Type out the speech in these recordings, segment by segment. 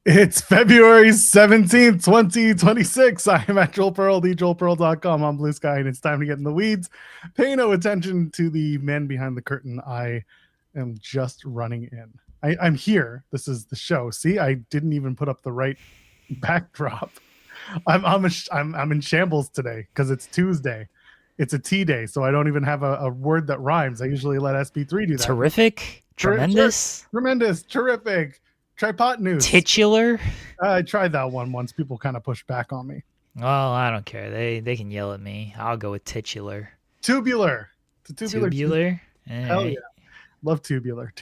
It's February 17th, 2026. I am at Joel Pearl, thejoelpearl.com on Blue Sky, and it's time to get in the weeds. Pay no attention to the men behind the curtain. I am just running in. I'm here. This is the show. See, I didn't even put up the right backdrop. I'm in shambles today because it's Tuesday. It's a T day, so I don't even have a word that rhymes. I usually let SB3 do that. Terrific, tremendous, tremendous, terrific. Tripotenuse. Titular. I tried that one once. People kind of pushed back on me. Well, I don't care. They can yell at me. I'll go with titular. Tubular. Tubular. Hell yeah. Love tubular.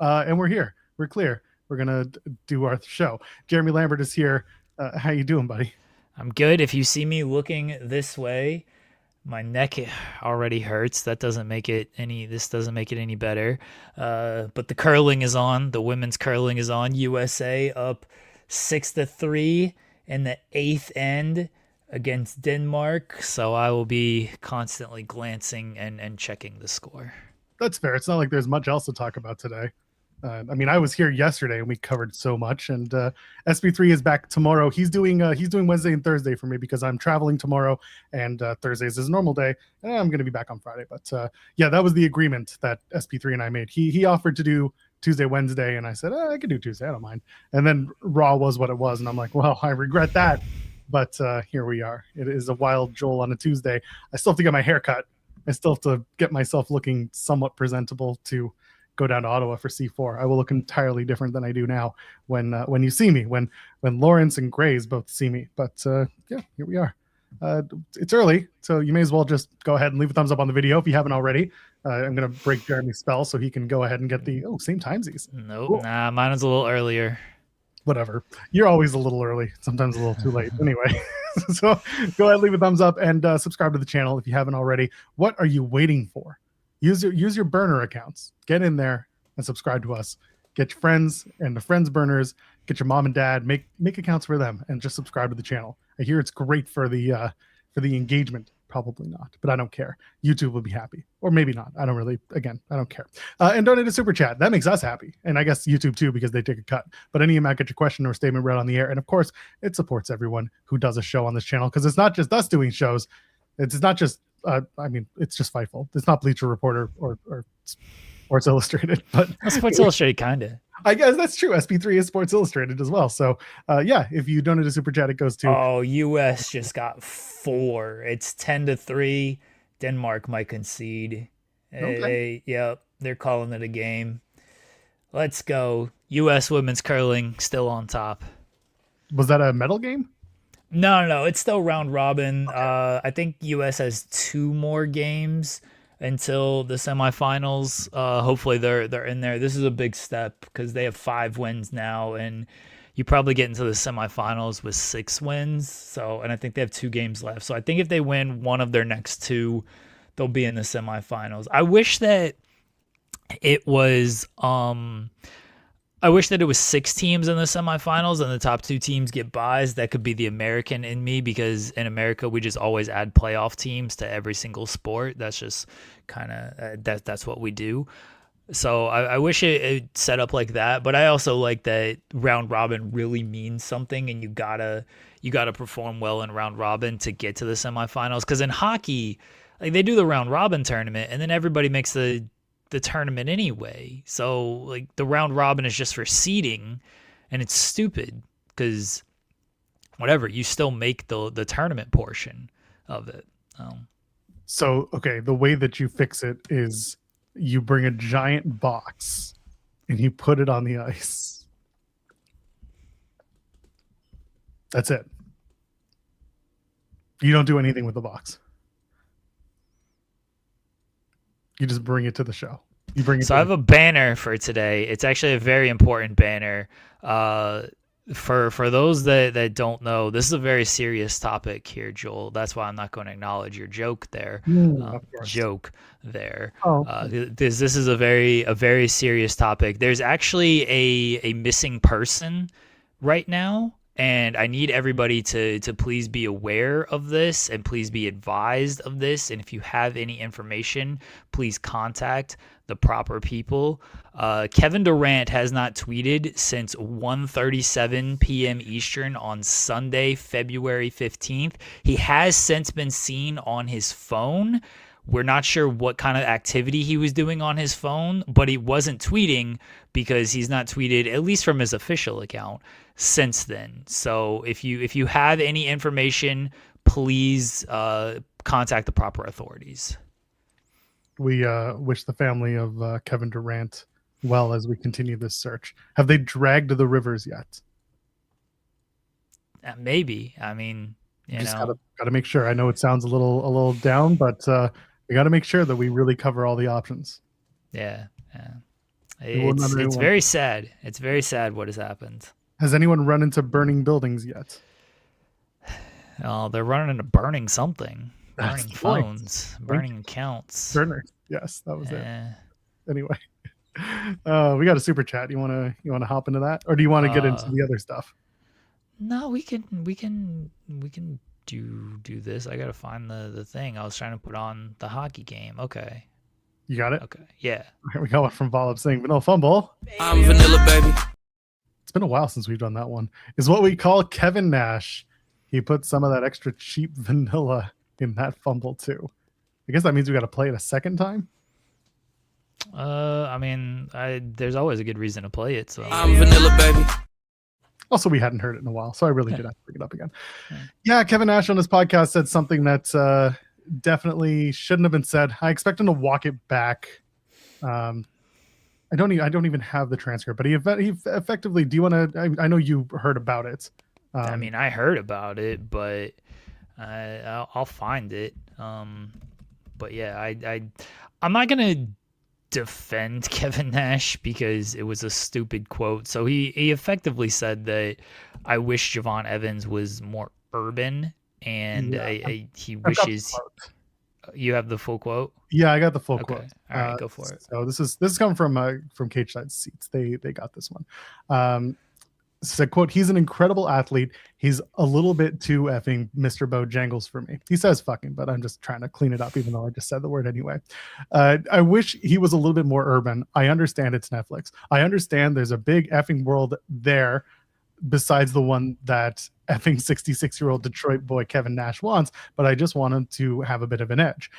And we're here. We're clear. We're gonna do our show. Jeremy Lambert is here. How you doing, buddy? I'm good. If you see me looking this way, my neck already hurts. This doesn't make it any better. But the curling is on. The women's curling is on. USA up 6-3 in the 8th end against Denmark. So I will be constantly glancing and checking the score. That's fair. It's not like there's much else to talk about today. I mean, I was here yesterday and we covered so much. And SB3 is back tomorrow. He's doing Wednesday and Thursday for me because I'm traveling tomorrow, and Thursdays is a normal day. And I'm going to be back on Friday. But yeah, that was the agreement that SB3 and I made. He offered to do Tuesday, Wednesday, and I said I could do Tuesday. I don't mind. And then Raw was what it was, and I'm like, well, I regret that. But here we are. It is a wild Joel on a Tuesday. I still have to get my hair cut. I still have to get myself looking somewhat presentable to go down to Ottawa for C4. I will look entirely different than I do now when you see me, when Lawrence and Grays both see me. But yeah, here we are. It's early, so you may as well just go ahead and leave a thumbs up on the video if you haven't already. I'm going to break Jeremy's spell so he can go ahead and get the same timesies. Nope, cool. Nah, mine was a little earlier. Whatever. You're always a little early, sometimes a little too late. Anyway, so go ahead, leave a thumbs up, and subscribe to the channel if you haven't already. What are you waiting for? Use your burner accounts. Get in there and subscribe to us. Get your friends and the friends' burners. Get your mom and dad. Make accounts for them and just subscribe to the channel. I hear it's great for the engagement. Probably not, but I don't care. YouTube will be happy, or maybe not. I don't care. And donate a super chat. That makes us happy, and I guess YouTube too because they take a cut. But any amount, get your question or statement read on the air, and of course, it supports everyone who does a show on this channel because it's not just us doing shows. It's not just. It's just Fightful. It's not Bleacher Report or Sports Illustrated, but Sports Illustrated kind of. I guess that's true. SB3 is Sports Illustrated as well. So yeah, if you donate a super chat, it goes to. Oh, US just got 4. It's 10-3. Denmark might concede. Okay. They're calling it a game. Let's go. US women's curling still on top. Was that a medal game? No. It's still round robin. Okay. I think US has 2 more games until the semifinals. Hopefully they're in there. This is a big step because they have 5 wins now, and you probably get into the semifinals with 6 wins. So, and I think they have 2 games left. So I think if they win one of their next 2, they'll be in the semifinals. I wish that it was 6 teams in the semifinals and the top 2 teams get buys. That could be the American in me, because in America we just always add playoff teams to every single sport. That's just kind of that's what we do. So I wish it set up like that, but I also like that round robin really means something, and you gotta perform well in round robin to get to the semifinals. Because in hockey, like, they do the round robin tournament and then everybody makes the tournament anyway. So like the round robin is just for seeding, and it's stupid because whatever, you still make the tournament portion of it. So okay, the way that you fix it is you bring a giant box and you put it on the ice. That's it. You don't do anything with the box. You just bring it to the show. You bring it. So I have a banner for today. It's actually a very important banner. For those that don't know, this is a very serious topic here, Joel. That's why I'm not going to acknowledge your joke there. This is a very serious topic. There's actually a missing person right now, And I need everybody to please be aware of this and please be advised of this. And if you have any information, please contact the proper people. Kevin Durant has not tweeted since 1:37 p.m. Eastern on Sunday, February 15th. He has since been seen on his phone. We're not sure what kind of activity he was doing on his phone, but he wasn't tweeting because he's not tweeted, at least from his official account, since then. So if you have any information, please contact the proper authorities. We wish the family of Kevin Durant well as we continue this search. Have they dragged the rivers yet? Maybe. I mean, you just know, gotta make sure. I know it sounds a little down, but we got to make sure that we really cover all the options. Yeah. It's very sad. It's very sad what has happened. Has anyone run into burning buildings yet? Oh, they're running into burning something. Burning phones, burning accounts. Burner. Yes, that was it. Anyway, we got a super chat. You wanna hop into that, or do you want to get into the other stuff? No, we can do this. I gotta find the thing. I was trying to put on the hockey game. Okay. You got it? Okay. Yeah. We got one from Volop saying Vanilla Fumble. I'm Vanilla, baby. It's been a while since we've done that one. Is what we call Kevin Nash. He put some of that extra cheap vanilla in that fumble too. I guess that means we got to play it a second time. I mean, there's always a good reason to play it. So I'm Vanilla, baby. Also, we hadn't heard it in a while, so I really did have to bring it up again. Yeah, Kevin Nash on his podcast said something that definitely shouldn't have been said. I expect him to walk it back. I don't even have the transcript, but he effectively. Do you want to? I know you heard about it. I mean, I heard about it, but I'll find it. But yeah, I'm not gonna defend Kevin Nash because it was a stupid quote. So he effectively said that I wish Javon Evans was more urban, and he wishes. You have the full quote? Yeah, I got the full quote. All right, go for it. So this is coming from Cage Side Seats. They got this one. Said, quote, he's an incredible athlete. He's a little bit too effing Mr. Bojangles for me. He says fucking, but I'm just trying to clean it up, even though I just said the word anyway. I wish he was a little bit more urban. I understand it's Netflix. I understand there's a big effing world there besides the one that effing 66-year-old Detroit boy Kevin Nash wants, but I just want him to have a bit of an edge.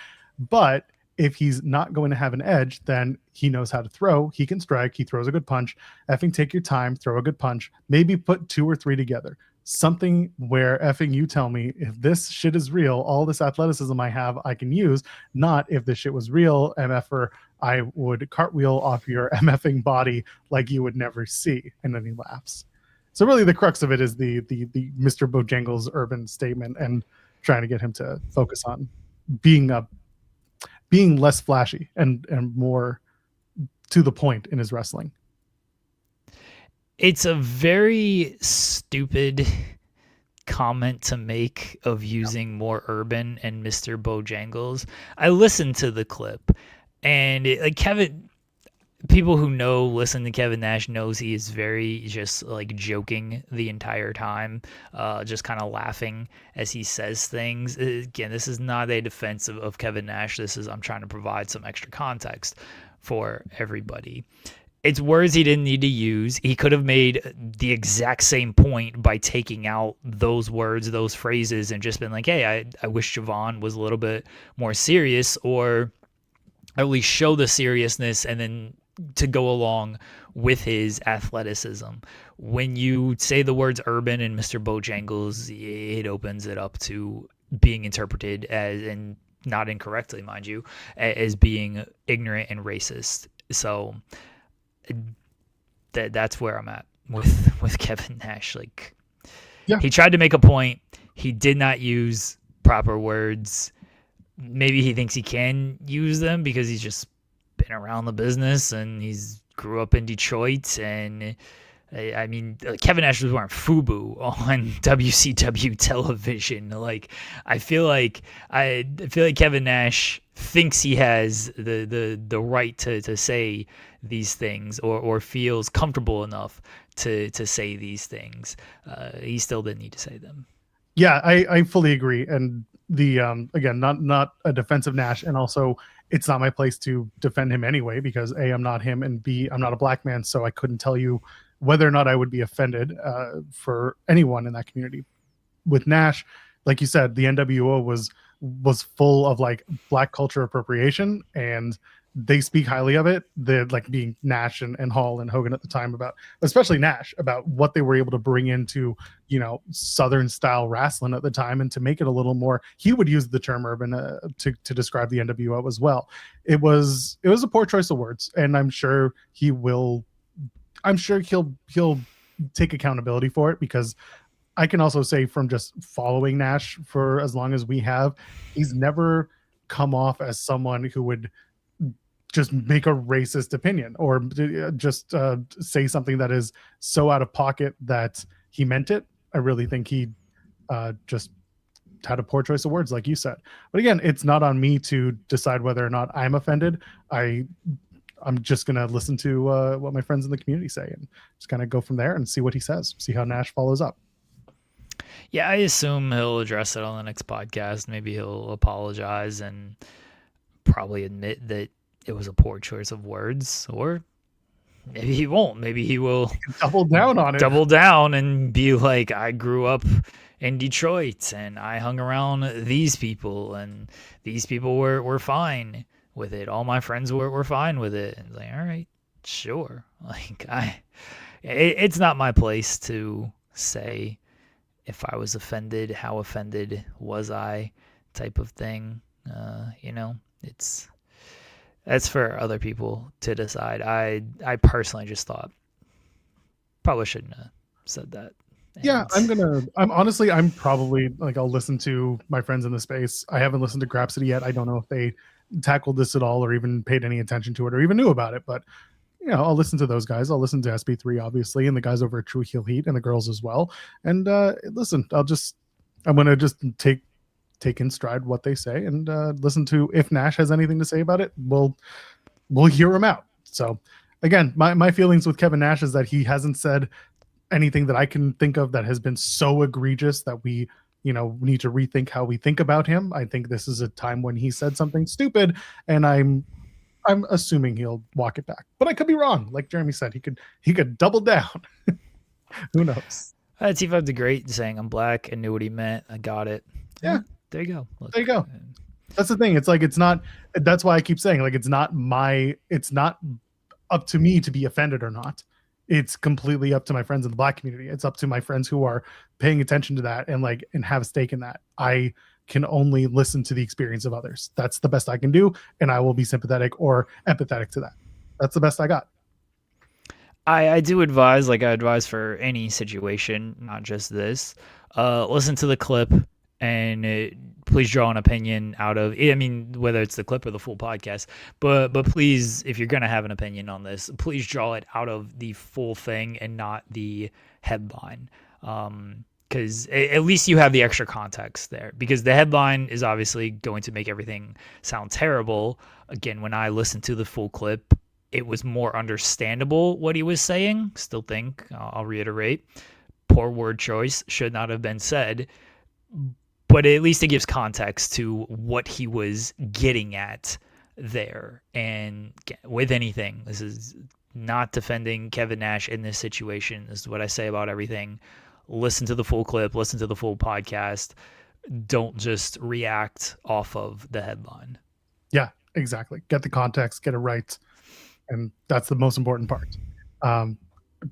But if he's not going to have an edge, then he knows how to throw. He can strike. He throws a good punch. Effing take your time, throw a good punch. Maybe put 2 or 3 together. Something where effing you tell me if this shit is real, all this athleticism I have, I can use. Not if this shit was real, MFer, I would cartwheel off your MFing body like you would never see. And then he laughs. So really the crux of it is the Mr. Bojangles urban statement and trying to get him to focus on being less flashy and more to the point in his wrestling. It's a very stupid comment to make of using more urban and Mr. Bojangles. I listened to the clip, and people who listen to Kevin Nash knows he is very just like joking the entire time, just kind of laughing as he says things. Again, this is not a defense of Kevin Nash. I'm trying to provide some extra context for everybody. It's words he didn't need to use. He could have made the exact same point by taking out those words, those phrases, and just been like, hey, I wish Javon was a little bit more serious, or at least show the seriousness and then to go along with his athleticism. When you say the words urban and Mr. Bojangles, it opens it up to being interpreted as, and not incorrectly, mind you, as being ignorant and racist. So that's where I'm at with Kevin Nash. Like, He tried to make a point. He did not use proper words. Maybe he thinks he can use them because he's just been around the business and he's grew up in Detroit. And I mean, Kevin Nash was wearing FUBU on WCW television. Like, I feel like Kevin Nash thinks he has the right to say these things or feels comfortable enough to say these things. He still didn't need to say them. Yeah, I fully agree. And the again, not a defensive Nash, and also it's not my place to defend him anyway, because A, I'm not him, and B, I'm not a black man, so I couldn't tell you whether or not I would be offended for anyone in that community. With Nash, like you said, the NWO was full of like black culture appropriation, and they speak highly of it. They're like being Nash and Hall and Hogan at the time, about, especially Nash, about what they were able to bring into, you know, Southern style wrestling at the time, and to make it a little more, he would use the term urban to describe the NWO as well. It was a poor choice of words, and I'm sure he'll take accountability for it, because I can also say, from just following Nash for as long as we have, he's never come off as someone who would just make a racist opinion or just say something that is so out of pocket that he meant it. I really think he just had a poor choice of words, like you said. But again, it's not on me to decide whether or not I'm offended. I'm just going to listen to what my friends in the community say, and just kind of go from there and see what he says, see how Nash follows up. Yeah, I assume he'll address it on the next podcast. Maybe he'll apologize and probably admit that it was a poor choice of words, or maybe he won't. Maybe he will double down on it. Double down and be like, I grew up in Detroit and I hung around these people, and these people were fine with it. All my friends were fine with it. And like, all right, sure. Like it's not my place to say if I was offended, how offended was I, type of thing. That's for other people to decide. I personally just thought probably shouldn't have said that. Yeah, I'm probably like, I'll listen to my friends in the space. I haven't listened to Grapsity yet. I don't know if they tackled this at all or even paid any attention to it or even knew about it, but you know, I'll listen to those guys. I'll listen to SB3 obviously, and the guys over at True Heel Heat, and the girls as well. And listen, I'm gonna just take in stride what they say, and listen to, if Nash has anything to say about it, we'll hear him out. So again, my feelings with Kevin Nash is that he hasn't said anything that I can think of that has been so egregious that we need to rethink how we think about him. I think this is a time when he said something stupid, and I'm assuming he'll walk it back, but I could be wrong. Like Jeremy said, he could double down. Who knows? T5 the Great saying, I'm black and knew what he meant. I got it. Yeah. There you go. Look. There you go. That's the thing. It's like, that's why I keep saying, like, it's not up to me to be offended or not. It's completely up to my friends in the black community. It's up to my friends who are paying attention to that and have a stake in that. I can only listen to the experience of others. That's the best I can do, and I will be sympathetic or empathetic to that. That's the best I got. I do advise, like I advise for any situation, not just this, listen to the clip and please draw an opinion out of it. I mean, whether it's the clip or the full podcast, but please, if you're going to have an opinion on this, please draw it out of the full thing and not the headline. Because at least you have the extra context there, because the headline is obviously going to make everything sound terrible. Again, when I listened to the full clip, it was more understandable what he was saying. Still think, I'll reiterate, poor word choice, should not have been said, but at least it gives context to what he was getting at there. And with anything, this is not defending Kevin Nash in this situation. This is what I say about everything. Listen to the full clip, listen to the full podcast. Don't just react off of the headline. Yeah, exactly. Get the context, get it right. And that's the most important part.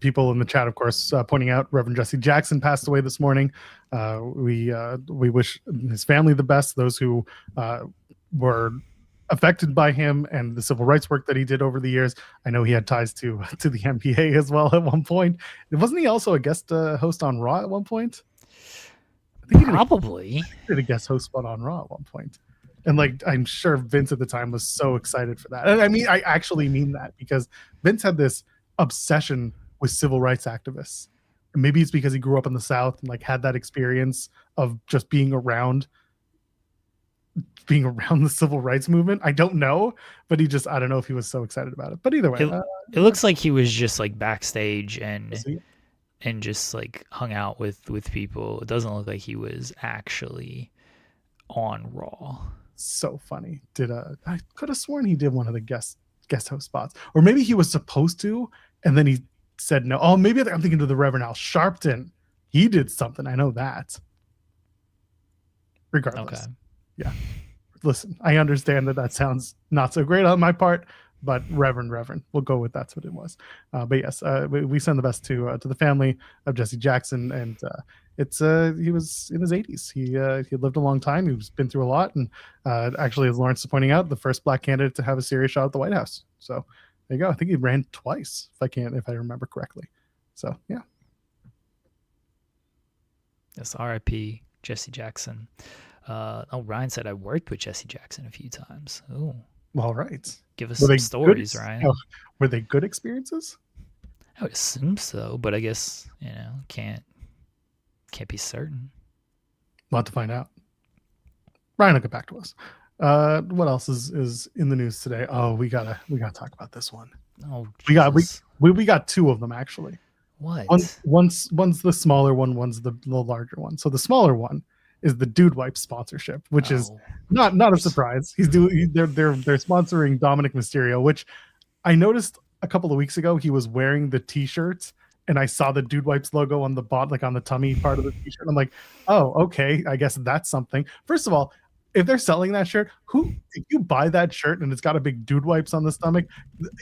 People in the chat, of course, pointing out Reverend Jesse Jackson passed away this morning. We wish his family the best, those who were affected by him and the civil rights work that he did over the years. I know he had ties to the NBA as well at one point. Wasn't he also a guest host on Raw at one point? I think probably. He did a guest host spot on Raw at one point. And I'm sure Vince at the time was so excited for that. And I mean, I actually mean that, because Vince had this obsession with civil rights activists. And maybe it's because he grew up in the South and had that experience of just being around being around the civil rights movement? I don't know, but I don't know if he was so excited about it. But either way, it looks like he was just like backstage see. and just like hung out with people. It doesn't look like he was actually on Raw. So funny. I could have sworn he did one of the guest host spots, or maybe he was supposed to, and then he said no. Oh, maybe I'm thinking of the Reverend Al Sharpton. He did something. I know that. Regardless, Okay. Yeah. Listen, I understand that sounds not so great on my part, but Reverend, we'll go with that's what it was. But yes, we send the best to the family of Jesse Jackson, and he was in his 80s. He lived a long time. He's been through a lot, and actually, as Lawrence is pointing out, the first Black candidate to have a serious shot at the White House. So there you go. I think he ran twice, if I remember correctly. So yeah. Yes, R.I.P. Jesse Jackson. Ryan said I worked with Jesse Jackson a few times. Oh, all right. Give us some stories, Ryan. Were they good experiences? I would assume so, but I guess can't be certain. We'll have to find out. Ryan will get back to us. What else is in the news today? Oh, we gotta talk about this one. Oh, we got two of them actually. What? One's the smaller one. One's the larger one. So the smaller one is the Dude Wipe sponsorship, which is not a surprise. They're sponsoring Dominic Mysterio, which I noticed a couple of weeks ago. He was wearing the T-shirt, and I saw the Dude Wipes logo on the like on the tummy part of the T-shirt. I'm like, oh, okay, I guess that's something. First of all, if they're selling that shirt, if you buy that shirt and it's got a big Dude Wipes on the stomach,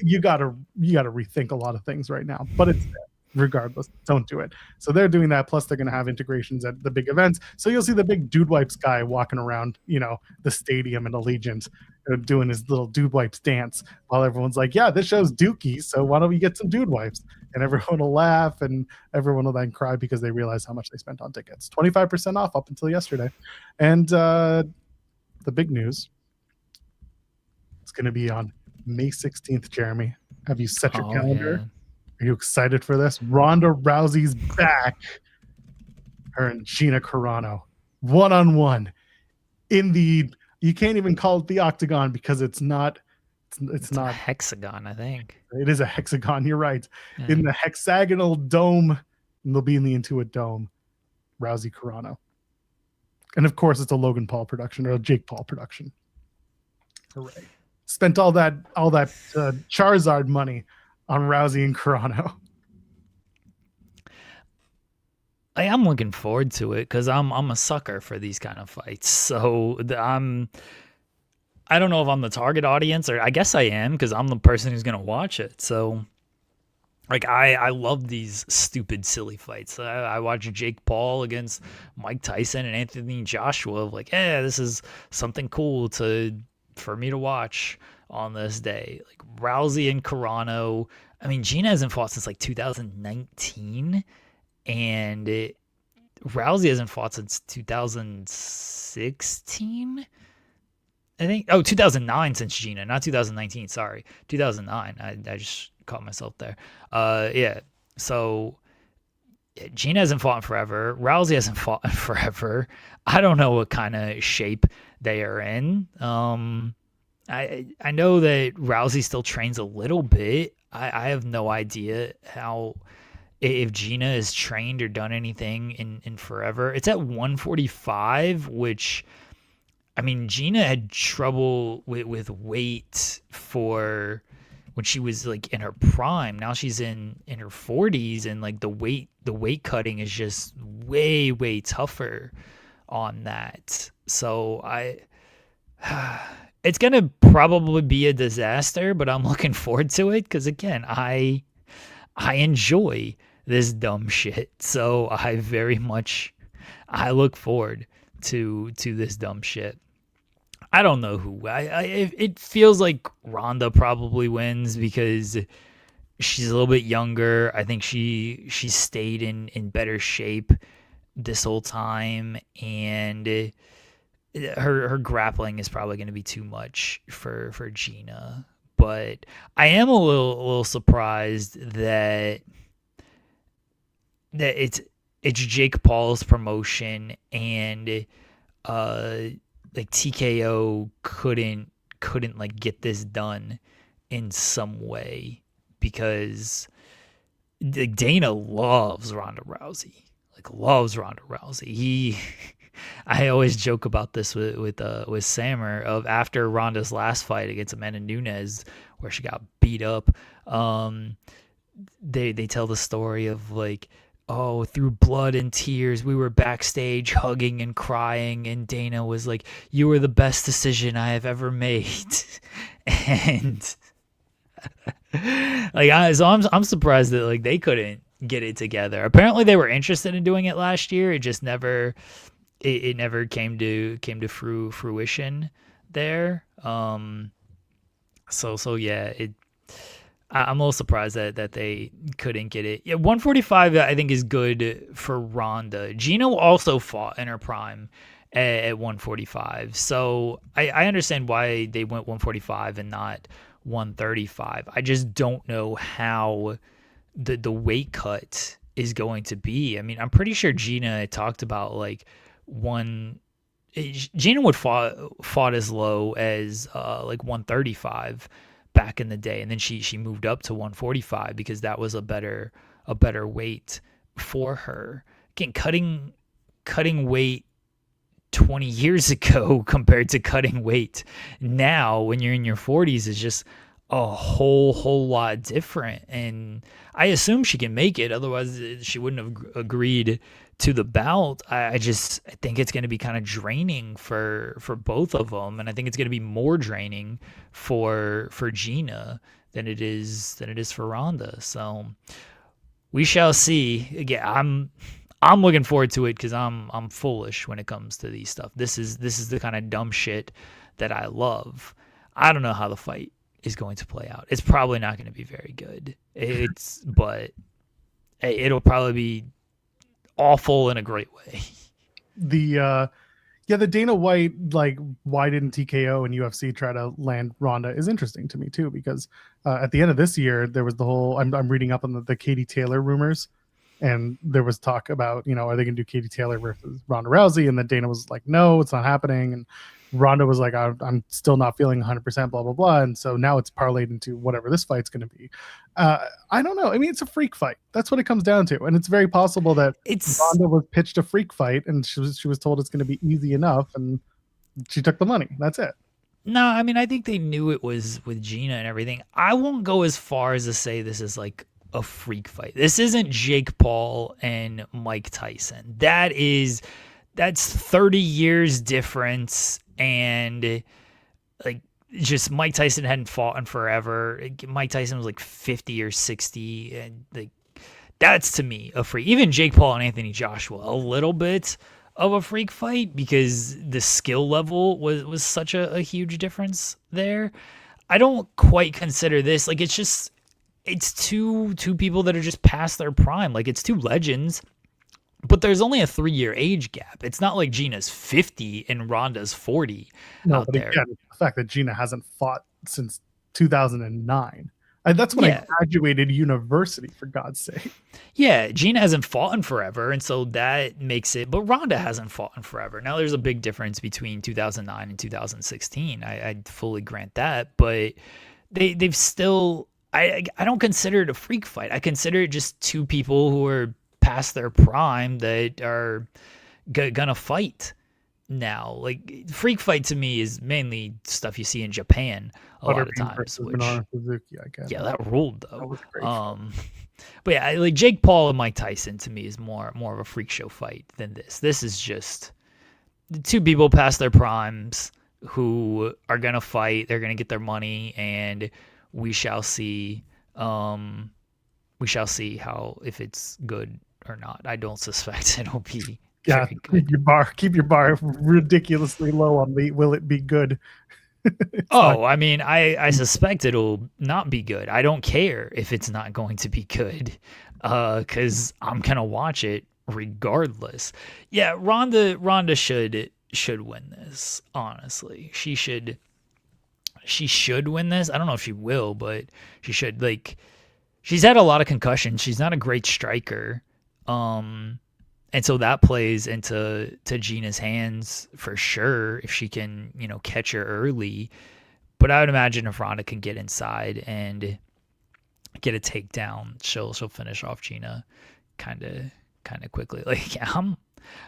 you gotta rethink a lot of things right now. But it's regardless, don't do it. So they're doing that. Plus, they're going to have integrations at the big events. So you'll see the big Dude Wipes guy walking around, the stadium in Allegiant, doing his little Dude Wipes dance while everyone's like, yeah, this show's dookie, so why don't we get some Dude Wipes? And everyone will laugh, and everyone will then cry because they realize how much they spent on tickets. 25% off up until yesterday. And the big news, it's going to be on May 16th, Jeremy. Have you set your calendar? Yeah. Are you excited for this? Ronda Rousey's back. Her and Gina Carano, 1-on-1 in the. You can't even call it the octagon because it's not. It's not a hexagon. I think it is a hexagon. You're right. Yeah. In the hexagonal dome, and they'll be in the Intuit Dome. Rousey Carano, and of course it's a Logan Paul production or a Jake Paul production. Hooray! Spent all that Charizard money on Rousey and Carano. I am looking forward to it because I'm a sucker for these kind of fights. So I don't know if I'm the target audience, or I guess I am because I'm the person who's gonna watch it. So like I love these stupid silly fights. I watch Jake Paul against Mike Tyson and Anthony Joshua. Like, yeah, this is something cool for me to watch on this day. Like Rousey and Carano. I mean, Gina hasn't fought since like 2019, and Rousey hasn't fought since 2016. I think 2009 since Gina, not 2019. Sorry, 2009. I just caught myself there. Yeah. So Gina hasn't fought in forever. Rousey hasn't fought in forever. I don't know what kind of shape they are in. I know that Rousey still trains a little bit. I have no idea if Gina has trained or done anything in forever. It's at 145, which, I mean, Gina had trouble with weight for when she was like in her prime. Now she's in her 40s, and like the weight cutting is just way, way tougher on that. So it's going to probably be a disaster, but I'm looking forward to it because, again, I enjoy this dumb shit. So I look forward to this dumb shit. I don't know who. It feels like Ronda probably wins because she's a little bit younger. I think she stayed in better shape this whole time, and her grappling is probably going to be too much for Gina. But I am a little surprised that it's Jake Paul's promotion, and like TKO couldn't like get this done in some way, because like Dana loves Ronda Rousey. I always joke about this with Sammer of after Ronda's last fight against Amanda Nunes, where she got beat up. They tell the story of like, oh, through blood and tears, we were backstage hugging and crying, and Dana was like, "You were the best decision I have ever made," and like, I'm surprised that like they couldn't get it together. Apparently, they were interested in doing it last year. It just never, it never came to fruition there. So yeah, I'm a little surprised that they couldn't get it. Yeah, 145 I think is good for Ronda. Gina also fought in her prime at 145, so I understand why they went 145 and not 135. I just don't know how the weight cut is going to be. I mean, I'm pretty sure Gina talked about like Gina would fought as low as like 135 back in the day, and then she moved up to 145 because that was a better weight for her. Again, cutting weight 20 years ago compared to cutting weight now when you're in your 40s is just a whole lot different, and I assume she can make it, otherwise she wouldn't have agreed to the bout. I think it's going to be kind of draining for both of them, and I think it's going to be more draining for Gina than it is for Ronda. So we shall see. Again, I'm looking forward to it because I'm foolish when it comes to these stuff. This is the kind of dumb shit that I love. I don't know how the fight is going to play out. It's probably not going to be very good. But it'll probably be awful in a great way. The Dana White, like, why didn't TKO and UFC try to land Ronda is interesting to me too, because at the end of this year there was the whole I'm reading up on the Katie Taylor rumors, and there was talk about, are they going to do Katie Taylor versus Ronda Rousey, and then Dana was like, no, it's not happening, and Ronda was like, I'm still not feeling 100%, blah, blah, blah. And so now it's parlayed into whatever this fight's going to be. I don't know. I mean, it's a freak fight. That's what it comes down to. And it's very possible that Ronda was pitched a freak fight and she was told it's going to be easy enough, and she took the money. That's it. No, I mean, I think they knew it was with Gina and everything. I won't go as far as to say this is like a freak fight. This isn't Jake Paul and Mike Tyson. That's 30 years difference. And like, just Mike Tyson hadn't fought in forever. Mike Tyson was like 50 or 60, and like, that's to me a freak. Even Jake Paul and Anthony Joshua, a little bit of a freak fight because the skill level was such a huge difference there. I don't quite consider this like, it's two people that are just past their prime. Like, it's two legends. But there's only a 3-year age gap. It's not like Gina's 50 and Ronda's 40 out there. Again, the fact that Gina hasn't fought since 2009. That's when I graduated university, for God's sake. Yeah, Gina hasn't fought in forever, and so that makes it. But Ronda hasn't fought in forever. Now, there's a big difference between 2009 and 2016. I fully grant that. But they've still. I don't consider it a freak fight. I consider it just two people who are past their prime that are gonna fight now. Like, freak fight to me is mainly stuff you see in Japan a lot of times. Which, Suzuki, I guess. Yeah, that ruled though. That was great. But yeah, like Jake Paul and Mike Tyson to me is more of a freak show fight than this. This is just two people past their primes who are gonna fight. They're gonna get their money, and we shall see. We shall see how, if it's good or not. I don't suspect it'll be. Yeah, keep your bar ridiculously low on the will it be good. I mean, I suspect it'll not be good. I don't care if it's not going to be good, because I'm gonna watch it regardless. Yeah, Ronda should win this. Honestly, she should win this. I don't know if she will, but she should. Like, she's had a lot of concussions. She's not a great striker. And And so that plays into Gina's hands for sure if she can, catch her early. But I would imagine if Ronda can get inside and get a takedown, she'll finish off Gina kind of quickly. Like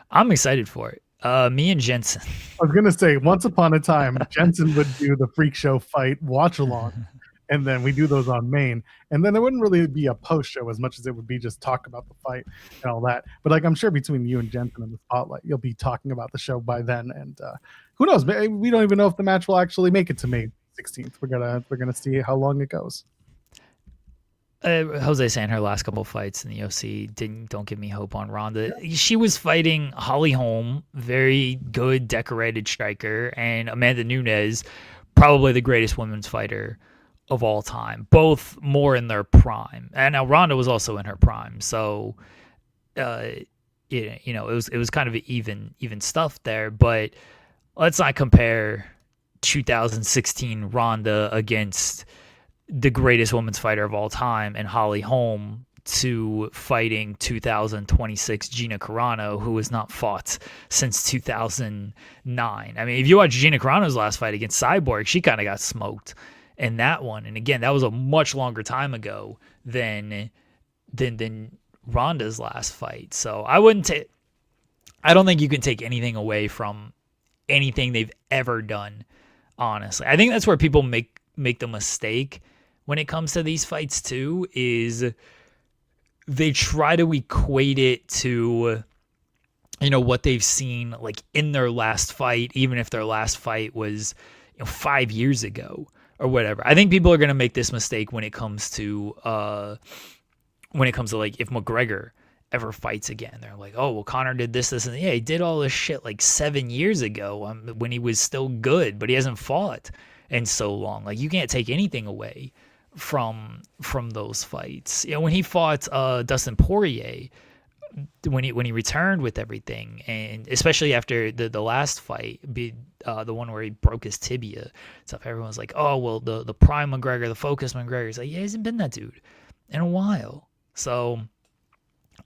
I'm excited for it. Me and Jensen. I was gonna say, once upon a time, Jensen would do the freak show fight watch along, and then we do those on main, and then there wouldn't really be a post show as much as it would be just talk about the fight and all that. But like, I'm sure between you and Jensen in the spotlight, you'll be talking about the show by then, and who knows? We don't even know if the match will actually make it to May 16th. We're gonna see how long it goes. Jose saying her last couple fights in the OC don't give me hope on Ronda. She was fighting Holly Holm, very good decorated striker, and Amanda Nunes, probably the greatest women's fighter of all time. Both more in their prime, and now Ronda was also in her prime. So, it was kind of even stuff there. But let's not compare 2016 Ronda against the greatest women's fighter of all time and Holly Holm to fighting 2026 Gina Carano, who has not fought since 2009. I mean, if you watch Gina Carano's last fight against Cyborg, she kind of got smoked in that one. And again, that was a much longer time ago than Ronda's last fight. So I don't think you can take anything away from anything they've ever done, honestly. I think that's where people make the mistake when it comes to these fights too, is they try to equate it to, what they've seen like in their last fight, even if their last fight was 5 years ago or whatever. I think people are going to make this mistake when it comes to like if McGregor ever fights again. They're like, oh, well, Conor did this, and yeah, he did all this shit like 7 years ago when he was still good, but he hasn't fought in so long. Like, you can't take anything away from those fights. When he fought Dustin Poirier, when he returned with everything, and especially after the last fight, the one where he broke his tibia stuff, everyone's like, oh, well, the prime McGregor, the focus McGregor. He's like, yeah, he hasn't been that dude in a while. So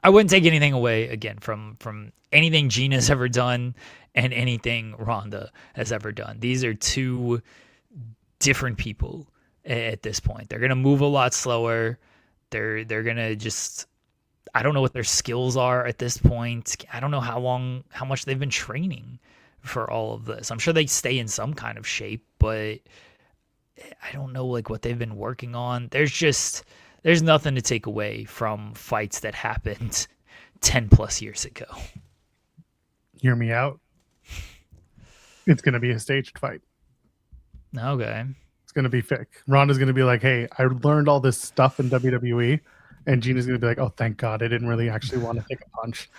I wouldn't take anything away again from anything Gina's ever done and anything Ronda has ever done. These are two different people at this point. They're gonna move a lot slower. They're gonna just, I don't know what their skills are at this point. I don't know how much they've been training for all of this. I'm sure they stay in some kind of shape, but I don't know like what they've been working on. There's nothing to take away from fights that happened 10 plus years ago. Hear me out. It's going to be a staged fight. Okay. It's going to be fake. Ronda's going to be like, hey, I learned all this stuff in WWE. And Gina's going to be like, oh, thank God. I didn't really actually want to take a punch.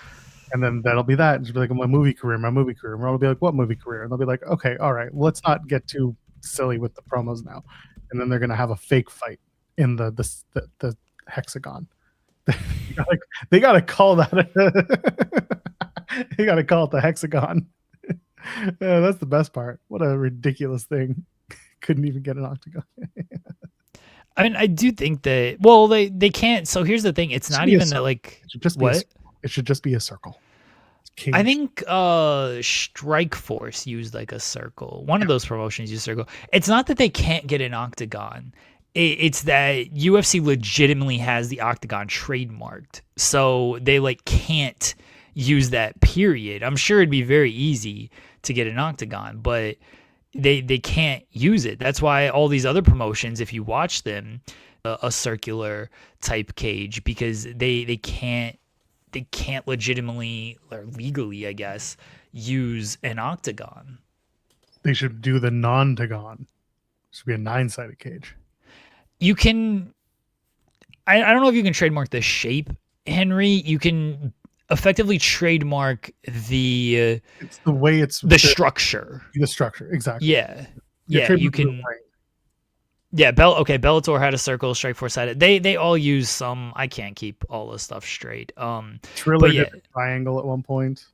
And then that'll be that. And she'll be like, my movie career. And Ronda will be like, what movie career? And they'll be like, okay, all right. Well, let's not get too silly with the promos now. And then they're going to have a fake fight in the hexagon. They got to call that. They got to call it the hexagon. Yeah, that's the best part. What a ridiculous thing. Couldn't even get an octagon. I mean, I do think that, well, they can't. So here's the thing. It's not even that, like, it should just what? It should just be a circle. I think Strike Force used like a circle. One of those promotions used a circle. It's not that they can't get an octagon. It's that UFC legitimately has the octagon trademarked. So they like can't use that, period. I'm sure it'd be very easy to get an octagon, but they can't use it. That's why all these other promotions, if you watch them, a circular type cage, because they can't legitimately or legally, I guess, use an octagon. They should do the non-tagon. It should be a 9-sided cage. You can, I don't know if you can trademark the shape, Henry. You can effectively trademark the it's the way it's the structure. The structure, exactly. Yeah. Yeah, you can. Yeah, Bellator had a circle, Strikeforce had it. They all use some. I can't keep all this stuff straight. Triller did a triangle at one point.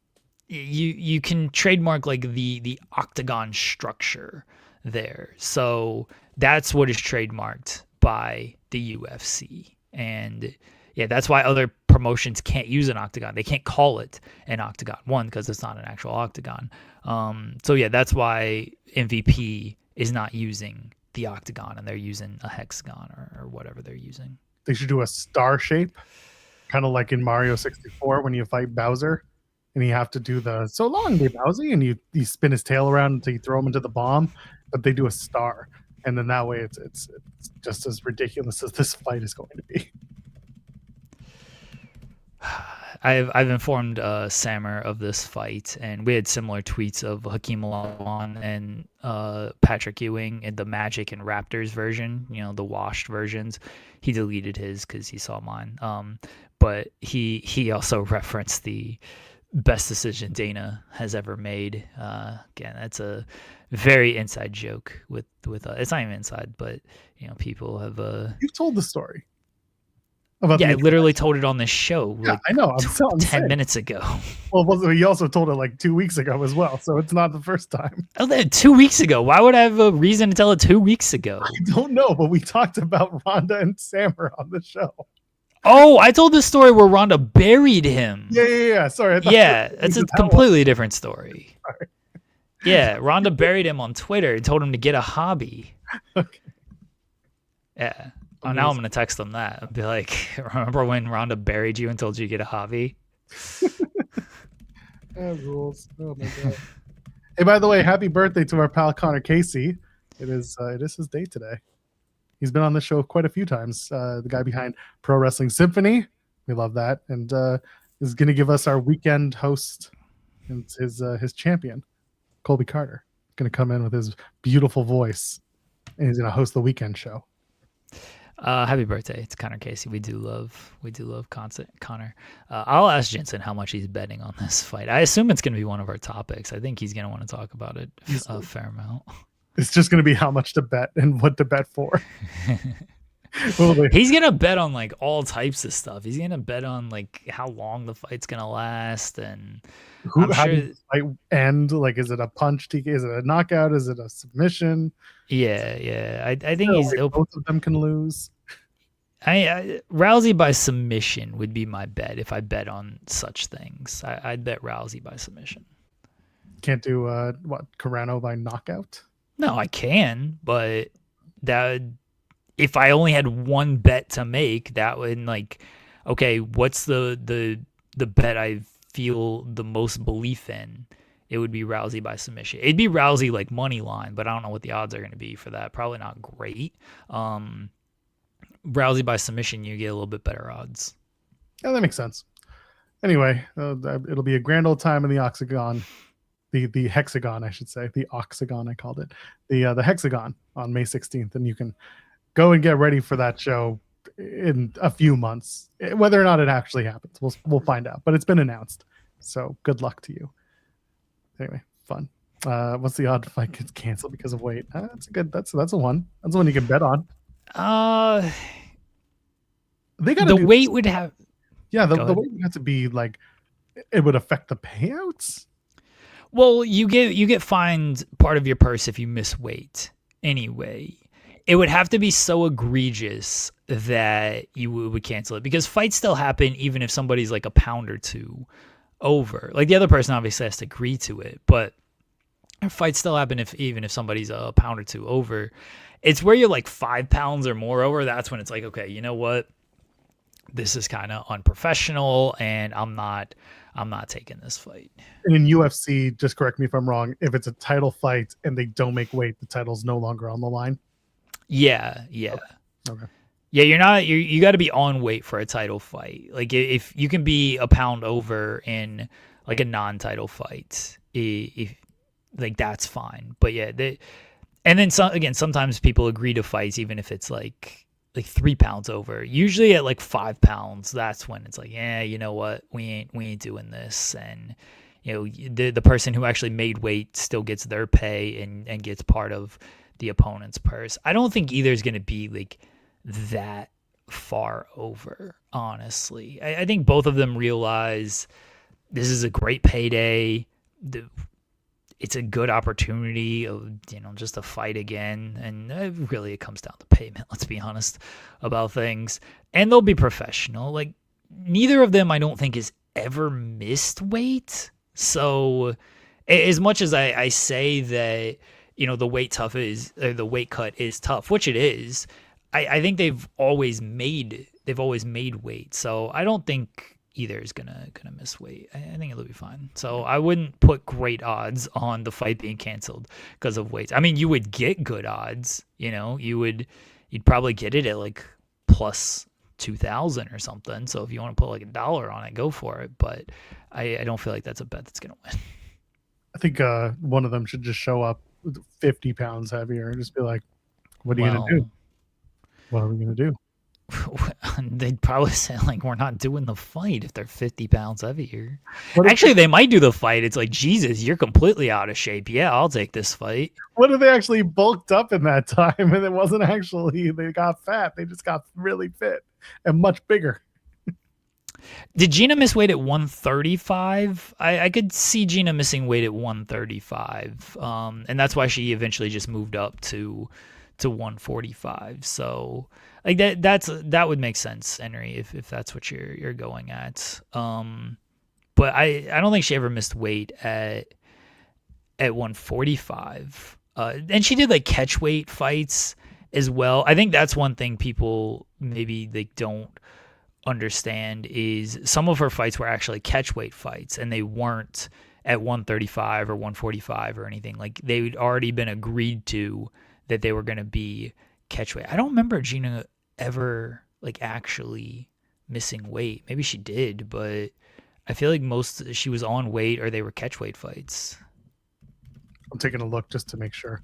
You can trademark like the octagon structure there. So that's what is trademarked by the UFC. And yeah, that's why other promotions can't use an octagon. They can't call it an octagon. One, because it's not an actual octagon. So yeah, that's why MVP is not using the octagon and they're using a hexagon or whatever they're using. They should do a star shape, kind of like in Mario 64 when you fight Bowser and you have to do the so long, Bowser, and you spin his tail around until you throw him into the bomb, but they do a star. And then that way it's just as ridiculous as this fight is going to be. I've informed Sammer of this fight, and we had similar tweets of Hakeem Olajuwon and Patrick Ewing in the Magic and Raptors version, the washed versions. He deleted his because he saw mine. But he also referenced the best decision Dana has ever made. Again, that's a very inside joke with it's not even inside, but people have You've told the story. I literally told it on this show. I know. I'm 10 minutes ago. Well, he also told it like 2 weeks ago as well, so it's not the first time. Oh, 2 weeks ago. Why would I have a reason to tell it 2 weeks ago? I don't know, but we talked about Ronda and Sammer on the show. Oh, I told the story where Ronda buried him. Yeah. Sorry. It's a completely different story. Sorry. Yeah, Ronda buried him on Twitter and told him to get a hobby. Okay. Yeah. Oh, now I'm going to text them that and be like, remember when Ronda buried you and told you to get a hobby? That rules. Oh, my God. Hey, by the way, happy birthday to our pal Connor Casey. It is his day today. He's been on the show quite a few times. The guy behind Pro Wrestling Symphony. We love that. And is going to give us our weekend host and his champion, Colby Carter. Going to come in with his beautiful voice. And he's going to host the weekend show. Happy birthday to Connor Casey. We do love Connor. I'll ask Jensen how much he's betting on this fight. I assume it's going to be one of our topics. I think he's going to want to talk about it a fair amount. It's just going to be how much to bet and what to bet for. He's going to bet on like all types of stuff. He's going to bet on like how long the fight's going to last and how does the fight end? Like, is it a punch TK? Is it a knockout? Is it a submission? Yeah. I think both of them can lose. Rousey by submission would be my bet if I bet on such things. I'd bet Rousey by submission. Can't do Carano by knockout? No, I can, but that if I only had one bet to make, that would okay, what's the bet I feel the most belief in? It would be Rousey by submission. It'd be Rousey like money line, but I don't know what the odds are going to be for that. Probably not great. Rousey by submission, you get a little bit better odds. Yeah, that makes sense. Anyway, it'll be a grand old time in the Octagon. The hexagon, I should say. The Octagon, I called it. The hexagon on May 16th. And you can go and get ready for that show in a few months. Whether or not it actually happens, we'll find out. But it's been announced. So good luck to you. Anyway, fun. What's the odd fight gets canceled because of weight? That's a one. That's the one you can bet on. They got the weight would have. Yeah, the weight would have to be like it would affect the payouts. Well, you get fined part of your purse if you miss weight. Anyway, it would have to be so egregious that you would cancel it because fights still happen even if somebody's like a pound or two over. Like the other person obviously has to agree to it, but fights still happen even if somebody's a pound or two over. It's where you're like 5 pounds or more over. That's when it's like, okay, you know what? This is kind of unprofessional, and I'm not taking this fight. And in UFC, just correct me if I'm wrong, if it's a title fight and they don't make weight, the title's no longer on the line. Yeah. Okay. Yeah, you got to be on weight for a title fight. Like if you can be a pound over in like a non-title fight, if like that's fine. But yeah, and then sometimes people agree to fights even if it's like 3 pounds over. Usually at like 5 pounds, that's when it's like, yeah, you know what, we ain't doing this. And the person who actually made weight still gets their pay and gets part of the opponent's purse. I don't think either is going to be like that far over, honestly. I think both of them realize this is a great payday. It's a good opportunity of, just to fight again. And it comes down to payment, let's be honest about things. And they'll be professional. Like, neither of them I don't think has ever missed weight. So as much as I say that, the the weight cut is tough, which it is, I think they've always made weight. So I don't think either is gonna miss weight. I think it'll be fine. So I wouldn't put great odds on the fight being canceled because of weight. I mean, you would get good odds. You'd probably get it at like plus 2,000 or something. So if you want to put like $1 on it, go for it. But I don't feel like that's a bet that's gonna win. I think one of them should just show up 50 pounds heavier and just be like, "What are you gonna do? What are we gonna do?" They'd probably say like, we're not doing the fight if they're 50 pounds heavier. Actually, they might do the fight. It's like, Jesus, you're completely out of shape. Yeah, I'll take this fight. What if they actually bulked up in that time and it wasn't actually they got fat? They just got really fit and much bigger. Did Gina miss weight at 135? I could see Gina missing weight at 135. And that's why she eventually just moved up to 145. So like that would make sense, Henry, if that's what you're going at. But I don't think she ever missed weight at 145. And she did like catch weight fights as well. I think that's one thing people maybe they don't understand is some of her fights were actually catch weight fights and they weren't at 135 or 145 or anything. Like they'd already been agreed to that they were going to be catch weight. I don't remember Gina ever like actually missing weight. Maybe she did, but I feel like she was on weight or they were catch weight fights. I'm taking a look just to make sure.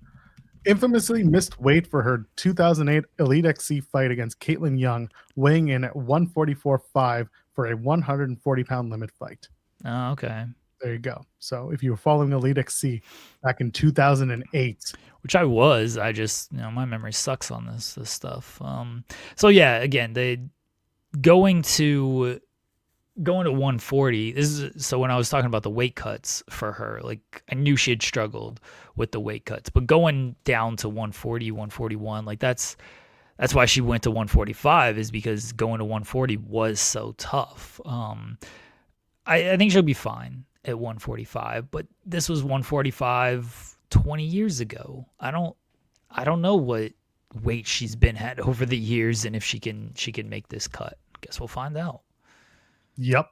Infamously missed weight for her 2008 Elite XC fight against Caitlin Young, weighing in at 144.5 for a 140-pound limit fight. Oh, okay. There you go. So if you were following Elite XC back in 2008, which I was, I just my memory sucks on this stuff. So yeah, again, they going to 140. So when I was talking about the weight cuts for her, like I knew she had struggled with the weight cuts, but going down to 140, 141, like that's why she went to 145 is because going to 140 was so tough. I think she'll be fine at 145, but this was 145 20 years ago. I don't know what weight she's been at over the years and if she can make this cut. Guess we'll find out. Yep.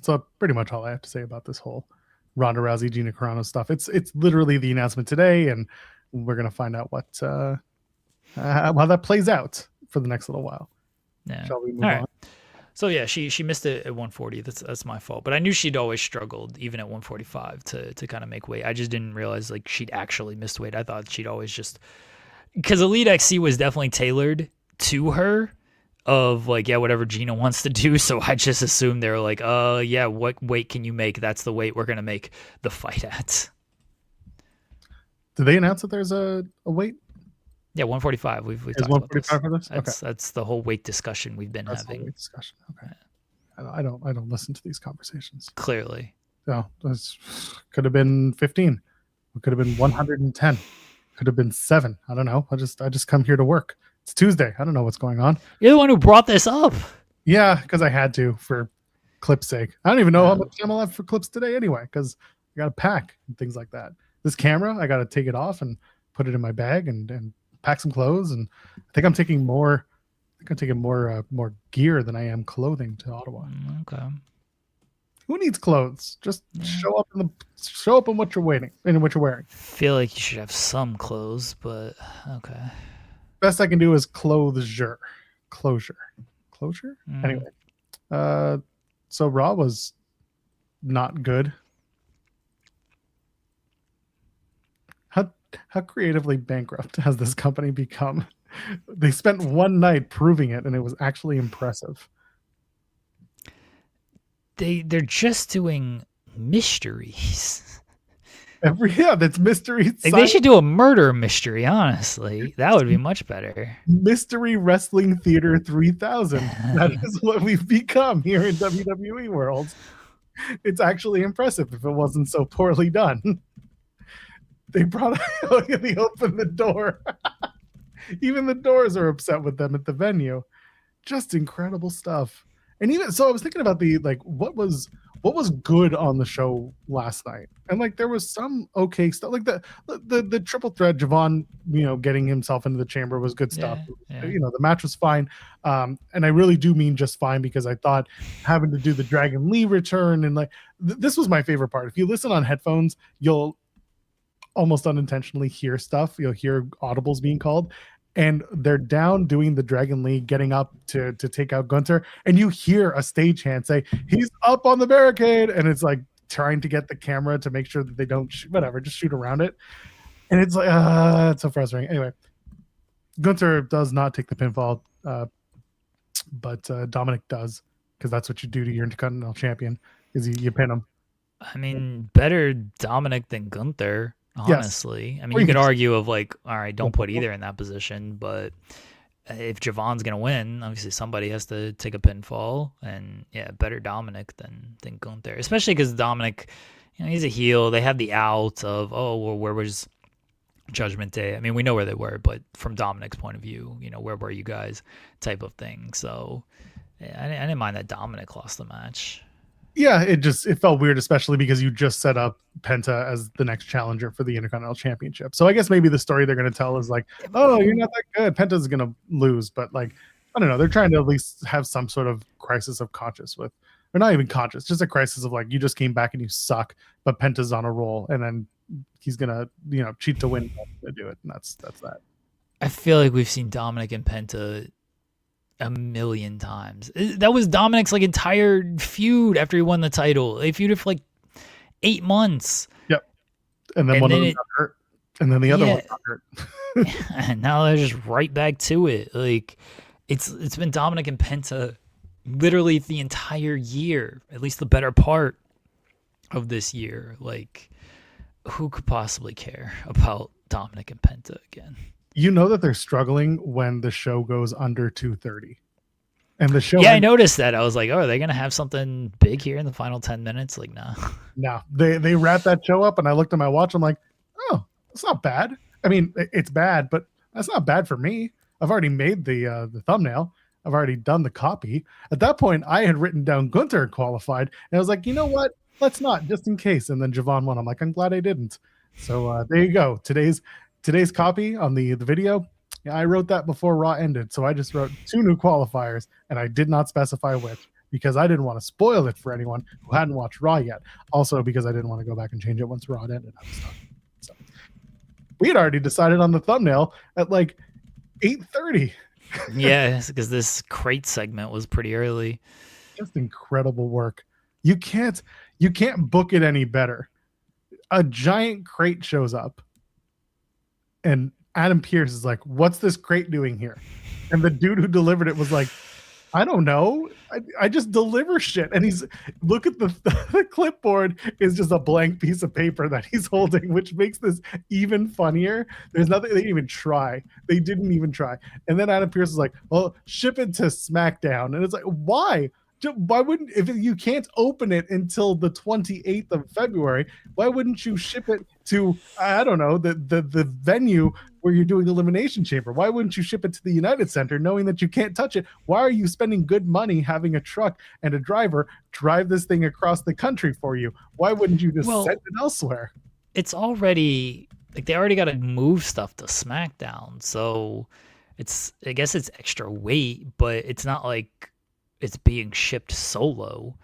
So pretty much all I have to say about this whole Ronda Rousey, Gina Carano stuff. It's literally the announcement today, and we're gonna find out what how that plays out for the next little while. Yeah. Shall we move all on? Right. So yeah, she missed it at 140. That's my fault. But I knew she'd always struggled, even at 145, to kind of make weight. I just didn't realize like she'd actually missed weight. I thought she'd always just because Elite XC was definitely tailored to her. Of like, yeah, whatever Gina wants to do. So I just assumed they were like, yeah, what weight can you make? That's the weight we're gonna make the fight at. Did they announce that there's a weight? Yeah, 145. We've talked 145 about this. For this? That's the whole weight discussion we've been That's having. The weight discussion. Okay. Yeah. I don't listen to these conversations. Clearly. So this could have been 15. It could have been 110. Could have been 7. I don't know. I just come here to work. It's Tuesday. I don't know what's going on. You're the one who brought this up. Yeah, because I had to for clip's sake. I don't even know how much time I'll have for clips today anyway, because I got to pack and things like that. This camera, I got to take it off and put it in my bag and pack some clothes. And I think I'm taking more. More gear than I am clothing to Ottawa. Okay. Who needs clothes? Just show up in what you're waiting and what you're wearing. Feel like you should have some clothes, but okay. Best I can do is closure. Anyway, so Raw was not good. How creatively bankrupt has this company become? They spent one night proving it, and it was actually impressive. They're just doing mysteries. That's mystery. Like they should do a murder mystery, honestly. That would be much better. Mystery Wrestling Theater 3000. That is what we've become here in WWE world. It's actually impressive if it wasn't so poorly done. They opened the door. Even the doors are upset with them at the venue. Just incredible stuff. And even so, I was thinking about the like what was good on the show last night, and like there was some okay stuff, like the triple threat, Javon, getting himself into the chamber was good stuff. Yeah. The match was fine, and I really do mean just fine, because I thought having to do the Dragon Lee return and like this was my favorite part. If you listen on headphones, you'll almost unintentionally hear stuff. You'll hear audibles being called, and they're down doing the Dragon Lee, getting up to take out Gunther, and you hear a stagehand say, "He's up on the barricade," and it's like trying to get the camera to make sure that they don't just shoot around it, and it's like it's so frustrating. Anyway, Gunther does not take the pinfall, but Dominic does, because that's what you do to your Intercontinental Champion, is you pin him. I mean, better Dominic than Gunther. Honestly, yes. I mean, you could argue of like, all right, don't put either in that position, but if Javon's gonna win, obviously somebody has to take a pinfall, and yeah, better Dominic than Gunther, especially because Dominic, he's a heel. They have the out of, oh, well, where was Judgment Day? I mean, we know where they were, but from Dominic's point of view, where were you guys, type of thing. So yeah, I didn't mind that Dominic lost the match. Yeah, it felt weird, especially because you just set up Penta as the next challenger for the Intercontinental Championship. So I guess maybe the story they're going to tell is like, oh, you're not that good, Penta's going to lose. But like, I don't know, they're trying to at least have some sort of crisis of conscience or not even conscious, just a crisis of like, you just came back and you suck, but Penta's on a roll, and then he's going to, cheat to win to do it. And that's that. I feel like we've seen Dominic and Penta a million times. That was Dominic's like entire feud after he won the title. They feuded for like 8 months. Yep. And then one of them got hurt. And then the other one got hurt. And now they're just right back to it. Like it's been Dominic and Penta literally the entire year, at least the better part of this year. Like, who could possibly care about Dominic and Penta again? You know that they're struggling when the show goes under 2:30. And the show... Yeah, I noticed that. I was like, oh, are they going to have something big here in the final 10 minutes? Like, no. No. They wrap that show up, and I looked at my watch. I'm like, oh, it's not bad. I mean, it's bad, but that's not bad for me. I've already made the thumbnail. I've already done the copy. At that point, I had written down Gunther qualified, and I was like, you know what? Let's not, just in case. And then Javon won. I'm like, I'm glad I didn't. So there you go. Today's copy on the video, yeah, I wrote that before Raw ended. So I just wrote 2 new qualifiers, and I did not specify which, because I didn't want to spoil it for anyone who hadn't watched Raw yet. Also because I didn't want to go back and change it once Raw ended. So we had already decided on the thumbnail at like 8:30. Yeah, because this crate segment was pretty early. Just incredible work. You can't book it any better. A giant crate shows up, and Adam Pearce is like, "What's this crate doing here?" And the dude who delivered it was like, "I don't know. I just deliver shit." And he's, look at the clipboard is just a blank piece of paper that he's holding, which makes this even funnier. There's nothing, they didn't even try. They didn't even try. And then Adam Pearce is like, "Well, ship it to SmackDown." And it's like, why? Why wouldn't, if you can't open it until the 28th of February, why wouldn't you ship it to, I don't know, the venue where you're doing Elimination Chamber? Why wouldn't you ship it to the United Center knowing that you can't touch it? Why are you spending good money having a truck and a driver drive this thing across the country for you? Why wouldn't you just send it elsewhere? It's already, like, they already got to move stuff to SmackDown. So I guess it's extra weight, but it's not like it's being shipped solo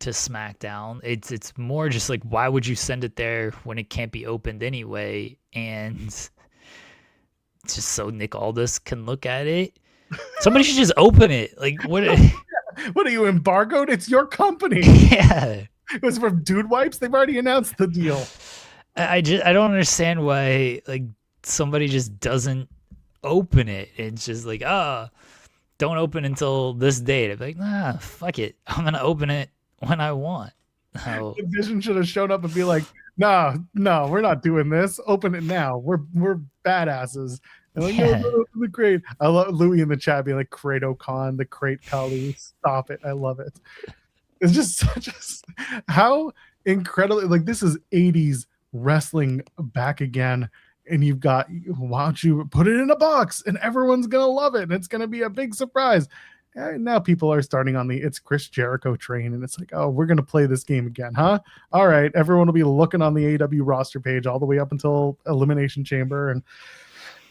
to SmackDown. It's more just like, why would you send it there when it can't be opened anyway? And just so Nick Aldis can look at it. Somebody should just open it. Like, what? What are you, embargoed? It's your company. Yeah. It was from Dude Wipes. They've already announced the deal. I don't understand why like somebody just doesn't open it. It's just like, don't open until this date. I'd be like, nah, fuck it. I'm going to open it when I want. So, Vision should have shown up and be like, no, we're not doing this. Open it now. We're badasses. And like, yeah. No, open the crate. I love Louis in the chat being like, Crate O'Con, the crate Kali. Stop it. I love it. It's just how incredibly, like, this is 80s wrestling back again. And you've got, why don't you put it in a box and everyone's going to love it. And it's going to be a big surprise. And now people are starting on the it's Chris Jericho train, and it's like, oh, we're gonna play this game again, huh? All right, everyone will be looking on the AEW roster page all the way up until Elimination Chamber, and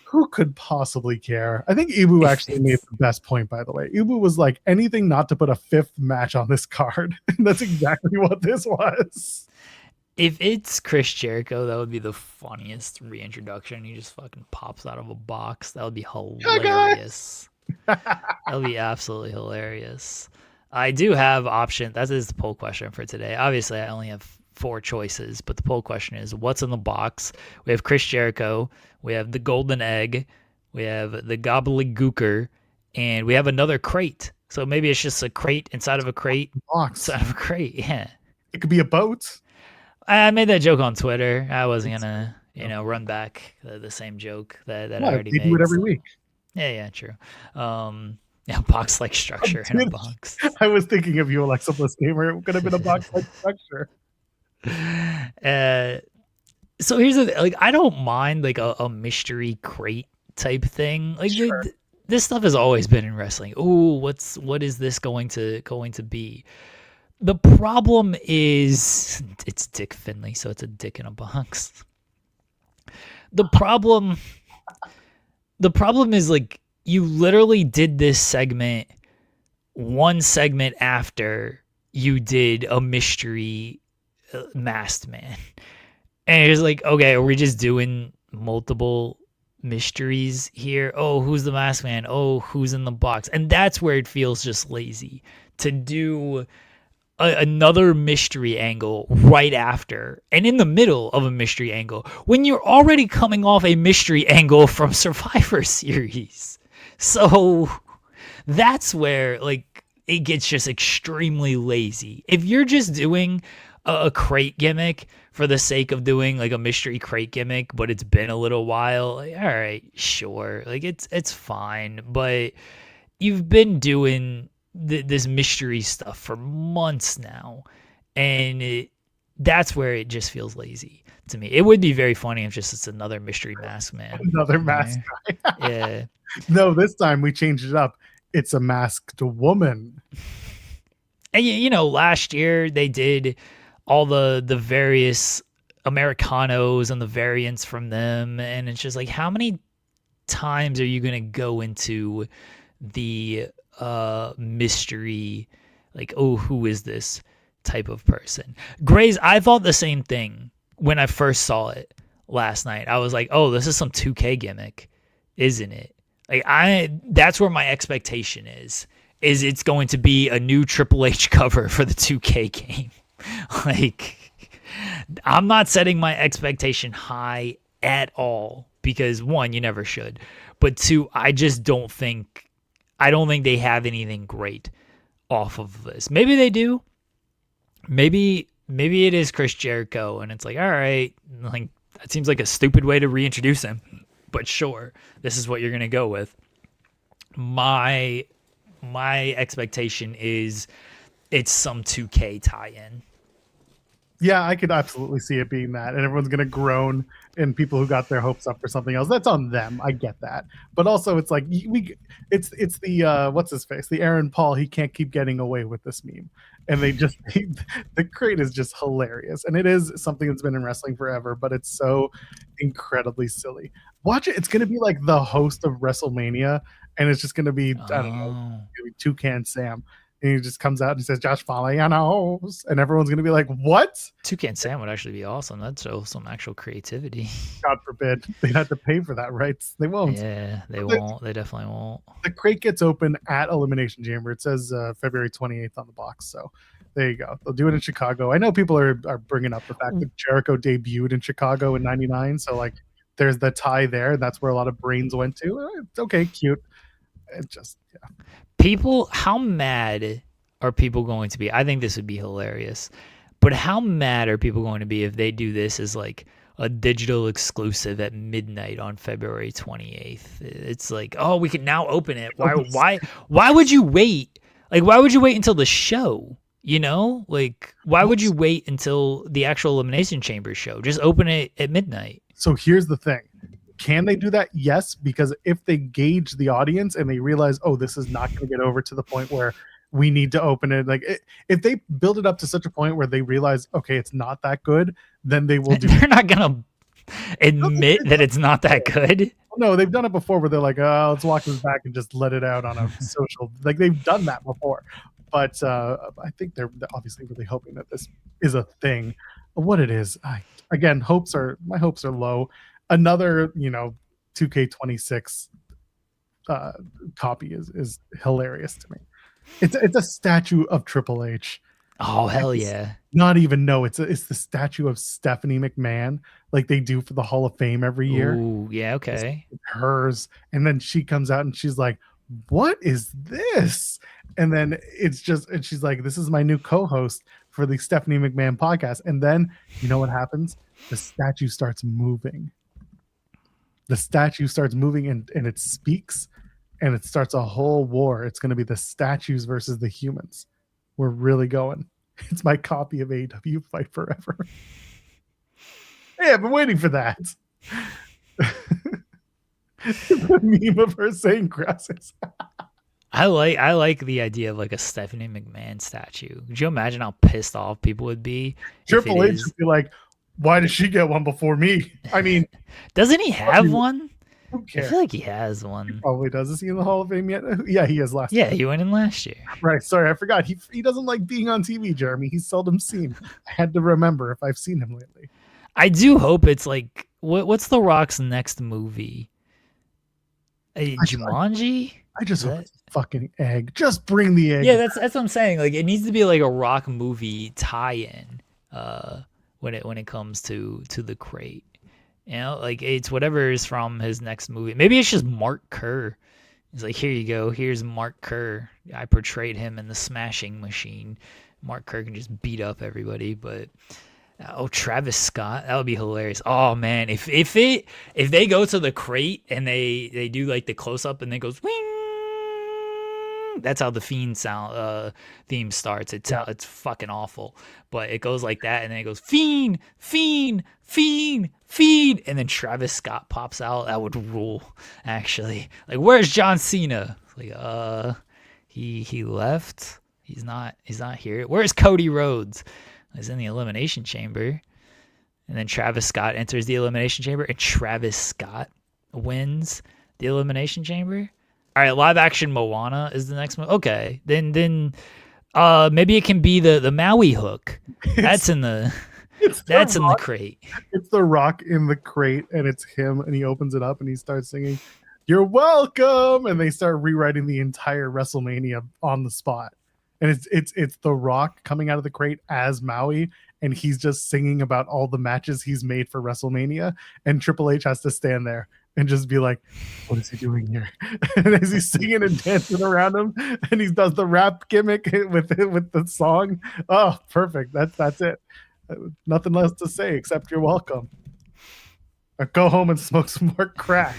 who could possibly care? I think Ibu actually made the best point, by the way. Ibu was like, anything not to put a fifth match on this card. And that's exactly what this was. If it's Chris Jericho, that would be the funniest reintroduction. He just fucking pops out of a box. That would be hilarious. That would be absolutely hilarious. I do have option. That is the poll question for today. Obviously, I only have 4 choices, but the poll question is, what's in the box? We have Chris Jericho. We have the Golden Egg. We have the Gobbledygooker. And we have another crate. So maybe it's just a crate inside of a crate. Box. Inside of a crate, yeah. It could be a boat. I made that joke on Twitter. I wasn't going to, run back the same joke that I already made. They do it every week. Yeah, true. Box-like structure in a box. I was thinking of you, Alexa Bliss Gamer. It could have been a box-like structure. So here's the thing. Like, I don't mind like a mystery crate type thing. Like, sure. This stuff has always been in wrestling. Ooh, what is this going to be? The problem is it's Dick Finlay, so it's a dick in a box. The problem is, like, you literally did this segment one segment after you did a mystery masked man. And it's like, okay, are we just doing multiple mysteries here? Oh, who's the masked man? Oh, who's in the box? And that's where it feels just lazy to do another mystery angle right after and in the middle of a mystery angle when you're already coming off a mystery angle from Survivor Series. So that's where, like, it gets just extremely lazy. If you're just doing a crate gimmick for the sake of doing like a mystery crate gimmick, but it's been a little while, like, all right, sure, like it's fine. But you've been doing this mystery stuff for months now, and that's where it just feels lazy to me. It would be very funny if it's another mystery mask man, another mask guy. Yeah. No, this time we changed it up. It's a masked woman. And last year they did all the various Americanos and the variants from them, and it's just like, how many times are you gonna go into the mystery, like, oh, who is this type of person? Grays, I thought the same thing when I first saw it last night. I was like, oh, this is some 2K gimmick, isn't it? Like, that's where my expectation is it's going to be a new Triple H cover for the 2K game. Like, I'm not setting my expectation high at all, because 1, you never should, but 2, I don't think they have anything great off of this. Maybe they do. Maybe it is Chris Jericho, and it's like, all right, like, that seems like a stupid way to reintroduce him, but sure, this is what you're gonna go with. My expectation is it's some 2K tie-in. Yeah, I could absolutely see it being that, and everyone's gonna groan, and people who got their hopes up for something else, that's on them. I get that, but also it's like it's the what's his face, the Aaron Paul. He can't keep getting away with this meme, and the crate is just hilarious, and it is something that's been in wrestling forever, but it's so incredibly silly. Watch it; it's gonna be like the host of WrestleMania, and it's just gonna be I don't know, Toucan Sam. And he just comes out and says, Josh Falayanos, and everyone's going to be like, what? Toucan Sam would actually be awesome. That'd show some actual creativity. God forbid. They'd have to pay for that, right? They won't. Yeah, they won't. They definitely won't. The crate gets open at Elimination Chamber. It says February 28th on the box. So there you go. They'll do it in Chicago. I know people are bringing up the fact that Jericho debuted in Chicago in 99. So, like, there's the tie there. That's where a lot of brains went to. It's okay, cute. It just, yeah. People, how mad are people going to be? I think this would be hilarious, but how mad are people going to be if they do this as like a digital exclusive at midnight on February 28th? It's like, oh, we can now open it. Why would you wait? Like, why would you wait until the show? Like, why would you wait until the actual Elimination Chamber show? Just open it at midnight. So here's the thing. Can they do that? Yes, because if they gauge the audience and they realize, oh, this is not going to get over to the point where we need to open it. Like if they build it up to such a point where they realize, okay, it's not that good, then they will do. They're not gonna admit that it's not that good. No, they've done it before where they're like, oh, let's walk this back and just let it out on a social. Like they've done that before. But I think they're obviously really hoping that this is a thing. What it is, my hopes are low. Another, 2K26 copy is hilarious to me. It's a statue of Triple H. Oh hell yeah! Not even it's the statue of Stephanie McMahon, like they do for the Hall of Fame every year. Ooh, yeah, okay. It's hers, and then she comes out and she's like, "What is this?" And then and she's like, "This is my new co-host for the Stephanie McMahon podcast." And then you know what happens? The statue starts moving. The statue starts moving and it speaks, and it starts a whole war. It's going to be the statues versus the humans. We're really going. It's my copy of AEW Fight Forever. Hey, I've been waiting for that. The meme of her saying grasses. I like the idea of like a Stephanie McMahon statue. Could you imagine how pissed off people would be? Triple H would be like, why did she get one before me? I mean, doesn't he have one? Who cares? I feel like he has one. He probably does. Is he in the Hall of Fame yet? Yeah, he is last year. time. He went in last year. Right. Sorry, I forgot. He doesn't like being on TV, Jeremy. He's seldom seen. I had to remember if I've seen him lately. I do hope it's like, what's The Rock's next movie? Jumanji? I just hope it's a fucking egg. Just bring the egg. Yeah, that's what I'm saying. Like, it needs to be like a Rock movie tie-in when it comes to the crate. You know, like it's whatever is from his next movie. Maybe it's just Mark Kerr. He's like, here you go. Here's Mark Kerr. I portrayed him in The Smashing Machine. Mark Kerr can just beat up everybody. But Travis Scott, that would be hilarious. Oh man, if they go to the crate and they do like the close up and then goes wing. That's how the Fiend theme starts. It's fucking awful, but it goes like that, and then it goes Fiend, Fiend, Fiend, Fiend, and then Travis Scott pops out. That would rule, actually. Like, where's John Cena? Like, he left. He's not here. Where's Cody Rhodes? He's in the Elimination Chamber, and then Travis Scott enters the Elimination Chamber, and Travis Scott wins the Elimination Chamber. All right, live action Moana is the next one. Okay, then maybe it can be the Maui hook. That's in the crate. It's The Rock in the crate, and it's him, and he opens it up and he starts singing, "You're welcome," and they start rewriting the entire WrestleMania on the spot. And it's The Rock coming out of the crate as Maui, and he's just singing about all the matches he's made for WrestleMania, and Triple H has to stand there and just be like, what is he doing here? And as he's singing and dancing around him, and he does the rap gimmick with the song. Oh, perfect. That's it. Nothing less to say except you're welcome. Or go home and smoke some more crack.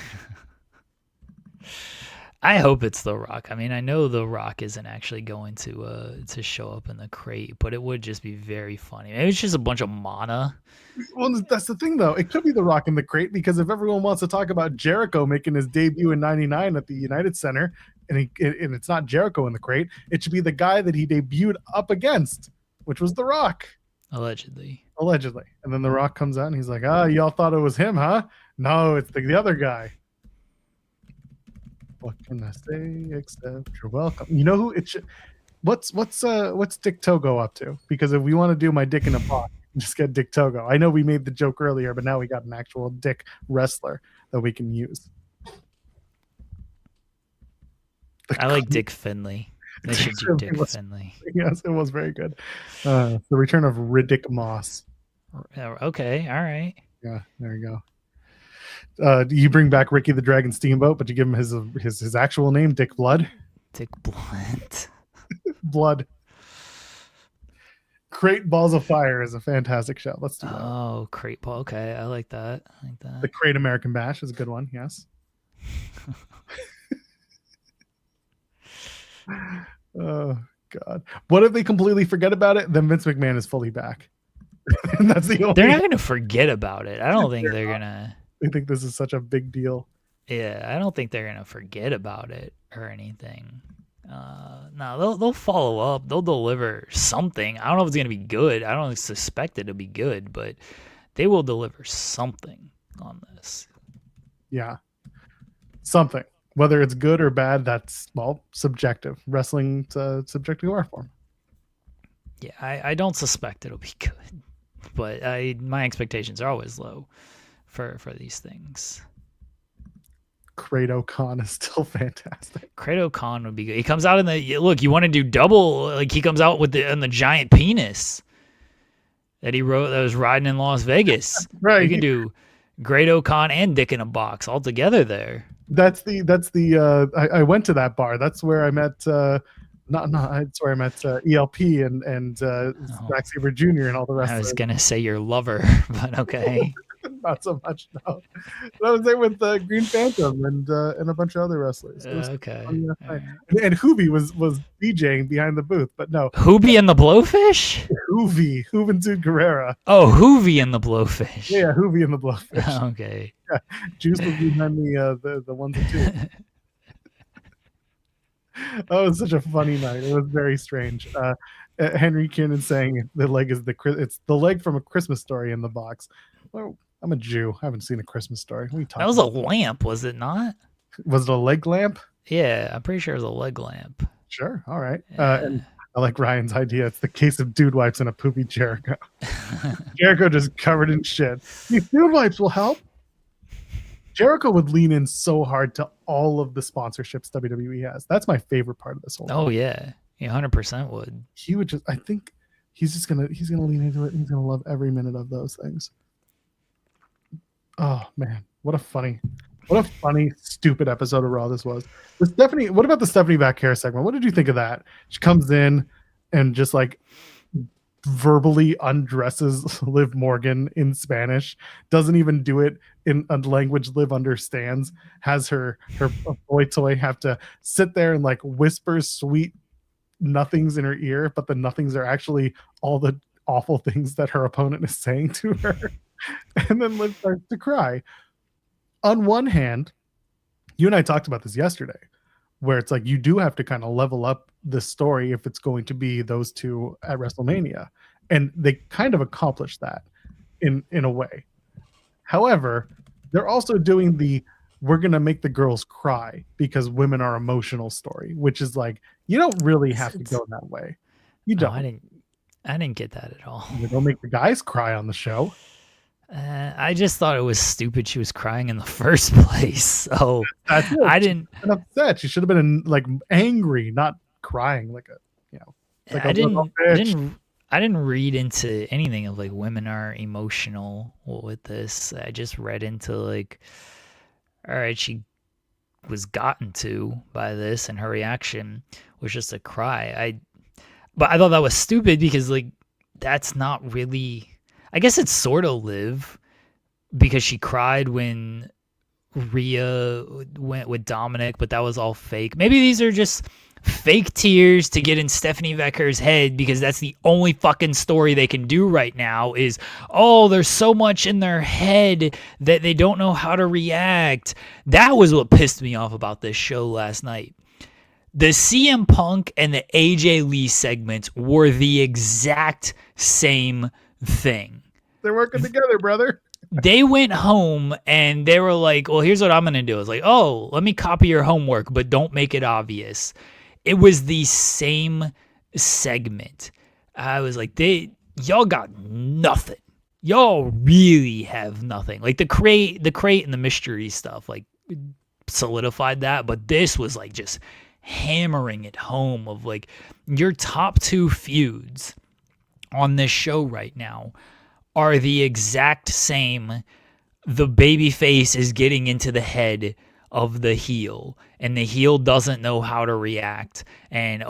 I hope it's The Rock. I mean, I know The Rock isn't actually going to show up in the crate, but it would just be very funny. Maybe it's just a bunch of mana. Well, that's the thing, though. It could be The Rock in the crate, because if everyone wants to talk about Jericho making his debut in '99 at the United Center, and it's not Jericho in the crate, it should be the guy that he debuted up against, which was The Rock. Allegedly. And then The Rock comes out and he's like, y'all thought it was him, huh? No, it's the other guy. What can I say except you're welcome? You know who it should? What's Dick Togo up to? Because if we want to do my dick in a pot, just get Dick Togo. I know we made the joke earlier, but now we got an actual dick wrestler that we can use. I like Dick Finlay. They should do Dick Finlay. Yes, it was very good. The return of Riddick Moss. Okay, all right. Yeah, there you go. You bring back Ricky the Dragon Steamboat, but you give him his actual name, Dick Blood. Dick Blood. Blood. Crate Balls of Fire is a fantastic show. Let's do that. Oh, Crate Ball. Okay, I like that. The Crate American Bash is a good one. Yes. Oh God! What if they completely forget about it? Then Vince McMahon is fully back. And that's the only. They're not going to forget about it. I don't think they're gonna. They think this is such a big deal. Yeah, I don't think they're gonna forget about it or anything. No, they'll follow up. They'll deliver something. I don't know if it's gonna be good. I don't suspect it to be good, but they will deliver something on this. Yeah, something. Whether it's good or bad, that's subjective. Wrestling's a subjective art form. Yeah, I don't suspect it'll be good, but my expectations are always low for these things. Credo Khan is still fantastic. Credo Khan would be good. He comes out in the look. You want to do double? Like he comes out with the giant penis that he wrote that was riding in Las Vegas. Right. You can do Credo Khan and Dick in a Box all together there. That's the. I went to that bar. That's where I met. That's where I met ELP and Zack Sabre Jr. and all the rest. I was gonna say your lover, but okay. Not so much, no. But I was there with Green Phantom and a bunch of other wrestlers. Okay. Right. And Hoovy was DJing behind the booth, but no. Hoovy and the Blowfish? Juventud Guerrera. Oh, Hoovy and the Blowfish. Yeah, Hoovy and the Blowfish. Okay. Yeah. Juice was behind the ones and twos. That was such a funny night. It was very strange. Henry Kiernan saying the leg is it's the leg from A Christmas Story in the box. Well, I'm a Jew. I haven't seen A Christmas Story. That was a lamp, was it not? Was it a leg lamp? Yeah, I'm pretty sure it was a leg lamp. Sure. All right. Yeah. And I like Ryan's idea. It's the case of dude wipes and a poopy Jericho. Jericho just covered in shit. These dude wipes will help. Jericho would lean in so hard to all of the sponsorships WWE has. That's my favorite part of this whole thing. Oh yeah. He 100% would. He would just, I think he's gonna lean into it. He's gonna love every minute of those things. Oh man, what a funny, stupid episode of Raw this was. What about the Stephanie Vaquer segment? What did you think of that? She comes in and just like verbally undresses Liv Morgan in Spanish, doesn't even do it in a language Liv understands, has her boy toy have to sit there and like whisper sweet nothings in her ear, but the nothings are actually all the awful things that her opponent is saying to her. And then Liv starts to cry. On one hand, you and I talked about this yesterday, where it's like you do have to kind of level up the story if it's going to be those two at WrestleMania. And they kind of accomplished that in a way. However, they're also doing we're going to make the girls cry because women are emotional story, which is like, you don't really have to go that way. You don't. I didn't get that at all. You don't make the guys cry on the show. I just thought it was stupid she was crying in the first place. So I didn't. Upset. She should have been like angry, not crying like like I didn't read into anything of like women are emotional with this. I just read into like, all right, she was gotten to by this, and her reaction was just a cry. But I thought that was stupid because like that's not really. I guess it's sort of Liv because she cried when Rhea went with Dominic, but that was all fake. Maybe these are just fake tears to get in Stephanie Vaquer's head because that's the only fucking story they can do right now is, oh, there's so much in their head that they don't know how to react. That was what pissed me off about this show last night. The CM Punk and the AJ Lee segments were the exact same thing. They're working together, brother. They went home and they were like, well, here's what I'm going to do. I was like, oh, let me copy your homework, but don't make it obvious. It was the same segment. I was like, y'all got nothing. Y'all really have nothing. Like the crate and the mystery stuff, like solidified that. But this was like just hammering it home of like your top two feuds on this show right now are the exact same. The babyface is getting into the head of the heel, and the heel doesn't know how to react. And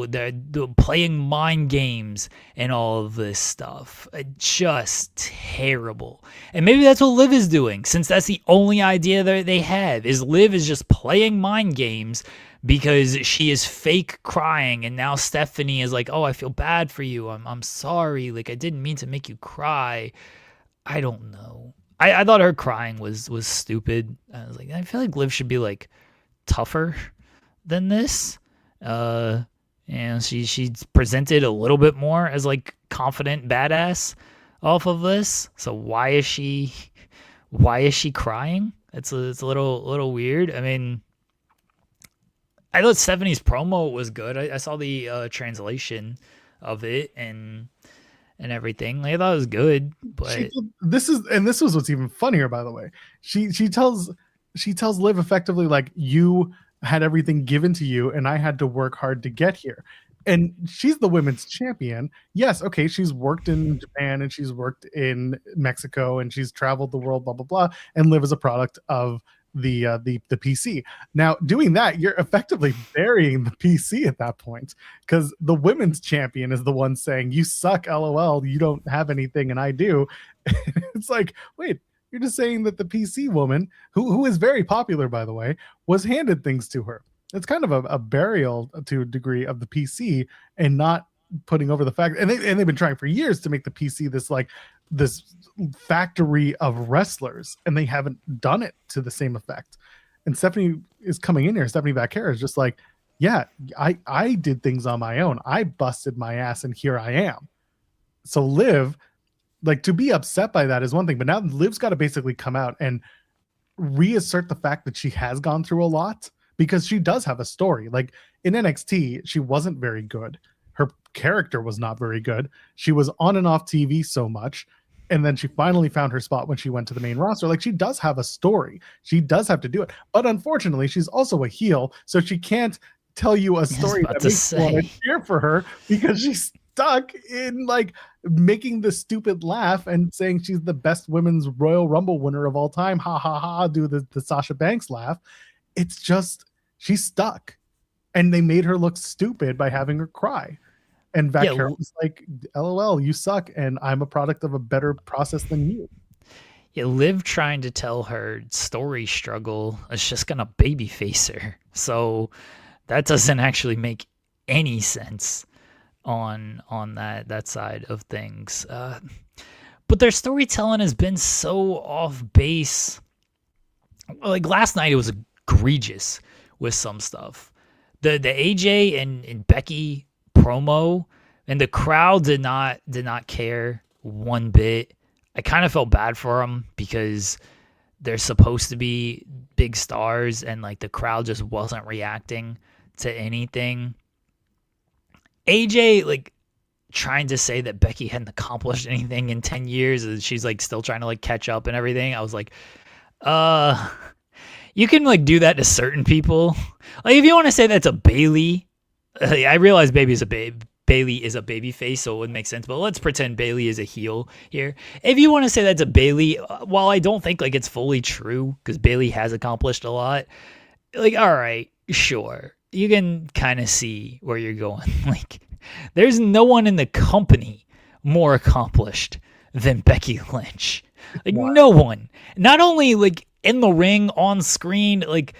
they're playing mind games and all of this stuff. Just terrible. And maybe that's what Liv is doing, since that's the only idea that they have, is Liv is just playing mind games because she is fake crying, and now Stephanie is like, oh, I feel bad for you. I'm sorry. Like, I didn't mean to make you cry. I don't know. I thought her crying was stupid. I was like, I feel like Liv should be like tougher than this. And she's presented a little bit more as like confident badass off of this. So why is she crying? It's a little weird. I mean, I thought Stephanie's promo was good. I saw the translation of it and everything. Like, I thought it was good, but this was what's even funnier, by the way. She tells Liv effectively, like, you had everything given to you and I had to work hard to get here. And she's the women's champion. Yes, okay, she's worked in Japan and she's worked in Mexico and she's traveled the world, blah blah blah, and Liv is a product of the PC. Now, doing that, you're effectively burying the PC at that point, because the women's champion is the one saying, "You suck, LOL. You don't have anything, and I do." It's like, wait, you're just saying that the PC woman, who is very popular, by the way, was handed things to her. It's kind of a burial to a degree of the PC, and not putting over the fact, and they've been trying for years to make the PC this factory of wrestlers, and they haven't done it to the same effect. And Stephanie is coming in here. Stephanie Vaquera is just like, yeah, I did things on my own. I busted my ass, and here I am. So Liv, like, to be upset by that is one thing, but now Liv's got to basically come out and reassert the fact that she has gone through a lot, because she does have a story. Like, in NXT, she wasn't very good. Her character was not very good. She was on and off TV so much. And then she finally found her spot when she went to the main roster. Like, she does have a story. She does have to do it. But unfortunately, she's also a heel. So she can't tell you a story that makes you want to cheer for her, because she's stuck in, like, making the stupid laugh and saying she's the best women's Royal Rumble winner of all time. Ha ha ha, do the Sasha Banks laugh. It's just, she's stuck. And they made her look stupid by having her cry. And Vaquera was like, LOL, you suck, and I'm a product of a better process than you. Yeah, Liv trying to tell her story struggle is just gonna babyface her. So that doesn't actually make any sense on that side of things. But their storytelling has been so off base. Like, last night, it was egregious with some stuff. The AJ and Becky promo, and the crowd did not care one bit. I kind of felt bad for them, because they're supposed to be big stars, and like the crowd just wasn't reacting to anything. AJ, like, trying to say that Becky hadn't accomplished anything in 10 years, and she's like still trying to like catch up and everything. I was like, you can like do that to certain people. Like, if you want to say that's a Bailey, I realize Bailey is a baby face, so it would make sense, but let's pretend Bailey is a heel here. If you want to say that's a Bailey, while I don't think like it's fully true, because Bailey has accomplished a lot, like, all right, sure, you can kind of see where you're going. Like, there's no one in the company more accomplished than Becky Lynch. Like, wow. No one. Not only like in the ring, on screen, like,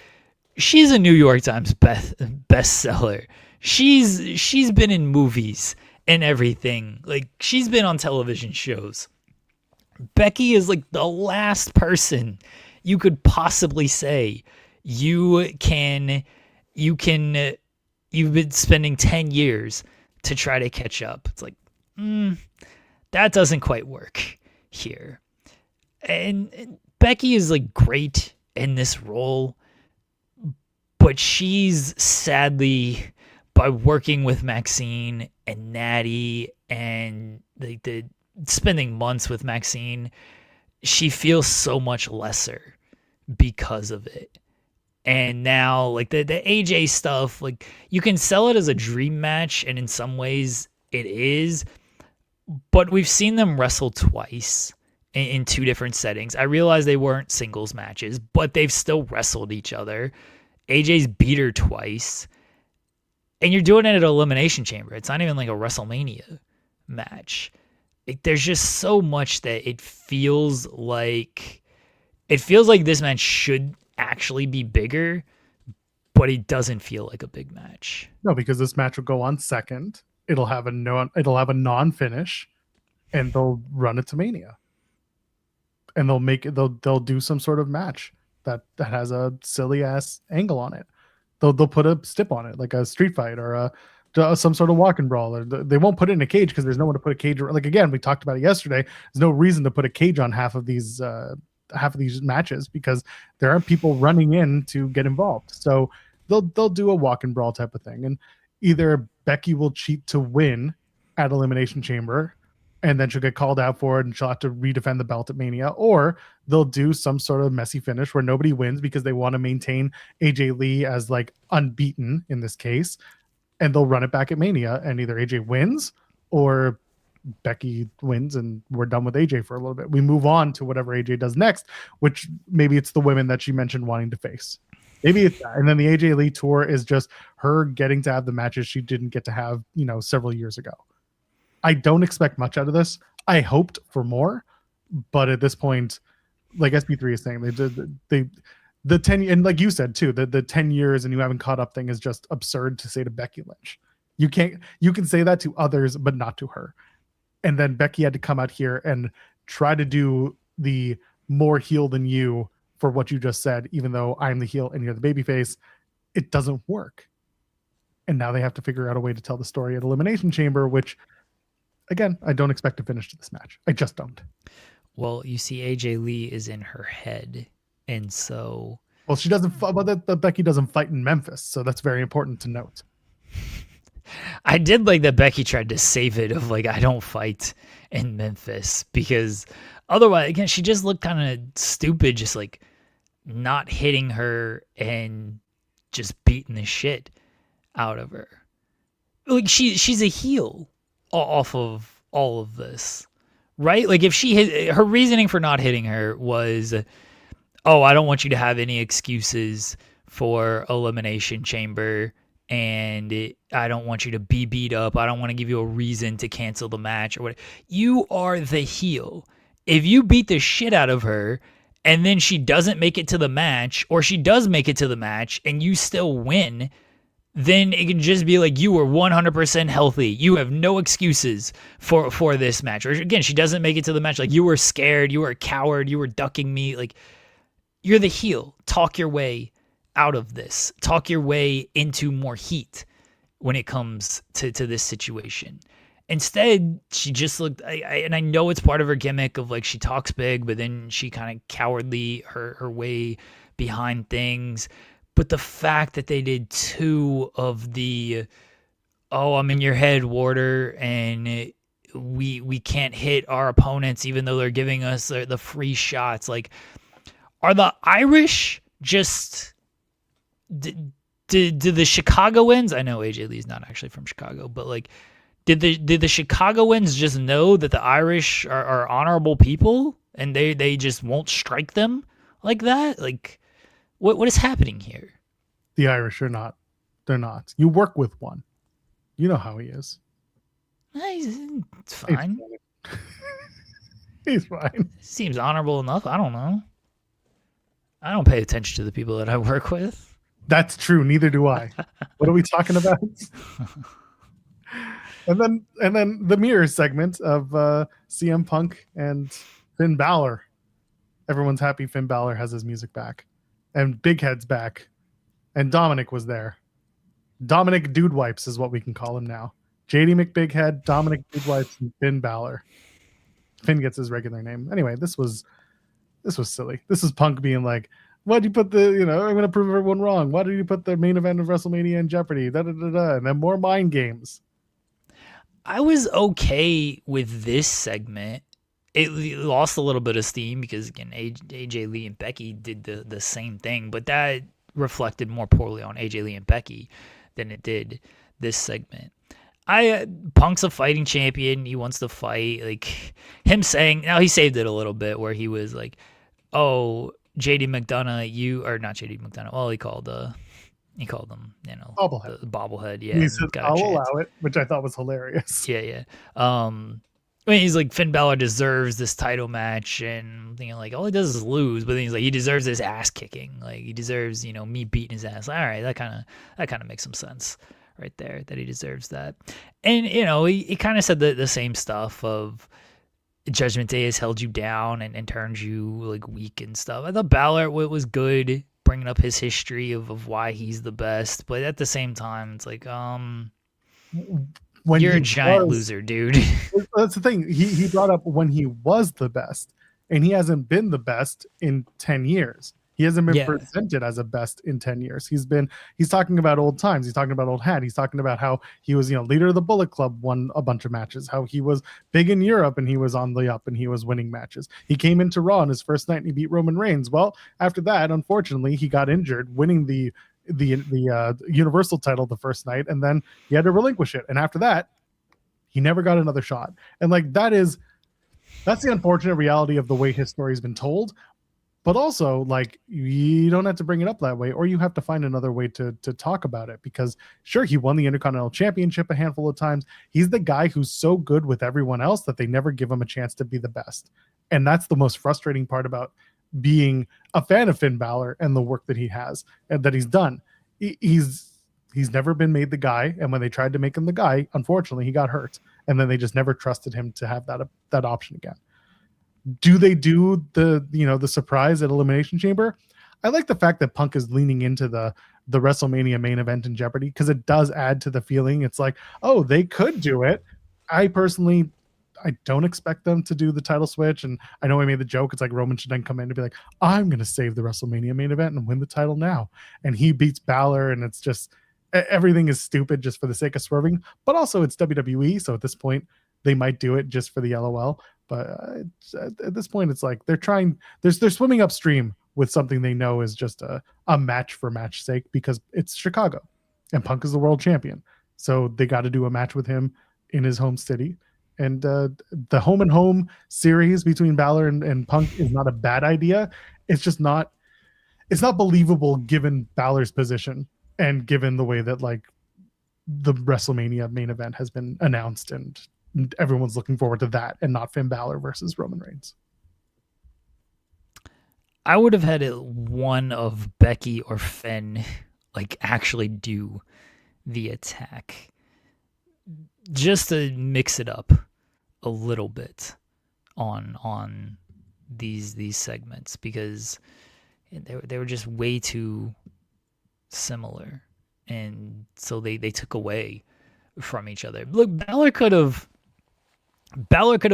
she's a New York Times bestseller. She's been in movies and everything. Like, she's been on television shows. Becky is like the last person you could possibly say you've been spending 10 years to try to catch up. It's like, that doesn't quite work here. And Becky is like great in this role, but she's sadly, by working with Maxine and Natty and the spending months with Maxine, she feels so much lesser because of it. And now, like, the AJ stuff, like, you can sell it as a dream match, and in some ways it is, but we've seen them wrestle twice in two different settings. I realize they weren't singles matches, but they've still wrestled each other. AJ's beat her twice. And you're doing it at Elimination Chamber. It's not even like a WrestleMania match. Like, there's just so much that it feels like this match should actually be bigger, but it doesn't feel like a big match. No, because this match will go on second. It'll have a non-finish, and they'll run it to Mania. and they'll do some sort of match that has a silly ass angle on it. They'll put a stip on it, like a street fight or some sort of walk and brawl. Or they won't put it in a cage because there's no one to put a cage. Like again, we talked about it yesterday. There's no reason to put a cage on half of these matches because there aren't people running in to get involved. So they'll do a walk and brawl type of thing, and either Becky will cheat to win at Elimination Chamber, and then she'll get called out for it and she'll have to redefend the belt at Mania, or they'll do some sort of messy finish where nobody wins because they want to maintain AJ Lee as like unbeaten in this case, and they'll run it back at Mania, and either AJ wins or Becky wins and we're done with AJ for a little bit. We move on to whatever AJ does next, which maybe it's the women that she mentioned wanting to face. Maybe it's that. And then the AJ Lee tour is just her getting to have the matches she didn't get to have, several years ago. I don't expect much out of this. I hoped for more, but at this point, like SB3 is saying, the 10, and like you said too, the 10 years and you haven't caught up thing is just absurd to say to Becky Lynch. You can say that to others, but not to her. And then Becky had to come out here and try to do the more heel than you for what you just said, even though I'm the heel and you're the babyface. It doesn't work. And now they have to figure out a way to tell the story at Elimination Chamber, which, again, I don't expect to finish this match. I just don't. Well, you see, AJ Lee is in her head. And so... Well, she doesn't... But Becky doesn't fight in Memphis, so that's very important to note. I did like that Becky tried to save it of like, I don't fight in Memphis, because otherwise, again, she just looked kind of stupid, just like not hitting her and just beating the shit out of her. Like she's a heel off of all of this, right? Like if she hit, her reasoning for not hitting her was, oh, I don't want you to have any excuses for Elimination Chamber. And I don't want you to be beat up. I don't want to give you a reason to cancel the match or whatever. You are the heel. If you beat the shit out of her and then she doesn't make it to the match, or she does make it to the match and you still win, then it can just be like you were 100% healthy. You have no excuses for this match. Or again, she doesn't make it to the match. Like you were scared. You were a coward. You were ducking me. Like you're the heel. Talk your way out of this. Talk your way into more heat when it comes to this situation. Instead, she just looked, and I know it's part of her gimmick of like she talks big, but then she kind of cowardly her way behind things. But the fact that they did two of the, oh, I'm in your head, Warder, and we can't hit our opponents even though they're giving us the free shots. Like, are the Irish just... Did the Chicagoans, I know AJ Lee's not actually from Chicago, but like did the Chicagoans just know that the Irish are honorable people and they just won't strike them like that? Like what is happening here? The Irish are not. They're not. You work with one. You know how he is. It's fine. He's fine. Seems honorable enough. I don't know. I don't pay attention to the people that I work with. That's true. Neither do I. What are we talking about? And then the mirror segment of CM Punk and Finn Balor. Everyone's happy Finn Balor has his music back, and Big Head's back, and Dominic was there. Dominic Dude Wipes is what we can call him now. JD McBighead, Dominic Dude Wipes, and Finn Balor. Finn gets his regular name. Anyway, this was silly. This is Punk being like, why'd you put I'm going to prove everyone wrong. Why did you put the main event of WrestleMania in jeopardy? And then more mind games. I was okay with this segment. It lost a little bit of steam because, again, AJ Lee and Becky did the same thing, but that reflected more poorly on AJ Lee and Becky than it did this segment. Punk's a fighting champion. He wants to fight. Like him saying, now he saved it a little bit where he was like, oh, JD McDonough, or not JD McDonough. Well, he called him, bobblehead. The bobblehead. Yeah. He said, I'll allow it, which I thought was hilarious. Yeah. I mean, he's like, Finn Balor deserves this title match, and I'm thinking like, all he does is lose, but then he's like, he deserves this ass kicking. Like he deserves, me beating his ass. All right, that kind of makes some sense right there, that he deserves that. And he kind of said the same stuff of, Judgment Day has held you down and turned you like weak and stuff. I thought Balor was good, bringing up his history of why he's the best, but at the same time, it's like, when you're a giant loser, dude. That's the thing. He brought up when he was the best, and he hasn't been the best in 10 years. He hasn't been presented as a best in 10 years. He's talking about old times. He's talking about old hat. He's talking about how he was, leader of the Bullet Club, won a bunch of matches, how he was big in Europe and he was on the up and he was winning matches. He came into Raw on his first night and he beat Roman Reigns. Well, after that, unfortunately, he got injured, winning the Universal title the first night, and then he had to relinquish it. And after that, he never got another shot. And like that's the unfortunate reality of the way his story's been told. But also, like, you don't have to bring it up that way, or you have to find another way to talk about it. Because sure, he won the Intercontinental Championship a handful of times. He's the guy who's so good with everyone else that they never give him a chance to be the best. And that's the most frustrating part about being a fan of Finn Balor and the work that he has and that he's done. He's never been made the guy, and when they tried to make him the guy, unfortunately, he got hurt, and then they just never trusted him to have that option again. Do they do the surprise at Elimination Chamber? I like the fact that Punk is leaning into the WrestleMania main event in Jeopardy, because it does add to the feeling. It's like, oh, they could do it. I don't expect them to do the title switch, and I know I made the joke. It's like Roman should then come in and be like, I'm going to save the WrestleMania main event and win the title now. And he beats Balor, and it's just everything is stupid just for the sake of swerving. But also it's WWE, so at this point they might do it just for the LOL. But at this point, it's like they're swimming upstream with something they know is just a match for match sake, because it's Chicago and Punk is the world champion. So they got to do a match with him in his home city. And the home and home series between Balor and Punk is not a bad idea. It's not believable given Balor's position and given the way that like the WrestleMania main event has been announced, and everyone's looking forward to that and not Finn Balor versus Roman Reigns. I would have had it one of Becky or Finn like actually do the attack, just to mix it up a little bit on these segments, because they were just way too similar, and so they took away from each other. Look, Balor could have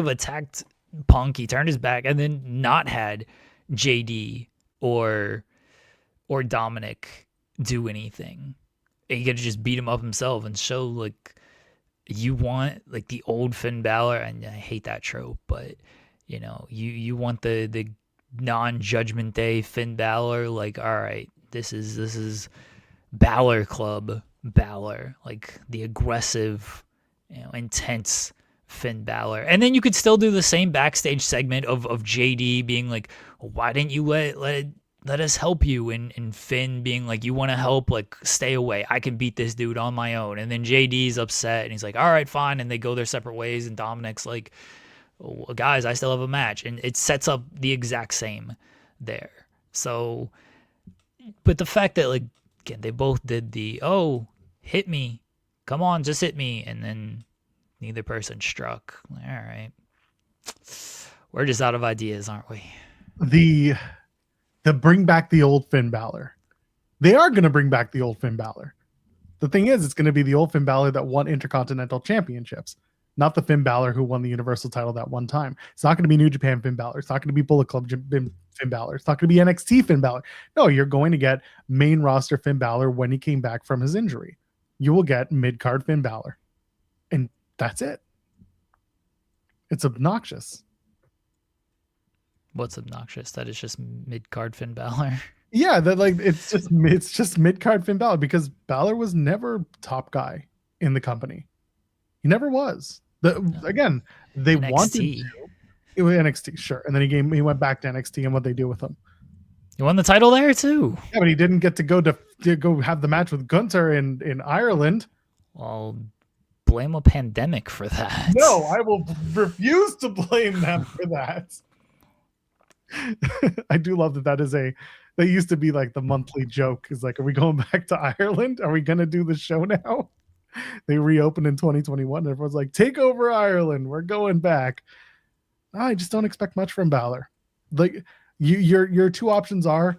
attacked Punk. He turned his back and then not had JD or Dominic do anything. He could have just beat him up himself and show like, you want like the old Finn Balor, and I hate that trope, but you want the non-Judgment Day Finn Balor. Like, all right, this is Balor Club Balor, like the aggressive, intense Finn Balor. And then you could still do the same backstage segment of JD being like, why didn't you let us help you, and Finn being like, you want to help, like, stay away, I can beat this dude on my own. And then JD's upset and he's like, all right, fine, and they go their separate ways, and Dominic's like, oh, guys, I still have a match, and it sets up the exact same there. So, but the fact that, like, again, they both did hit me, come on, just hit me, and then neither person struck. All right, we're just out of ideas, aren't we? The bring back the old Finn Balor. They are going to bring back the old Finn Balor. The thing is, it's going to be the old Finn Balor that won Intercontinental Championships, not the Finn Balor who won the Universal title that one time. It's not going to be New Japan Finn Balor. It's not going to be Bullet Club Finn Balor. It's not going to be NXT Finn Balor. No, you're going to get main roster Finn Balor when he came back from his injury. You will get mid-card Finn Balor. And that's it. It's obnoxious. What's obnoxious? That it's just mid-card Finn Balor. Yeah, that like it's just mid-card Finn Balor, because Balor was never top guy in the company. He never was. Again, they NXT. wanted to. It was NXT, sure, and then he went back to NXT, and what they do with him? He won the title there too. Yeah, but he didn't get to go have the match with Gunther in Ireland. Well, blame a pandemic for that. No, I will refuse to blame them for that. I do love that is that used to be like the monthly joke, is like, are we going back to Ireland? Are we going to do the show now? They reopened in 2021 and everyone's like, take over Ireland, we're going back. I just don't expect much from Balor. Like your two options are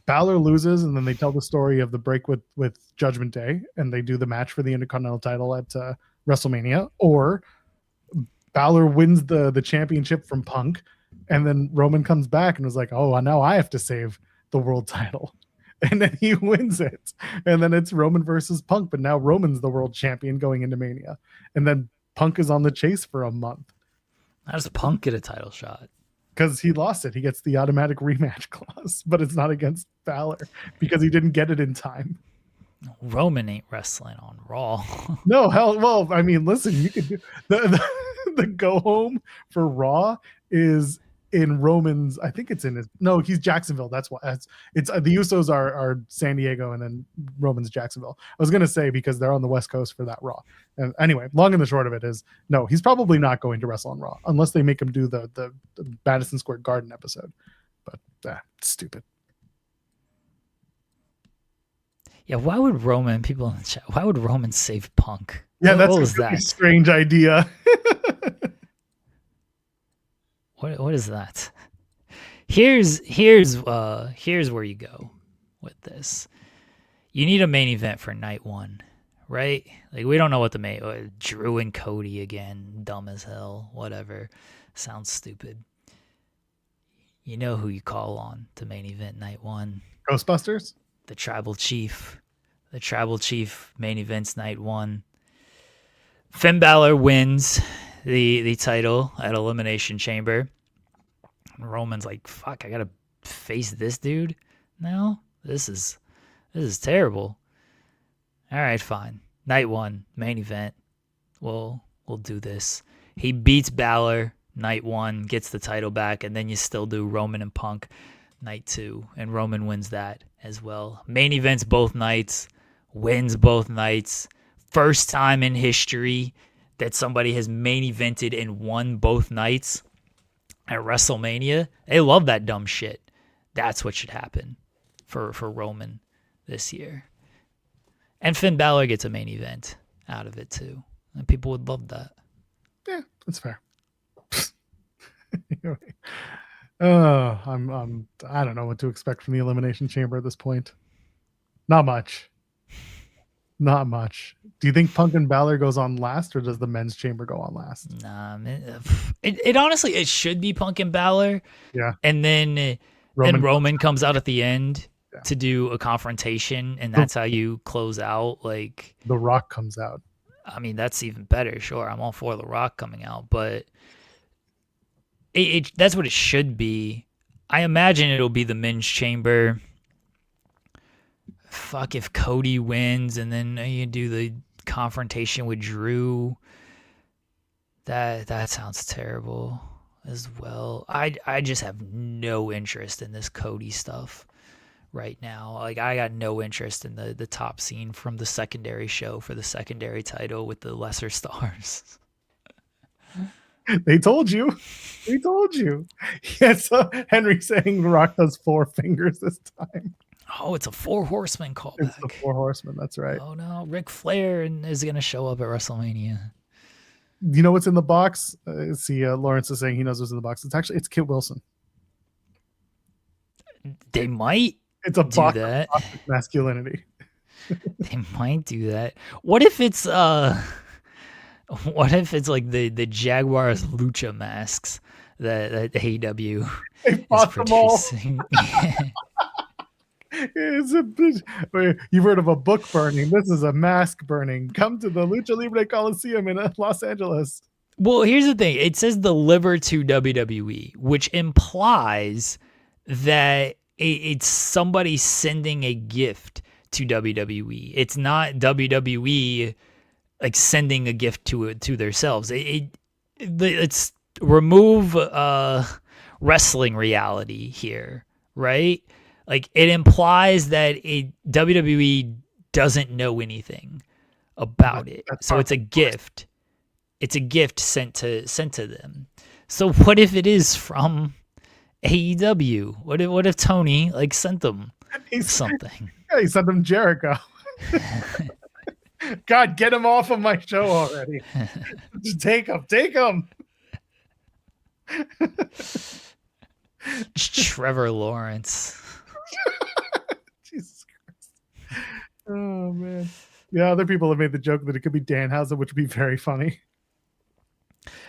Balor loses and then they tell the story of the break with Judgment Day and they do the match for the Intercontinental title at WrestleMania, or Balor wins the championship from Punk and then Roman comes back and was like, oh, now I have to save the world title. And then he wins it. And then it's Roman versus Punk, but now Roman's the world champion going into Mania. And then Punk is on the chase for a month. How does Punk get a title shot? Because he lost it. He gets the automatic rematch clause, but it's not against Balor because he didn't get it in time. Roman ain't wrestling on Raw. No, hell, well, I mean, listen, you could do the go home for Raw is in Roman's, I think it's in his, no, he's Jacksonville. That's why it's the Usos are San Diego and then Roman's Jacksonville. I was going to say because they're on the West Coast for that Raw. And anyway, long and the short of it is no, he's probably not going to wrestle on Raw unless they make him do the Madison Square Garden episode. But stupid. Yeah, why would Roman, people in the chat, why would Roman save Punk? Yeah, what that's was a really that? strange idea. What is that? Here's where you go with this. You need a main event for night one, right? Like we don't know what the Drew and Cody again, dumb as hell, whatever. Sounds stupid. You know who you call on to main event night one. Ghostbusters? The Tribal Chief. The Tribal Chief main events night one. Finn Balor wins the title at Elimination Chamber. And Roman's like, fuck, I gotta face this dude now? This is terrible. All right, fine. Night one, main event. We'll do this. He beats Balor night one, gets the title back, and then you still do Roman and Punk night two, and Roman wins that as well. Main events both nights, wins both nights. First time in history that somebody has main evented and won both nights at WrestleMania. They love that dumb shit. That's what should happen for Roman this year. And Finn Balor gets a main event out of it too. And people would love that. Yeah, that's fair. I don't know what to expect from the Elimination Chamber at this point. Not much. Not much. Do you think Punk and Balor goes on last, or does the men's chamber go on last? Nah, man, it honestly, it should be Punk and Balor. Yeah. And then Roman comes out at the end to do a confrontation, and that's how you close out. Like The Rock comes out. I mean, that's even better. Sure, I'm all for The Rock coming out, but that's what it should be. I imagine it'll be the men's chamber. Fuck if Cody wins and then you do the confrontation with Drew. That sounds terrible as well. I just have no interest in this Cody stuff right now. Like I got no interest in the top scene from the secondary show for the secondary title with the lesser stars. They told you. They told you. Yes, Henry saying The Rock does 4 fingers this time. Oh, it's a 4 Horsemen callback. It's the 4 Horsemen. That's right. Oh no, Ric Flair is going to show up at WrestleMania. You know what's in the box? Lawrence is saying he knows what's in the box. It's Kit Wilson. They might. It's a box that. Of toxic masculinity. They might do that. What if it's like the Jaguars lucha masks that AEW is producing? You've heard of a book burning. This is a mask burning. Come to the Lucha Libre Coliseum in Los Angeles. Well, here's the thing. It says deliver to WWE, which implies that it's somebody sending a gift to WWE. It's not WWE like sending a gift to themselves. It's remove wrestling reality here, right? Like it implies that WWE doesn't know anything about it. So it's a gift. It's a gift sent to them. So what if it is from AEW? What if Tony like sent them something? Yeah, he sent them Jericho. God, get him off of my show already. Just take him. Trevor Lawrence. Jesus Christ. Oh man. Yeah, other people have made the joke that it could be Danhausen, which would be very funny.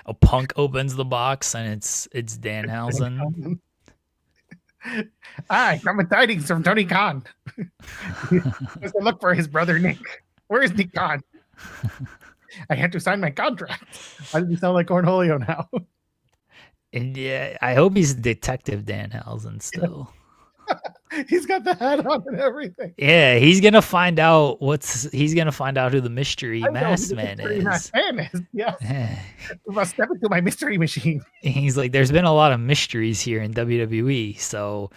A Punk opens the box and it's Danhausen. Hi, come with tidings from Tony Khan. Let's look for his brother Nick. Where is Nick Khan? I had to sign my contract. Why does he sound like Cornholio now? And yeah, I hope he's Detective Danhausen still. He's got the hat on and everything. Yeah, he's gonna find out who the mystery masked man is. Yes. We must step into my mystery machine. He's like, there's been a lot of mysteries here in WWE, so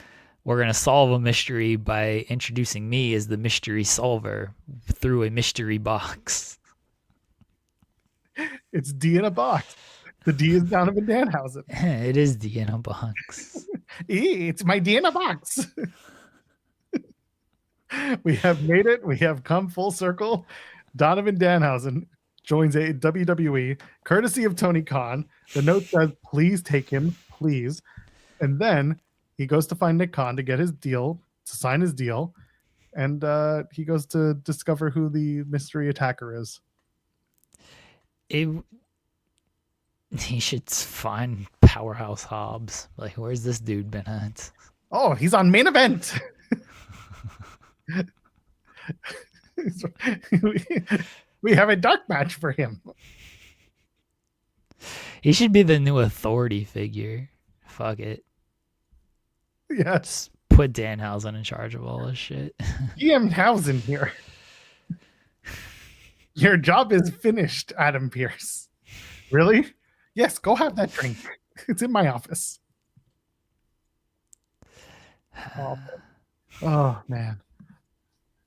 we're gonna solve a mystery by introducing me as the mystery solver through a mystery box. It's D in a box. The D is Donovan Danhausen. It is D in a box. It's my D in a box. We have made it. We have come full circle. Donovan Danhausen joins a WWE courtesy of Tony Khan. The note says, please take him, please. And then he goes to find Nick Khan to get his deal, to sign his deal. And he goes to discover who the mystery attacker is. He should find Powerhouse Hobbs. Like, where's this dude been at? Oh, he's on Main Event. We have a dark match for him. He should be the new authority figure. Fuck it. Yes. Put Danhausen in charge of all this shit. GM Hausen here. Your job is finished, Adam Pearce. Really? Yes, go have that drink. It's in my office. Oh man.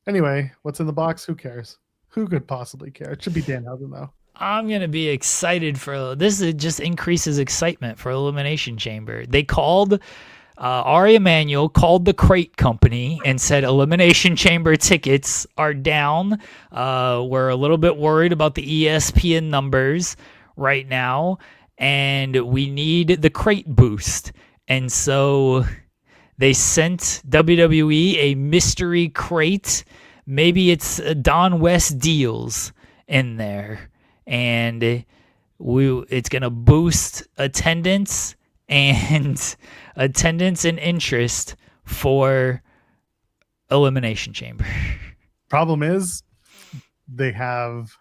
Anyway, what's in the box? Who cares? Who could possibly care? It should be Danhausen though. I'm gonna be excited for this. It just increases excitement for Elimination Chamber. They called Ari Emanuel called the Crate Company and said Elimination Chamber tickets are down. We're a little bit worried about the ESPN numbers right now, and we need the crate boost. And so they sent WWE a mystery crate. Maybe it's Don West deals in there, and it's gonna boost attendance and interest for Elimination Chamber. Problem is, they have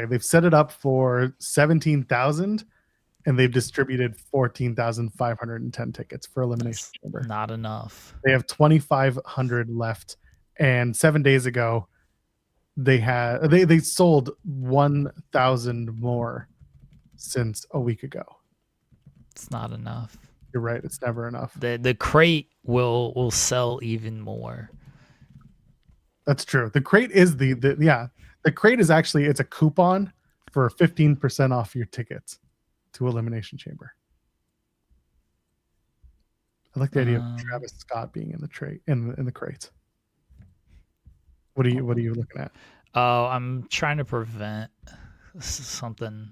they've set it up for 17,000 and they've distributed 14,510 tickets for Elimination Chamber. Not enough. They have 2,500 left, and 7 days ago they sold 1,000 more since a week ago. It's not enough. You're right. It's never enough. The crate will sell even more. That's true. The crate is the crate is actually, it's a coupon for 15% off your tickets to Elimination Chamber. I like the idea of Travis Scott being in the crate in the crate. What are you looking at? Oh, I'm trying to prevent something.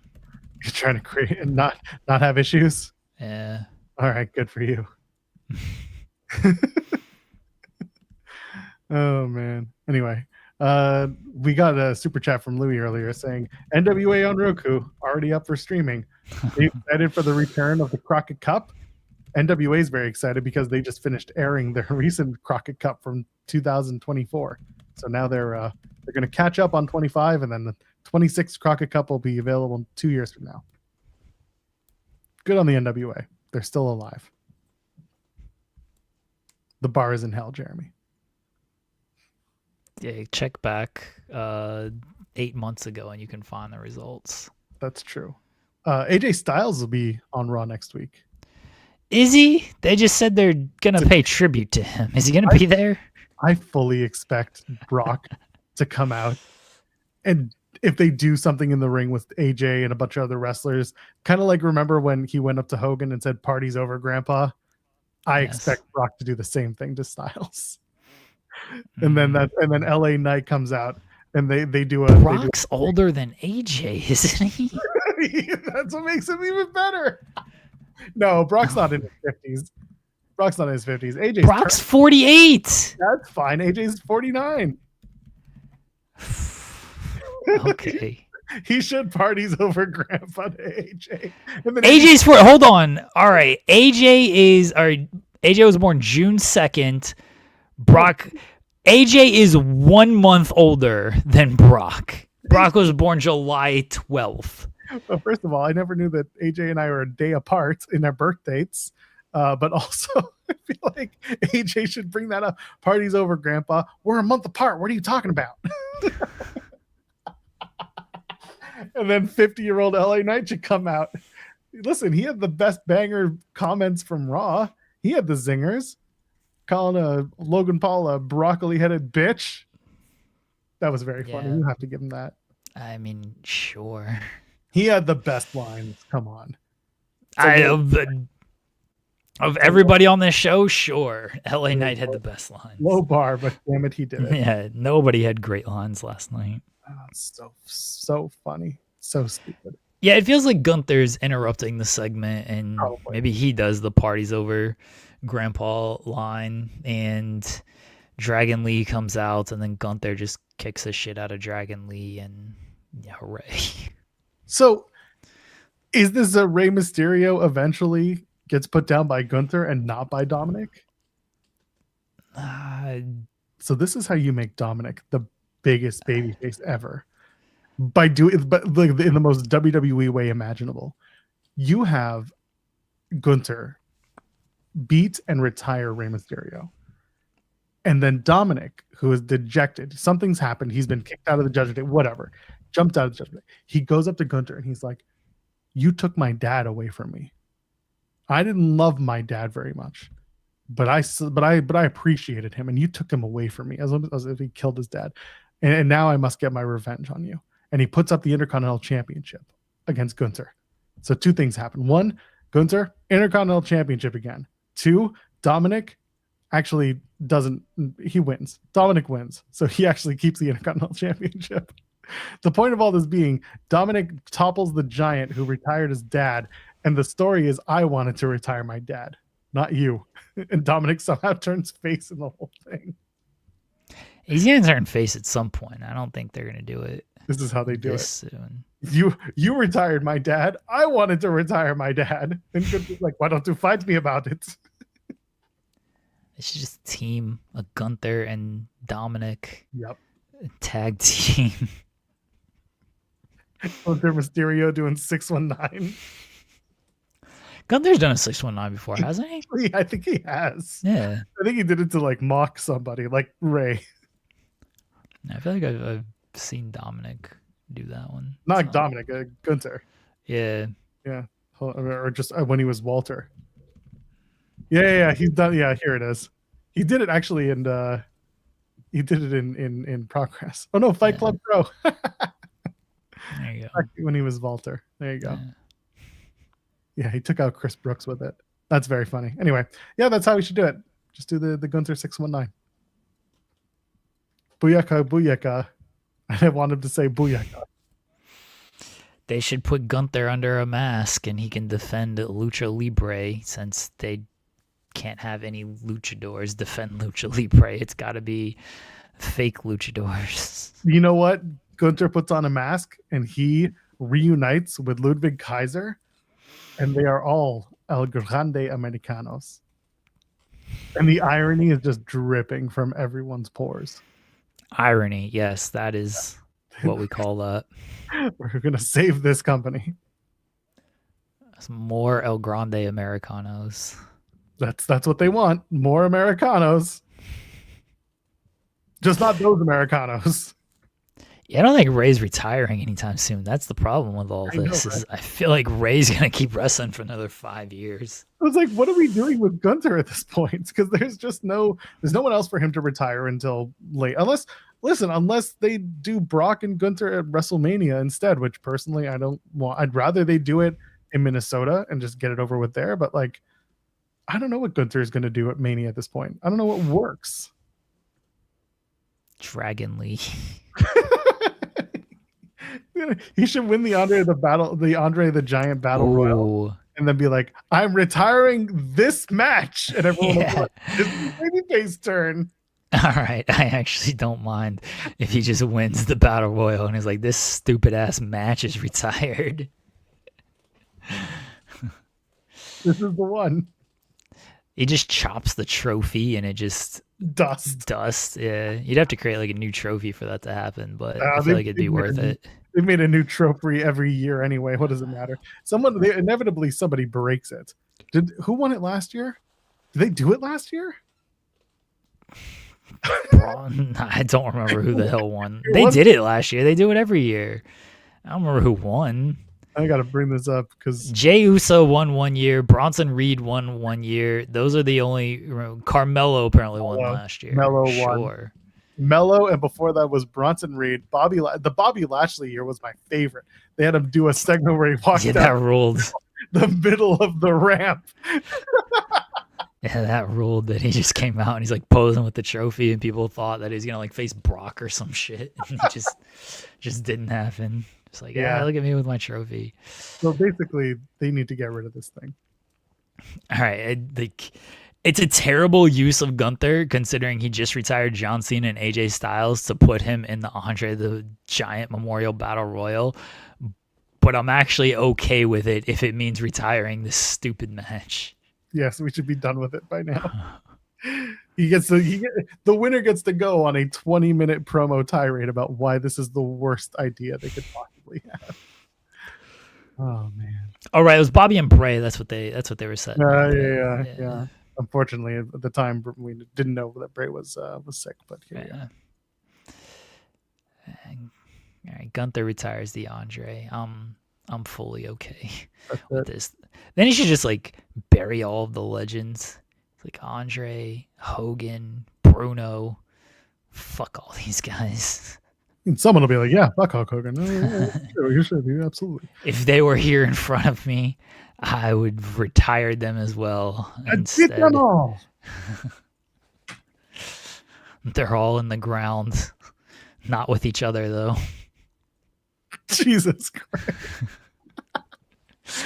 You're trying to create and not have issues? Yeah. All right, good for you. Oh man. Anyway, we got a super chat from Louis earlier saying NWA on Roku already up for streaming. They excited for the return of the Crockett Cup. NWA is very excited because they just finished airing their recent Crockett Cup from 2024. So now they're going to catch up on 25, and then the 26th Crockett Cup will be available 2 years from now. Good on the NWA. They're still alive. The bar is in hell, Jeremy. Yeah, check back 8 months ago and you can find the results. That's true. AJ Styles will be on Raw next week. Is he? They just said they're going to pay tribute to him. Is he going to be there? I fully expect Brock to come out, and if they do something in the ring with AJ and a bunch of other wrestlers, kind of like remember when he went up to Hogan and said, "Party's over, Grandpa." I expect Brock to do the same thing to Styles. And then LA Knight comes out and they do a Brock's older than AJ, isn't he? That's what makes him even better. No, Brock's not in his 50s. Brock's not in his 50s. AJ's Brock's 48. That's fine. AJ's 49. Okay. He should parties over Grandpa to AJ. And then AJ's for hold on. All right. AJ was born June 2nd. AJ is 1 month older than Brock. Brock was born July 12th. Well, first of all, I never knew that AJ and I were a day apart in our birth dates. But also, I feel like AJ should bring that up. Parties over, Grandpa. We're a month apart. What are you talking about? And then 50-year-old LA Knight should come out. Listen, he had the best banger comments from Raw. He had the zingers. Calling Logan Paul a broccoli-headed bitch. That was very funny. You have to give him that. I mean, sure. He had the best lines. Come on. Of everybody on this show, sure. LA Knight had the best lines. Low bar, but damn it, he did it. Yeah, nobody had great lines last night. Oh, so funny. So stupid. Yeah, it feels like Gunther's interrupting the segment, and maybe he does the parties over Grandpa line, and Dragon Lee comes out, and then Gunther just kicks the shit out of Dragon Lee, and yeah, hooray. So, is this a Rey Mysterio eventually gets put down by Gunther and not by Dominic? So this is how you make Dominic the biggest babyface ever. But like in the most WWE way imaginable. You have Gunther beat and retire Rey Mysterio. And then Dominic, who is dejected, something's happened. He's been kicked out of the Judgment Day, whatever. Jumped out of the Judgment Day. He goes up to Gunther and he's like, "You took my dad away from me. I didn't love my dad very much, but I appreciated him, and you took him away from me as if he killed his dad, and now I must get my revenge on you." And he puts up the Intercontinental Championship against Gunther. So two things happen. One, Gunther, Intercontinental Championship again. Two, Dominic actually he wins. Dominic wins. So he actually keeps the Intercontinental Championship. The point of all this being, Dominic topples the giant who retired his dad. And the story is, I wanted to retire my dad, not you. And Dominic somehow turns face in the whole thing. He's going to turn face at some point. I don't think they're going to do it. This is how they do it. Soon. You retired my dad. I wanted to retire my dad. And Gunther's like, why don't you fight me about it? They should just team a Gunther and Dominic. Yep. Tag team. Gunther Mysterio doing 619. Gunther's done a 619 before, hasn't he? I think he has. Yeah. I think he did it to like mock somebody, like Ray. I feel like I've seen Dominic do that one. Not Dominic, Gunther. Yeah. Yeah. Or just when he was Walter. Yeah. He's done. Yeah, here it is. He did it actually, and he did it in Progress. Oh no, Fight Club Pro. There you go. When he was Walter. There you go. Yeah, he took out Chris Brooks with it. That's very funny. Anyway, yeah, that's how we should do it. Just do the Gunther 619. Booyaka, booyaka. I wanted to say booyaka. They should put Gunther under a mask and he can defend Lucha Libre, since they can't have any luchadors defend Lucha Libre. It's got to be fake luchadors. You know what? Gunther puts on a mask and he reunites with Ludwig Kaiser, and they are all El Grande Americanos. And the irony is just dripping from everyone's pores. Irony, yes, that is what we call that. We're going to save this company. Some more El Grande Americanos. That's what they want. More Americanos. Just not those Americanos. Yeah, I don't think Ray's retiring anytime soon. That's the problem with all this. Right? I feel like Ray's going to keep wrestling for another 5 years. I was like, what are we doing with Gunther at this point? Because there's no one else for him to retire until late. Unless they do Brock and Gunther at WrestleMania instead, which personally I don't want. I'd rather they do it in Minnesota and just get it over with there. But like, I don't know what Gunther is going to do at Mania at this point. I don't know what works. Dragon Lee. He should win the Andre the Giant Battle Royal, Ooh. and then be like, "I'm retiring this match," and everyone will be Yeah. like, "This is babyface turn." All right, I actually don't mind if he just wins the battle royal and is like, this stupid ass match is retired. This is the one. He just chops the trophy and it just Dust. Yeah, you'd have to create like a new trophy for that to happen, but I feel They- like it'd be they worth made a- it. They made a new trophy every year anyway. What does it matter? Inevitably somebody breaks it. Who won it last year? Did they do it last year? I don't remember who the hell won. They did it last year. They do it every year. I don't remember who won. I got to bring this up because Jey Uso won 1 year. Bronson Reed won 1 year. Those are the only. Carmelo apparently won last year. Melo won. Sure. Mello, and before that was Bronson Reed. The Bobby Lashley year was my favorite. They had him do a segment where he walked Yeah, down that ruled. the middle of the ramp. Yeah, that ruled that he just came out and he's like posing with the trophy, and people thought that he was gonna like face Brock or some shit, and it just didn't happen. It's like, yeah, look at me with my trophy. So basically, they need to get rid of this thing. All right, it's a terrible use of Gunther considering he just retired John Cena and AJ Styles to put him in the Andre the Giant Memorial Battle Royal. But I'm actually okay with it if it means retiring this stupid match. Yes, we should be done with it by now. The winner gets to go on a 20-minute promo tirade about why this is the worst idea they could possibly have. Oh man! All right, it was Bobby and Bray. That's what they were setting. Yeah. Unfortunately, at the time we didn't know that Bray was sick, but here we are. All right, Gunther retires the Andre. I'm fully okay with this. Then he should just like bury all of the legends, like Andre, Hogan, Bruno. Fuck all these guys. And someone will be like, "Yeah, fuck Hulk Hogan." You should be absolutely. If they were here in front of me, I would retire them as well. Instead. Get them all. They're all in the ground, not with each other though. Jesus Christ.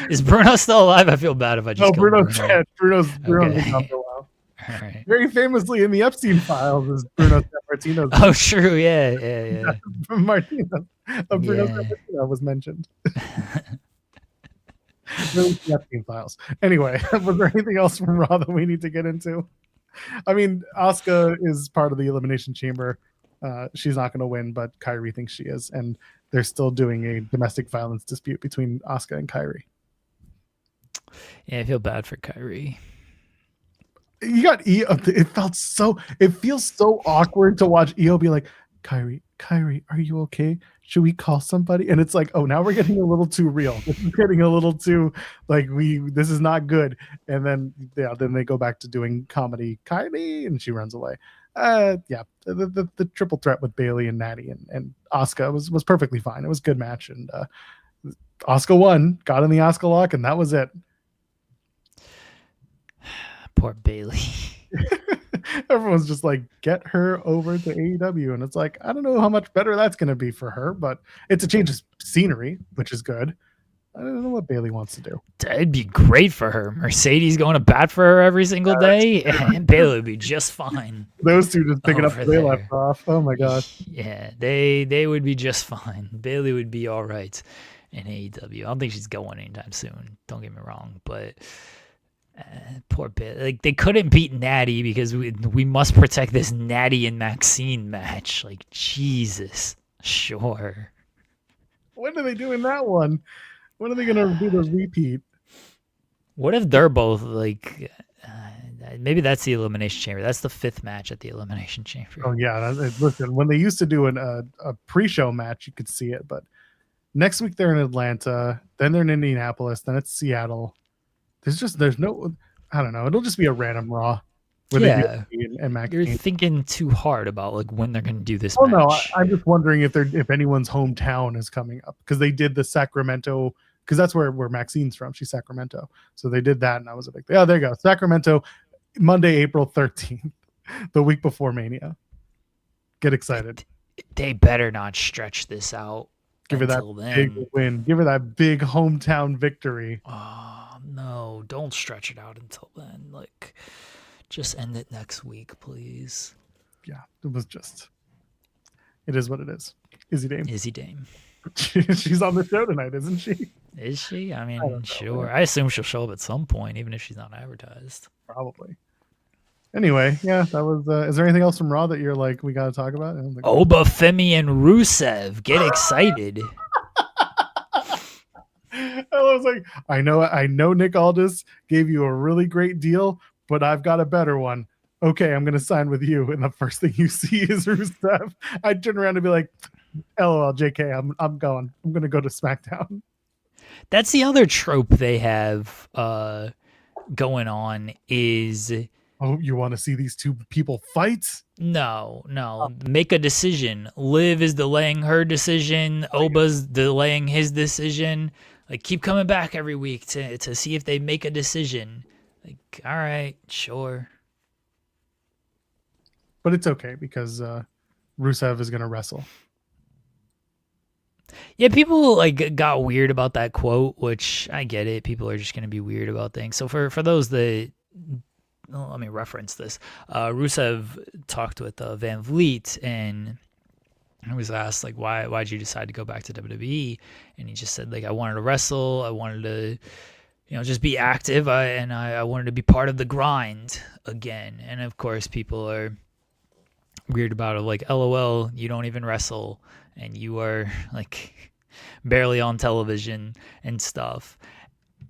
Is Bruno still alive? I feel bad if I just. No, Bruno's dead. Bruno's Okay. been gone for a while. All right. Very famously in the Epstein files is Bruno Sammartino. Oh, true. Yeah. From Martino. Bruno Sammartino was mentioned. Really, the Epstein files. Anyway, was there anything else from Raw that we need to get into? I mean, Asuka is part of the Elimination Chamber. She's not going to win, but Kyrie thinks she is, and they're still doing a domestic violence dispute between Asuka and Kyrie. Yeah, I feel bad for Kyrie. You got it feels so awkward to watch EO be like, Kyrie, are you okay? Should we call somebody? And it's like, oh, now we're getting a little too real. This is getting a little too like this is not good. And then then they go back to doing comedy, Kylie, and she runs away. The triple threat with Bayley and Natty and Asuka was perfectly fine. It was a good match, and Asuka won, got in the Asuka lock, and that was it. Poor Bayley. Everyone's just like, get her over to AEW, and it's like, I don't know how much better that's going to be for her, but it's a change of scenery, which is good. I don't know what Bayley wants to do. It'd be great for her. Mercedes going to bat for her every single day, and Bayley would be just fine. Those two just picking up where they left off. Oh my gosh. Yeah, they would be just fine. Bayley would be all right in AEW. I don't think she's going anytime soon. Don't get me wrong, but poor Bayley. Like, they couldn't beat Natty because we must protect this Natty and Maxine match. Like, Jesus, sure. When are they doing that one? When are they going to do the repeat? What if they're both like? Maybe that's the Elimination Chamber. That's the 5th match at the Elimination Chamber. Oh yeah, listen. When they used to do a pre-show match, you could see it. But next week they're in Atlanta, then they're in Indianapolis, then it's Seattle. There's no. I don't know. It'll just be a random Raw. Yeah, and Mac you're thinking too hard about like when they're going to do this. Oh match. no, I'm just wondering if anyone's hometown is coming up, because they did the Sacramento, because that's where Maxine's from. She's Sacramento, so they did that, and I was like, oh, there you go, Sacramento, Monday, April 13th, the week before Mania. Get excited. They better not stretch this out. Give her that until then. big win. Give her that big hometown victory. Oh, no, don't stretch it out until then. Like, just end it next week, please. Yeah, it is what it is. Izzy Dame. Izzy Dame. She's on the show tonight, isn't she? Is she? I mean, know, sure. man. I assume she'll show up at some point, even if she's not advertised. Probably. Anyway, yeah, that was. Is there anything else from Raw that you're like, we got to talk about? Oba, Femi, and Rusev. Get excited. I was like, I know Nick Aldis gave you a really great deal, but I've got a better one. Okay, I'm going to sign with you. And the first thing you see is Rusev. I'd turn around and be like, LOL, JK, I'm going. I'm going to go to SmackDown. That's the other trope they have going on is... Oh, you want to see these two people fight? No. Make a decision. Liv is delaying her decision. Oba's delaying his decision. Like, keep coming back every week to see if they make a decision. Like, all right, sure. But it's okay because Rusev is going to wrestle. Yeah, people like got weird about that quote, which I get it. People are just going to be weird about things. So for those that, let me reference this. Rusev talked with Van Vliet, and he was asked like, why'd you decide to go back to WWE? And he just said like, I wanted to wrestle. I wanted to, just be active. I wanted to be part of the grind again. And of course, people are weird about it. Like, LOL, you don't even wrestle, and you are like barely on television and stuff.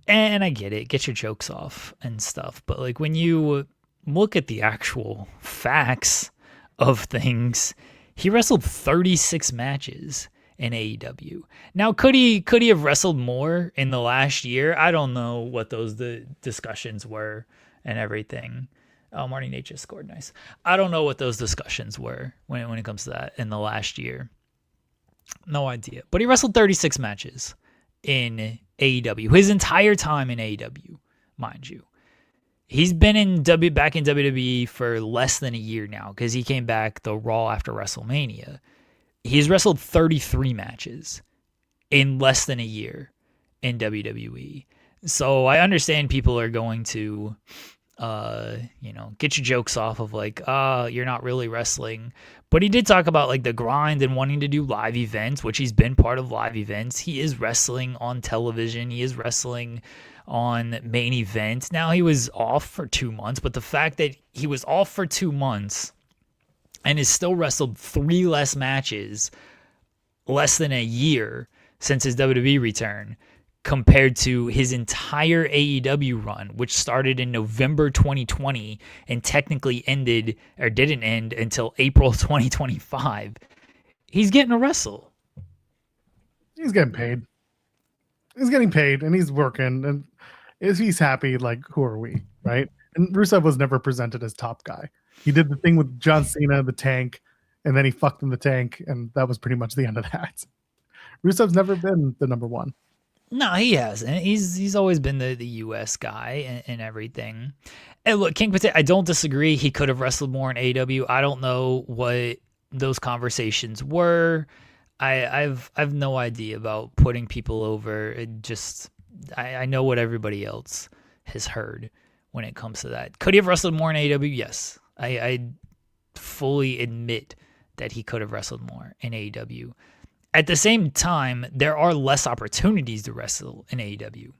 And I get it. Get your jokes off and stuff. But like when you look at the actual facts of things, he wrestled 36 matches in AEW. Now, could he have wrestled more in the last year? I don't know what the discussions were and everything. Oh, Marty Nate just scored. Nice. I don't know what those discussions were when it comes to that in the last year. No idea. But he wrestled 36 matches in AEW. His entire time in AEW, mind you. He's been back in WWE for less than a year now because he came back the Raw after WrestleMania. He's wrestled 33 matches in less than a year in WWE. So I understand people are going to get your jokes off of like, you're not really wrestling. But he did talk about like the grind and wanting to do live events, which he's been part of live events. He is wrestling on television. He is wrestling on main event. Now he was off for 2 months, but the fact that he was off for 2 months and has still wrestled 3 less matches less than a year since his WWE return compared to his entire AEW run, which started in November 2020 and technically ended or didn't end until April 2025. He's getting to wrestle. He's getting paid. He's getting paid and he's working. And if he's happy, like, who are we, right? And Rusev was never presented as top guy. He did the thing with John Cena, the tank, and then he fucked in the tank, and that was pretty much the end of that. Rusev's never been the number one. No, he hasn't. He's always been the US guy and everything. And look, King Potato, I don't disagree. He could have wrestled more in AEW. I don't know what those conversations were. I've no idea about putting people over. I know what everybody else has heard when it comes to that. Could he have wrestled more in AEW? Yes. I fully admit that he could have wrestled more in AEW. At the same time, there are less opportunities to wrestle in AEW.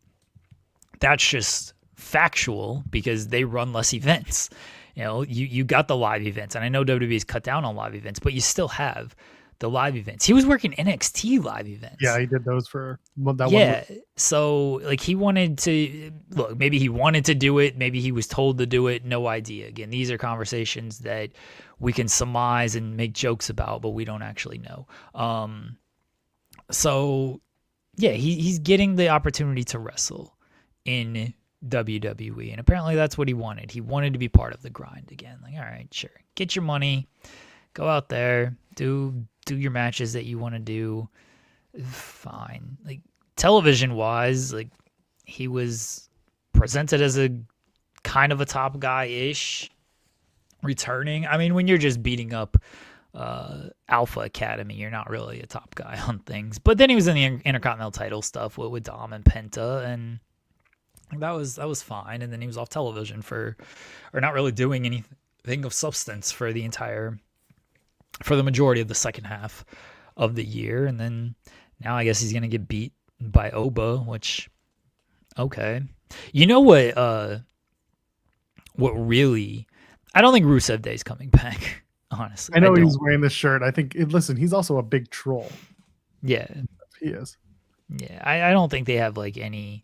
That's just factual because they run less events. You got the live events, and I know WWE's cut down on live events, but you still have the live events. He was working NXT live events. Yeah, he did those for that one. Yeah, so like he wanted to look. Maybe he wanted to do it. Maybe he was told to do it. No idea. Again, these are conversations that we can surmise and make jokes about, but we don't actually know. So yeah, he's getting the opportunity to wrestle in WWE, and apparently that's what he wanted. He wanted to be part of the grind again. Like, all right, sure, get your money, go out there, do your matches that you want to do. Fine. Like television wise, like he was presented as a kind of a top guy ish returning. I mean, when you're just beating up Alpha Academy. You're not really a top guy on things. But then he was in the Intercontinental title stuff with Dom and Penta, and that was fine. And then he was off television or not really doing anything of substance for the majority of the second half of the year. And then now I guess he's gonna get beat by Oba, which okay. You know what really, I don't think Rusev Day's coming back, honestly. I know he's wearing this shirt. I think listen, he's also a big troll. Yeah. He is. Yeah. I don't think they have like any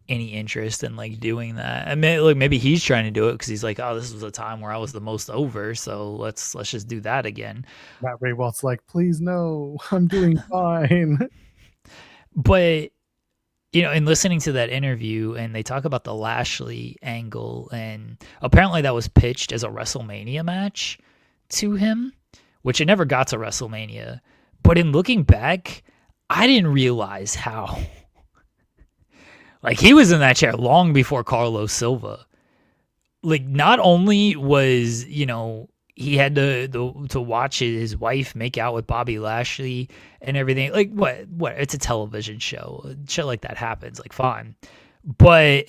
interest in like doing that. I mean, look, maybe he's trying to do it because he's like, oh, this was a time where I was the most over, so let's just do that again. Matt Ray Walt's like, please no, I'm doing fine. But in listening to that interview, and they talk about the Lashley angle, and apparently that was pitched as a WrestleMania match to him, which it never got to WrestleMania. But in looking back, I didn't realize how. Like, he was in that chair long before Carlos Silva. Like, not only was, he had to watch his wife make out with Bobby Lashley and everything. Like, what? It's a television show. Shit like that happens. Like, fine. But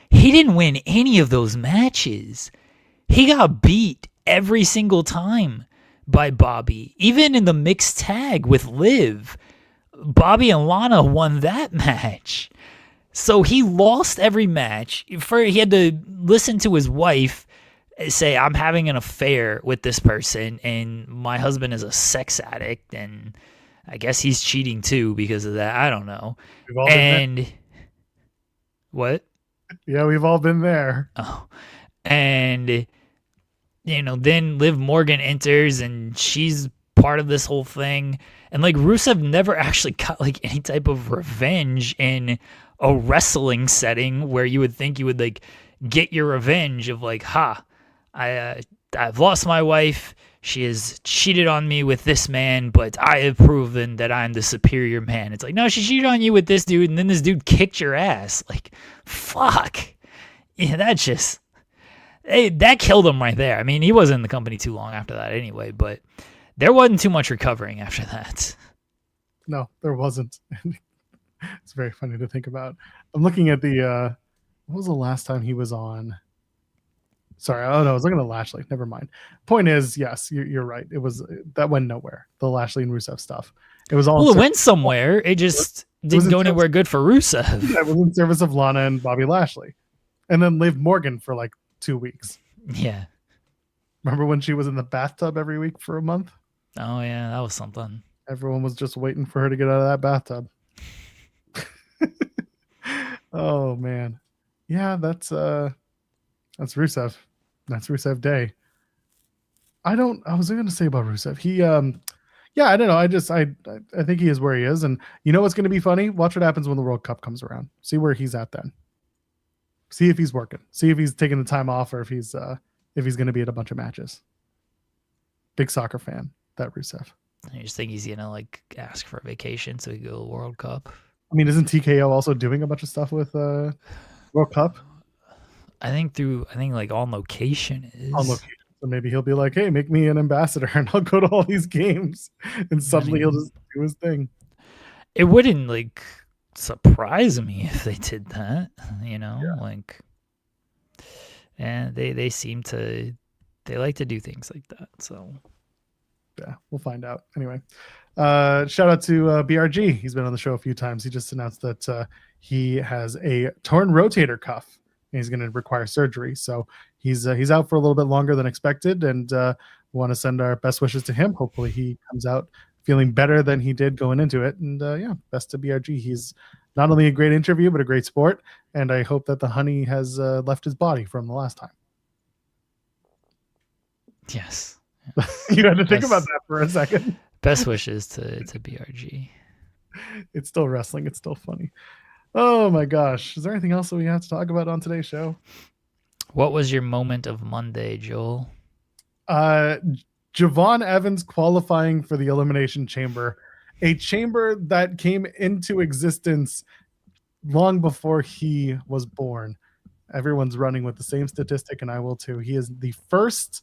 he didn't win any of those matches. He got beat every single time by Bobby. Even in the mixed tag with Liv, Bobby and Lana won that match. So he lost every match. He had to listen to his wife say, I'm having an affair with this person, and my husband is a sex addict, and I guess he's cheating too because of that. I don't know. What? Yeah, we've all been there. Oh, and then Liv Morgan enters, and she's part of this whole thing. And like, Rusev never actually got like any type of revenge in a wrestling setting where you would think you would like get your revenge of like, I've lost my wife. She has cheated on me with this man, but I have proven that I'm the superior man. It's like, no, she cheated on you with this dude, and then this dude kicked your ass. Like, fuck. Yeah, that killed him right there. I mean, he wasn't in the company too long after that anyway, but there wasn't too much recovering after that. No, there wasn't. It's very funny to think about. I'm looking at what was the last time he was on? Sorry, I was looking at Lashley. Never mind. Point is, yes, you're right. That went nowhere. The Lashley and Rusev stuff. It was all. Well, it went somewhere. It just didn't go anywhere good for Rusev. Yeah, it was in service of Lana and Bobby Lashley, and then Liv Morgan for like 2 weeks. Yeah. Remember when she was in the bathtub every week for a month? Oh yeah, that was something. Everyone was just waiting for her to get out of that bathtub. Oh man, yeah, that's Rusev. That's Rusev Day. I was going to say about Rusev. He, yeah, I don't know. I think he is where he is, and you know what's going to be funny? Watch what happens when the World Cup comes around. See where he's at then. See if he's working. See if he's taking the time off, or if he's going to be at a bunch of matches. Big soccer fan, that Rusev. I just think he's gonna like ask for a vacation so he can go to the World Cup. I mean, isn't TKO also doing a bunch of stuff with World Cup? I think like on location is. On location. So maybe he'll be like, hey, make me an ambassador and I'll go to all these games. And suddenly he'll just do his thing. It wouldn't like surprise me if they did that, like, and they seem to, they like to do things like that. So yeah, we'll find out. Anyway, shout out to BRG. He's been on the show a few times. He just announced that he has a torn rotator cuff and he's going to require surgery. So he's out for a little bit longer than expected, and we want to send our best wishes to him. Hopefully he comes out feeling better than he did going into it. And yeah, best to BRG. He's not only a great interview, but a great sport. And I hope that the honey has left his body from the last time. Yes. You had to think about that for a second. Best wishes to BRG. It's still wrestling. It's still funny. Oh my gosh. Is there anything else that we have to talk about on today's show? What was your moment of Monday, Joel? Javon Evans qualifying for the Elimination Chamber, a chamber that came into existence long before he was born. Everyone's running with the same statistic, and I will too. He is the first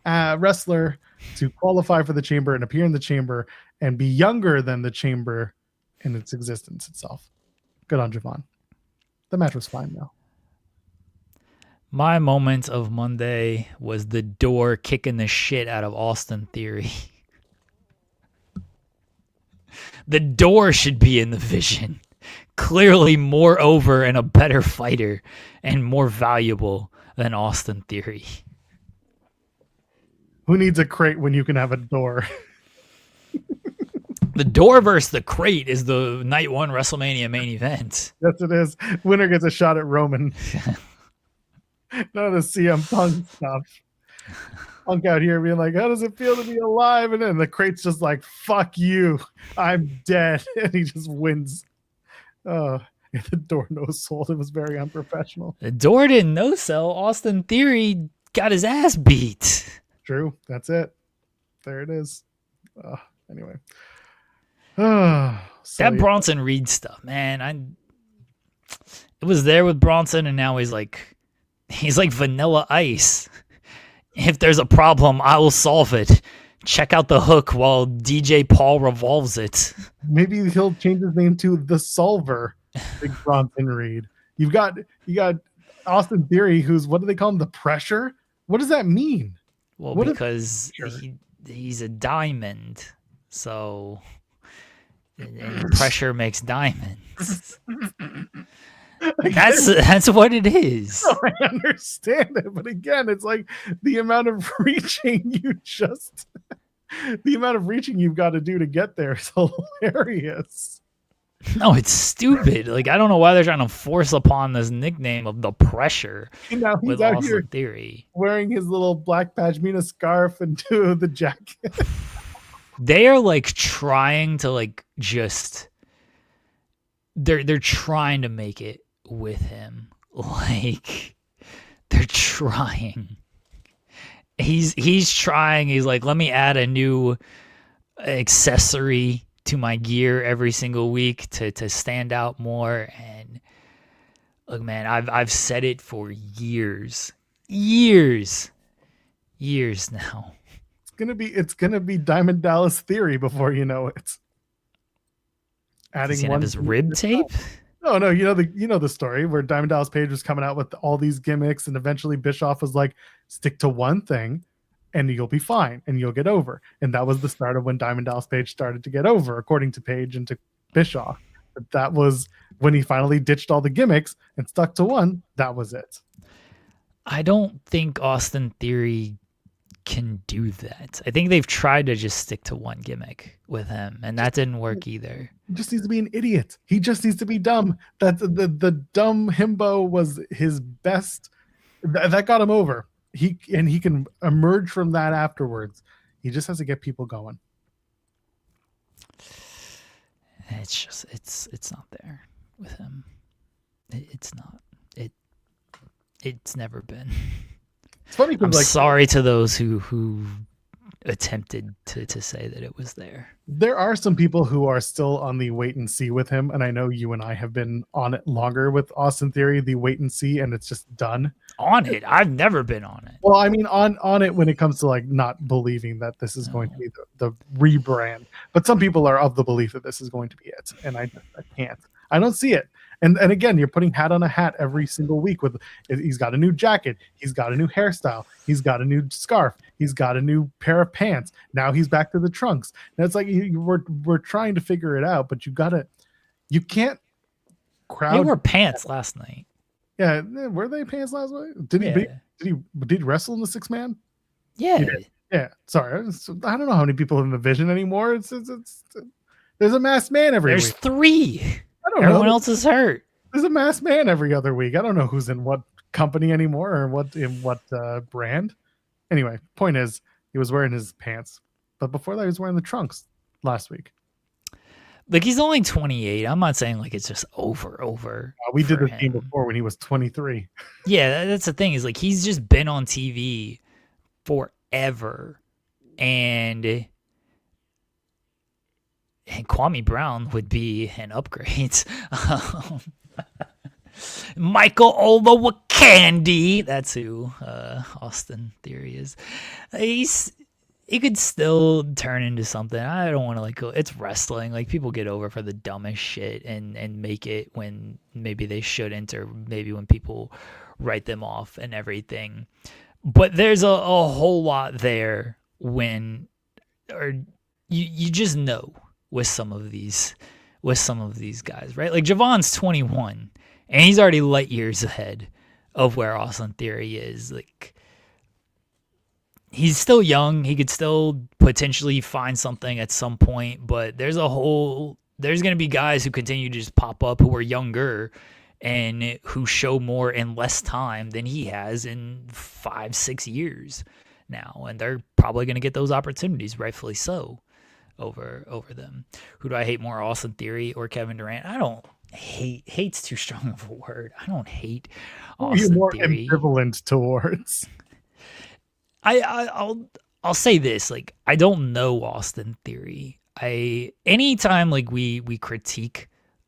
wrestler to qualify for the chamber and appear in the chamber and be younger than the chamber in its existence itself. Good on Javon. The match was fine, though. My moment of Monday was the Door kicking the shit out of Austin Theory. The Door should be in the Vision. Clearly more over and a better fighter and more valuable than Austin Theory. Who needs a crate when you can have a door? The Door versus the Crate is the Night 1 WrestleMania main event. Yes, it is. Winner gets a shot at Roman. None of the CM Punk stuff. Punk out here being like, how does it feel to be alive? And then the Crate's just like, fuck you. I'm dead. And he just wins. The Door no sold. It was very unprofessional. The Door didn't no sell. Austin Theory got his ass beat. True. That's it. There it is. Anyway. That Bronson Reed stuff, man. It was there with Bronson, and now he's like Vanilla Ice. If there's a problem, I will solve it. Check out the hook while DJ Paul revolves it. Maybe he'll change his name to The Solver. Big Bronson Reed. You got Austin Theory, who's, what do they call him? The Pressure? What does that mean? Well, because he's a diamond, so and pressure makes diamonds. That's what it is. No, I understand it, but again, it's like the amount of reaching you've got to do to get there is hilarious. No, it's stupid. Like, I don't know why they're trying to force upon this nickname of the Pressure with Austin Theory. Wearing his little black pashmina scarf and the jacket. They are like trying to they're trying to make it with him. Like, they're trying. He's trying. He's like, let me add a new accessory to my gear every single week to stand out more. And look, man, I've said it for years now. It's gonna be Diamond Dallas Theory before you know it. Adding one of his rib tape. No, you know the story where Diamond Dallas Page was coming out with all these gimmicks, and eventually Bischoff was like, stick to one thing and you'll be fine and you'll get over. And that was the start of when Diamond Dallas Page started to get over, according to Page and to Bischoff. But that was when he finally ditched all the gimmicks and stuck to one. That was it. I don't think Austin Theory can do that. I think they've tried to just stick to one gimmick with him, and that didn't work either. He just needs to be an idiot. He just needs to be dumb. That the dumb himbo was his best. That got him over. He can emerge from that afterwards. He just has to get people going. It's not there with him. It's not. It's never been. It's funny. I'm sorry to those who attempted to say that it was there. There are some people who are still on the wait and see with him, and I know you and I have been on it longer with Austin Theory, the wait and see, and it's just done. On it? I've never been on it. Well, I mean, on it when it comes to like not believing that this is going to be the rebrand, but some people are of the belief that this is going to be it, and I can't. I don't see it. And again, you're putting hat on a hat every single week. He's got a new jacket, he's got a new hairstyle, he's got a new scarf, he's got a new pair of pants. Now he's back to the trunks. Now it's like we're trying to figure it out, but you can't crowd. They wore pants last night. Yeah, were they pants last night? Did he wrestle in the 6-man? Yeah. Yeah. Sorry, I don't know how many people in the Vision anymore. It's there's a masked man every week. There's 3. Everyone else is hurt. There's a masked man every other week. I don't know who's in what company anymore or what brand. Anyway, point is, he was wearing his pants, but before that, he was wearing the trunks last week. Like, he's only 28. I'm not saying like it's just over. We did this game before when he was 23. Yeah, that's the thing. Is like he's just been on TV forever, and Kwame Brown would be an upgrade. Michael Olawokere. Candy. That's who Austin Theory is. He could still turn into something. I don't want to go. It's wrestling. Like, people get over for the dumbest shit and make it when maybe they shouldn't, or maybe when people write them off and everything. But there's a whole lot there when, or you just know with some of these guys, right? Like, Javon's 21 and he's already light years ahead of where Austin Theory is. Like, he's still young. He could still potentially find something at some point, but there's going to be guys who continue to just pop up who are younger and who show more in less time than he has in 5-6 years now. And they're probably going to get those opportunities, rightfully so, over them. Who do I hate more, Austin Theory or Kevin Durant? I don't hate's too strong of a word. I don't hate Austin You're more Theory. ambivalent towards. I'll say this, like, I don't know Austin Theory. Anytime like we critique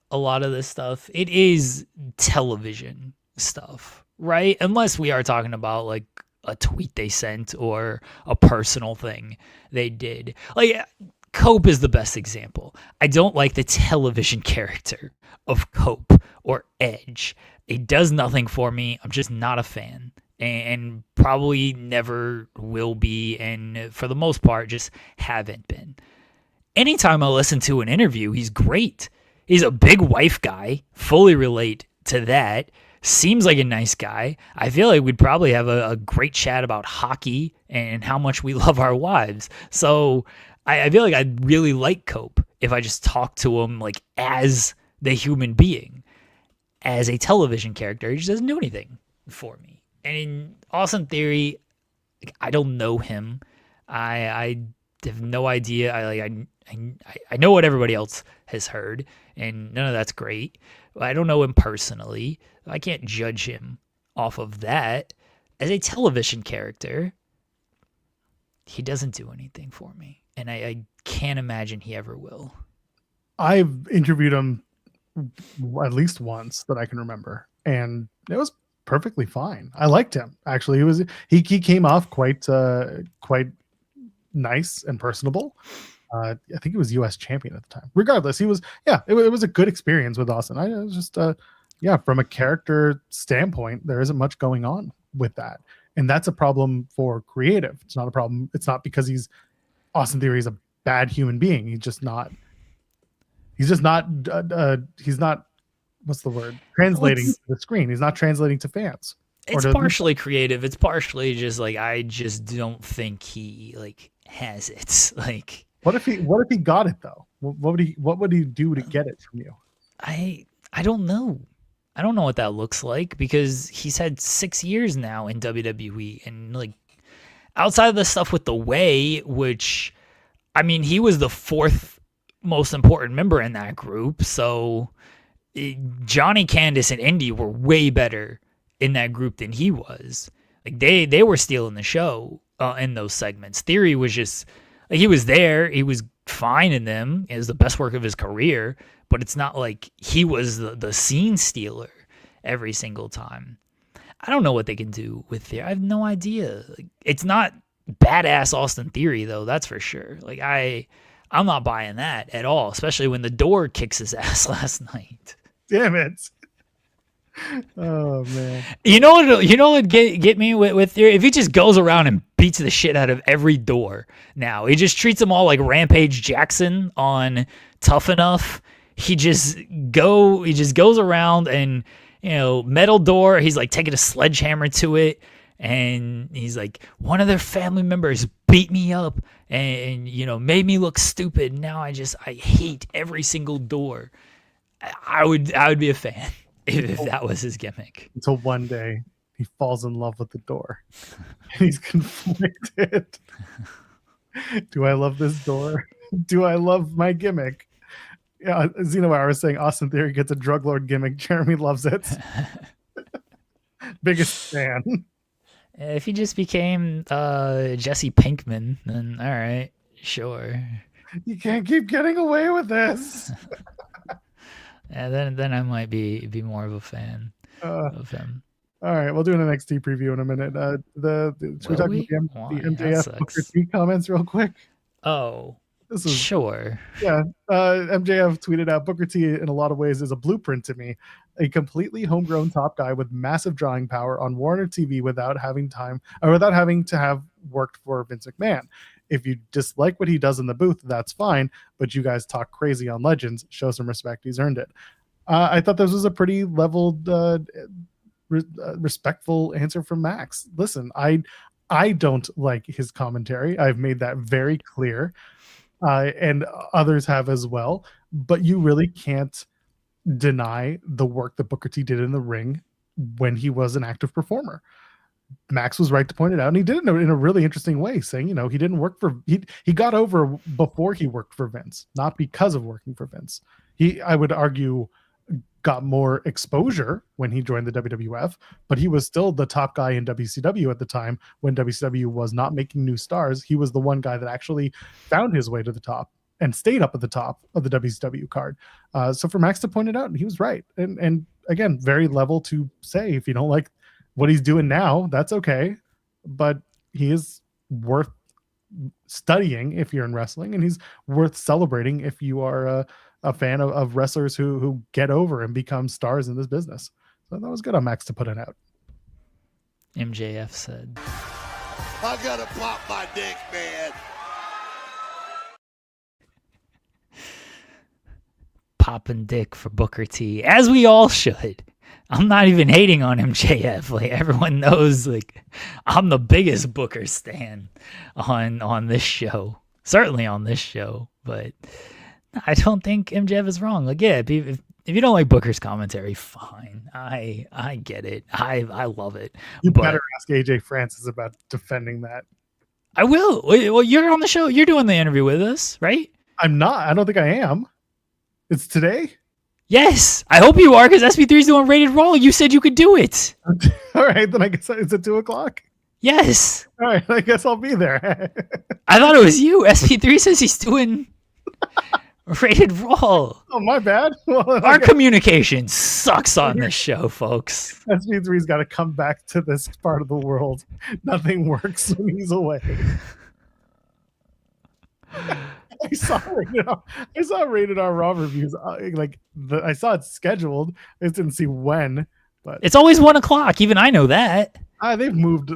a lot of this stuff, it is television stuff, right? Unless we are talking about like a tweet they sent or a personal thing they did. Like, Cope is the best example. I don't like the television character of Cope or Edge. It does nothing for me. I'm just not a fan. And probably never will be, and for the most part just haven't been. Anytime I listen to an interview, he's great. He's a big wife guy, fully relate to that. Seems like a nice guy. I feel like we'd probably have a great chat about hockey and how much we love our wives. So I feel like I'd really like Cope if I just talked to him like as the human being. As a television character, he just doesn't do anything for me. And in Austin Theory, I don't know him. I have no idea. I know what everybody else has heard, and none of that's great. I don't know him personally. I can't judge him off of that. As a television character, he doesn't do anything for me, and I can't imagine he ever will. I've interviewed him at least once that I can remember, and it was perfectly fine. I liked him, actually. He came off quite nice and personable. I think he was U.S. champion at the time. Regardless, it was a good experience with Austin. I was just from a character standpoint, there isn't much going on with that, and that's a problem for creative. It's not a problem. It's not because Austin Theory is a bad human being. He's not. What's the word? Translating to the screen. He's not translating to fans. It's partially creative. It's partially just like, I just don't think he like has it. Like, what if he got it though? What would he do to get it from you? I don't know. I don't know what that looks like, because he's had 6 years now in WWE, and like, outside of the stuff with the Way, which, I mean, he was the 4th most important member in that group, so Johnny, Candice, and Indy were way better in that group than he was. Like, they were stealing the show in those segments. Theory was just like, he was there, he was fine in them. It was the best work of his career, but it's not like he was the scene stealer every single time. I don't know what they can do with Theory. I have no idea. Like, it's not badass Austin Theory though, that's for sure. Like, I'm not buying that at all, especially when the Door kicks his ass last night. Damn it. Oh man. You know what get me with Theory? If he just goes around and beats the shit out of every Door now. He just treats them all like Rampage Jackson on Tough Enough. He just goes around and, Metal Door, he's like taking a sledgehammer to it, and he's like, one of their family members beat me up and made me look stupid. Now I hate every single Door. I would be a fan if that was his gimmick. Until one day he falls in love with the Door. And he's conflicted. Do I love this Door? Do I love my gimmick? Yeah, Xenowire was saying Austin Theory gets a drug lord gimmick. Jeremy loves it. Biggest fan. If he just became Jesse Pinkman, then all right, sure. You can't keep getting away with this. Yeah, then I might be more of a fan of him. All right, we'll do an NXT preview in a minute. Should we talk about the MJF Booker T comments real quick? Oh, this is sure. Yeah, MJF tweeted out, Booker T in a lot of ways is a blueprint to me, a completely homegrown top guy with massive drawing power on Warner TV without having to have worked for Vince McMahon. If you dislike what he does in the booth, that's fine, but you guys talk crazy on Legends. Show some respect. He's earned it. I thought this was a pretty leveled, respectful answer from Max. Listen, I don't like his commentary. I've made that very clear. And others have as well, but you really can't deny the work that Booker T did in the ring when he was an active performer. Max was right to point it out, and he did it in a really interesting way, saying, he didn't work for he got over before he worked for Vince, not because of working for Vince. I would argue, got more exposure when he joined the WWF, but he was still the top guy in WCW at the time when WCW was not making new stars. He was the one guy that actually found his way to the top and stayed up at the top of the WCW card. So for Max to point it out, he was right. And again, very level to say, if you don't like what he's doing now, that's okay. But he is worth studying if you're in wrestling, and he's worth celebrating if you are a fan of wrestlers who get over and become stars in this business. So that was good on Max to put it out. MJF said, I gotta pop my dick, man. Popping dick for Booker T, as we all should. I'm not even hating on MJF. Like, everyone knows, like, I'm the biggest Booker stan on this show. Certainly on this show, but I don't think MJF is wrong. Like, yeah, if you don't like Booker's commentary, fine. I get it. I love it. You better ask AJ Francis about defending that. I will. Well, you're on the show. You're doing the interview with us, right? I'm not. I don't think I am. It's today? Yes. I hope you are, because SP3 is doing Rated Raw. You said you could do it. All right, then I guess it's at 2:00. Yes. All right, I guess I'll be there. I thought it was you. SP3 says he's doing Rated Raw. Oh, my bad. Well, our communication sucks on this show, folks. SP3's got to come back to this part of the world. Nothing works when he's away. I saw Rated R Raw reviews. I saw it scheduled. I just didn't see when. But it's always 1:00. Even I know that. They've moved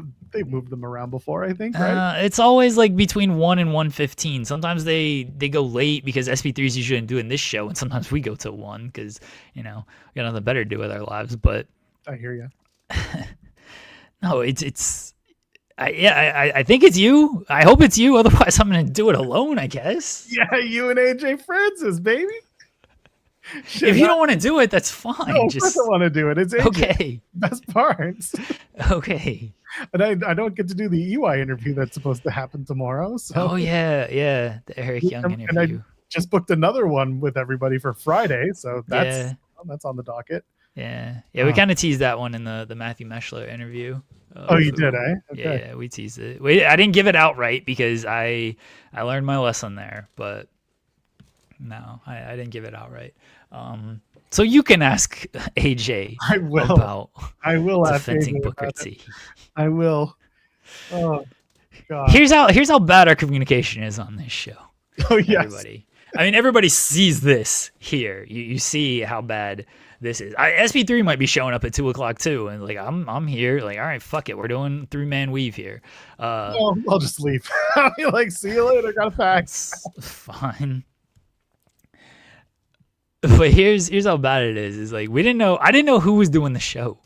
them around before, I think, right? It's always like between 1 and 1:15. Sometimes they go late because SP3 is usually doing this show, and sometimes we go till 1 because we got nothing better to do with our lives. But I hear you. No, I think it's you. I hope it's you. Otherwise, I'm going to do it alone, I guess. Yeah, you and AJ Francis, baby. Shit, if you don't want to do it, that's fine. No, of course I want to do it. It's AJ. Okay. Best parts. Okay. And I don't get to do the EY interview that's supposed to happen tomorrow. So. Oh, yeah. The Eric Young interview. And I just booked another one with everybody for Friday. So that's on the docket. Yeah. We kind of teased that one in the Matthew Meschler interview. Oh, you did, eh? Okay. Yeah, we teased it. I didn't give it outright because I learned my lesson there, but no, I didn't give it outright. So you can ask AJ about defending Booker T. I will. Oh, God. Here's how bad our communication is on this show. Oh, yes. Everybody. I mean, everybody sees this here. You see how bad this is. SP3 might be showing up at 2:00 too, and like I'm here. Like, all right, fuck it, we're doing 3-man weave here. I'll just leave. I'll be like, see you later. Got a fax. Fine. But here's how bad it is. Is like I didn't know who was doing the show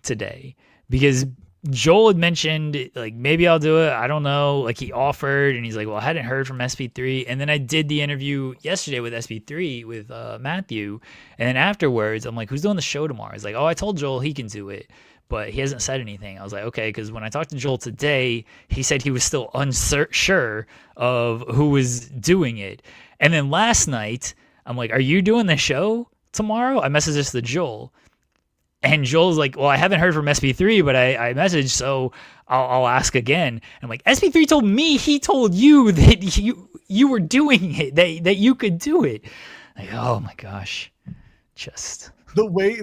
today because Joel had mentioned, like, maybe I'll do it. I don't know. Like, he offered, and he's like, well, I hadn't heard from SP3. And then I did the interview yesterday with SP3 with Matthew. And then afterwards, I'm like, who's doing the show tomorrow? He's like, oh, I told Joel he can do it, but he hasn't said anything. I was like, okay, because when I talked to Joel today, he said he was still unsure of who was doing it. And then last night, I'm like, are you doing the show tomorrow? I messaged this to Joel. And Joel's like, well, I haven't heard from SP3, but I messaged, so I'll ask again. I'm like, SP3 told me he told you that you were doing it, that you could do it. Like, oh my gosh, just the way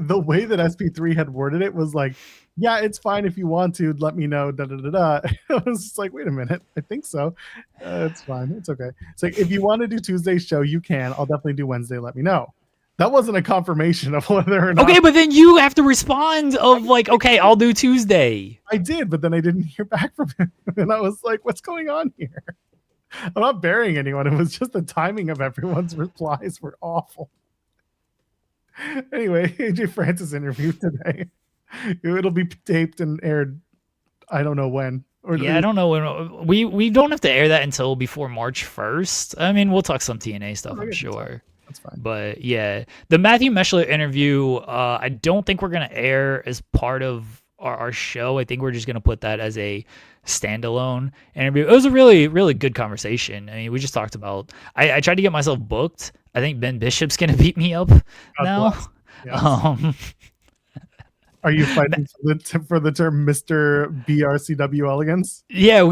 that SP3 had worded it was like, yeah, it's fine if you want to. Let me know. Da da da da. I was just like, wait a minute. I think so. It's fine. It's okay. It's like if you want to do Tuesday's show, you can. I'll definitely do Wednesday. Let me know. That wasn't a confirmation of whether or not. Okay, but then you have to respond of like, okay, I'll do Tuesday. I did, but then I didn't hear back from him, and I was like, what's going on here? I'm not burying anyone. It was just the timing of everyone's replies were awful. Anyway, AJ Francis interview today. It'll be taped and aired. I don't know when. I don't know when. We don't have to air that until before March 1st. I mean, we'll talk some TNA stuff, I'm sure. That's fine. But yeah, the Matthew Meshler interview, I don't think we're gonna air as part of our show. I think we're just gonna put that as a standalone interview. It was a really, really good conversation. I mean, we just talked about. I tried to get myself booked. I think Ben Bishop's gonna beat me up now. Yes. Are you fighting for the term Mr. BRCW Elegance? Yeah,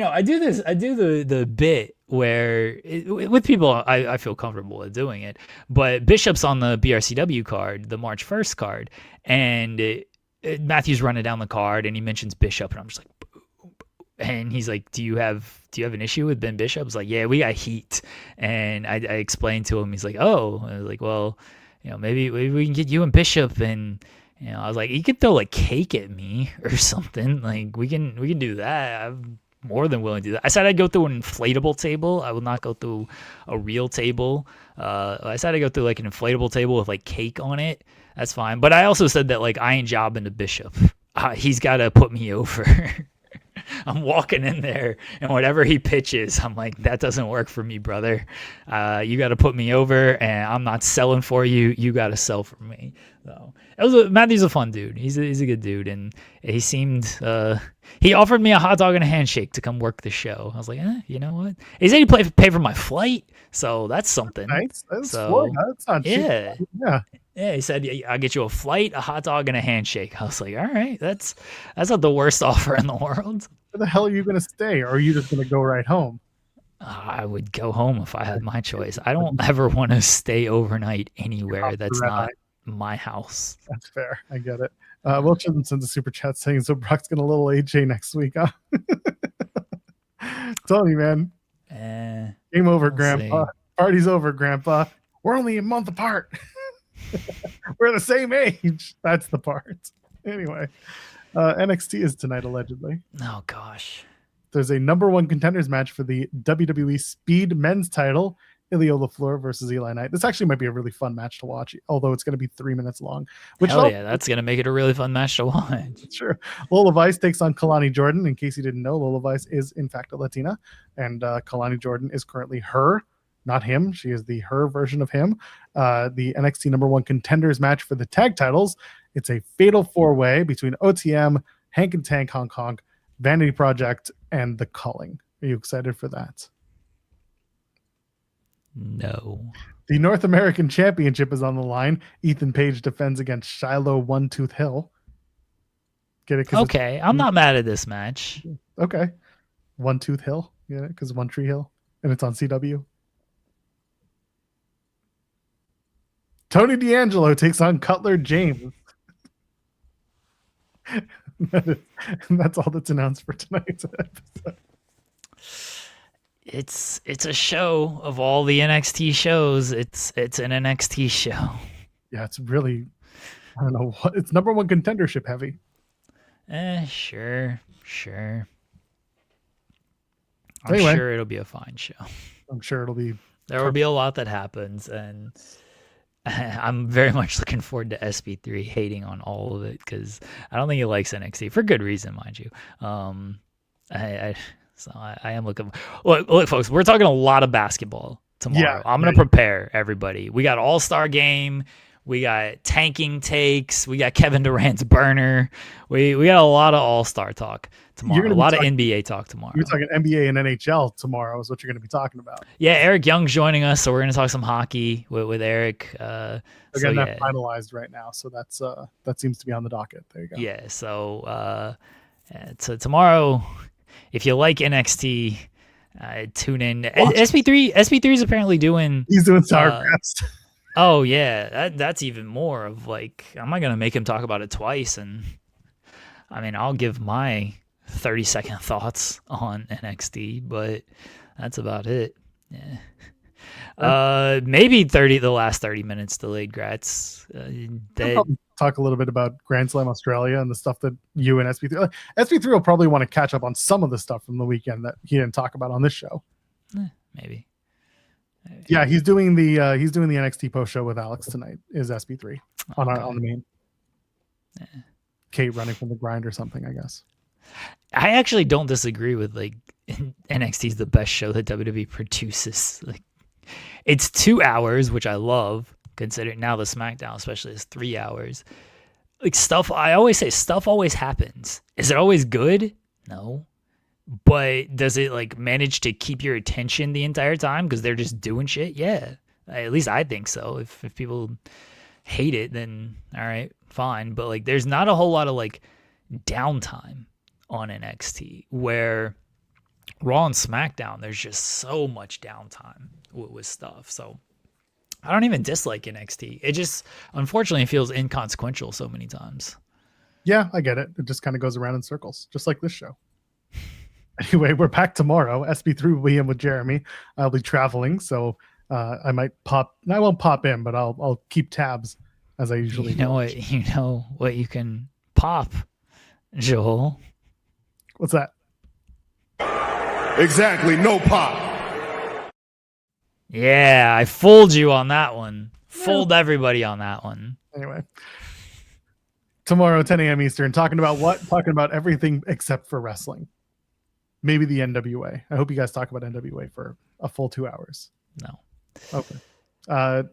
I do the bit where with people I feel comfortable at doing it, but Bishop's on the BRCW card, the March 1st card, and Matthew's running down the card and he mentions Bishop, and I'm just like, and he's like, do you have an issue with Ben Bishop? I was like, yeah, we got heat. And I explained to him, he's like, oh, I was like, well, maybe we can get you and Bishop, and I was like, you could throw a cake at me or something. Like we can do that. I'm more than willing to do that. I said I'd go through an inflatable table. I will not go through a real table. I said I'd go through like an inflatable table with like cake on it. That's fine. But I also said that like I ain't jobbing to Bishop. He's got to put me over. I'm walking in there, and whatever he pitches, I'm like, that doesn't work for me, brother. You got to put me over, and I'm not selling for you. You got to sell for me. So Matthew's a fun dude. He's a good dude, and he seemed. He offered me a hot dog and a handshake to come work the show. I was like, you know what? He said he'd pay for my flight, so that's something. Nice. That's not cheap. Yeah. Yeah, he said, I'll get you a flight, a hot dog, and a handshake. I was like, all right, that's not the worst offer in the world. Where the hell are you going to stay? Or are you just going to go right home? I would go home if I had my choice. I don't ever want to stay overnight anywhere that's not my house. That's fair. I get it. Will Chisholm sends a super chat saying, so Brock's going to little AJ next week, huh? Tell me, man. Game over, Grandpa. Party's over, Grandpa. We're only a month apart. We're the same age. That's the part. Anyway, NXT is tonight, allegedly. Oh, gosh. There's a number one contenders match for the WWE Speed men's title. Ilya LaFleur versus Eli Knight. This actually might be a really fun match to watch, although it's going to be 3 minutes long. Hell yeah, that's going to make it a really fun match to watch. Sure. Lola Vice takes on Kalani Jordan. In case you didn't know, Lola Vice is, in fact, a Latina, and Kalani Jordan is currently her, not him. She is the her version of him. The NXT number one contenders match for the tag titles. It's a fatal four-way between OTM, Hank and Tank Hong Kong, Vanity Project, and The Culling. Are you excited for that? No. The North American Championship is on the line. Ethan Page defends against Shiloh One Tooth Hill. Get it? Okay, I'm not mad at this match. Okay. One Tooth Hill. Get it? Because One Tree Hill. And it's on CW. Tony D'Angelo takes on Cutler James. That's all that's announced for tonight's episode. It's a show of all the NXT shows. It's an NXT show. Yeah, it's really, I don't know what, it's number one contendership heavy. Sure. Anyway, I'm sure it'll be a fine show. I'm sure it'll be. There will be a lot that happens, and I'm very much looking forward to SP3 hating on all of it because I don't think he likes NXT for good reason, mind you. So I am looking. Look, folks, we're talking a lot of basketball tomorrow. I'm going to prepare everybody. We got All-Star Game. We got tanking takes. We got Kevin Durant's burner. We got a lot of All-Star talk tomorrow. A lot of NBA talk tomorrow. You're talking NBA and NHL tomorrow is what you're going to be talking about. Yeah, Eric Young's joining us, so we're going to talk some hockey with Eric. They're getting that finalized right now, so that seems to be on the docket. There you go. Yeah, so tomorrow, if you like NXT, tune in. SP3 is apparently doing. He's doing Sourgrass. Oh yeah, that's even more of like, I'm not gonna make him talk about it twice, and I mean, I'll give my 30-second thoughts on NXT, but that's about it. Yeah. Maybe the last 30 minutes delayed Gratz. We'll That probably talk a little bit about Grand Slam Australia and the stuff that you and SP3 SP3 will probably want to catch up on some of the stuff from the weekend that he didn't talk about on this show. maybe. Yeah, he's doing the NXT post show with Alex tonight. Is SP3 on the main? Yeah. Kate running from the grind or something, I guess. I actually don't disagree with like NXT is the best show that WWE produces. Like, it's 2 hours, which I love. Considering now the SmackDown, especially, is 3 hours. Like, stuff, I always say stuff always happens. Is it always good? No. But does it like manage to keep your attention the entire time because they're just doing shit? Yeah, at least I think so. If people hate it, then all right, fine. But like, there's not a whole lot of like downtime on NXT, where Raw and SmackDown, there's just so much downtime with stuff. So I don't even dislike NXT. It just unfortunately feels inconsequential so many times. Yeah, I get it. It just kind of goes around in circles, just like this show. Anyway, we're back tomorrow. SB3 will be in with Jeremy. I'll be traveling, so I might pop. I won't pop in, but I'll keep tabs as I usually You know what you can pop, Joel. What's that? Exactly, no pop. Yeah, I fooled you on that one. Fooled everybody on that one. Anyway, tomorrow, 10 a.m. Eastern, talking about what? Talking about everything except for wrestling. Maybe the NWA. I hope you guys talk about NWA for a full 2 hours. No. Okay.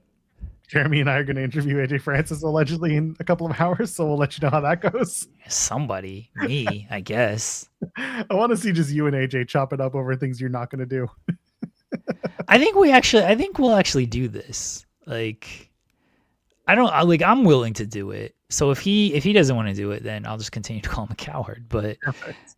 Jeremy and I are going to interview AJ Francis allegedly in a couple of hours, so we'll let you know how that goes. Somebody, me, I guess. I want to see just you and AJ chop it up over things you're not going to do. I think we'll actually do this. Like, I'm willing to do it. So if he doesn't want to do it, then I'll just continue to call him a coward. But Perfect.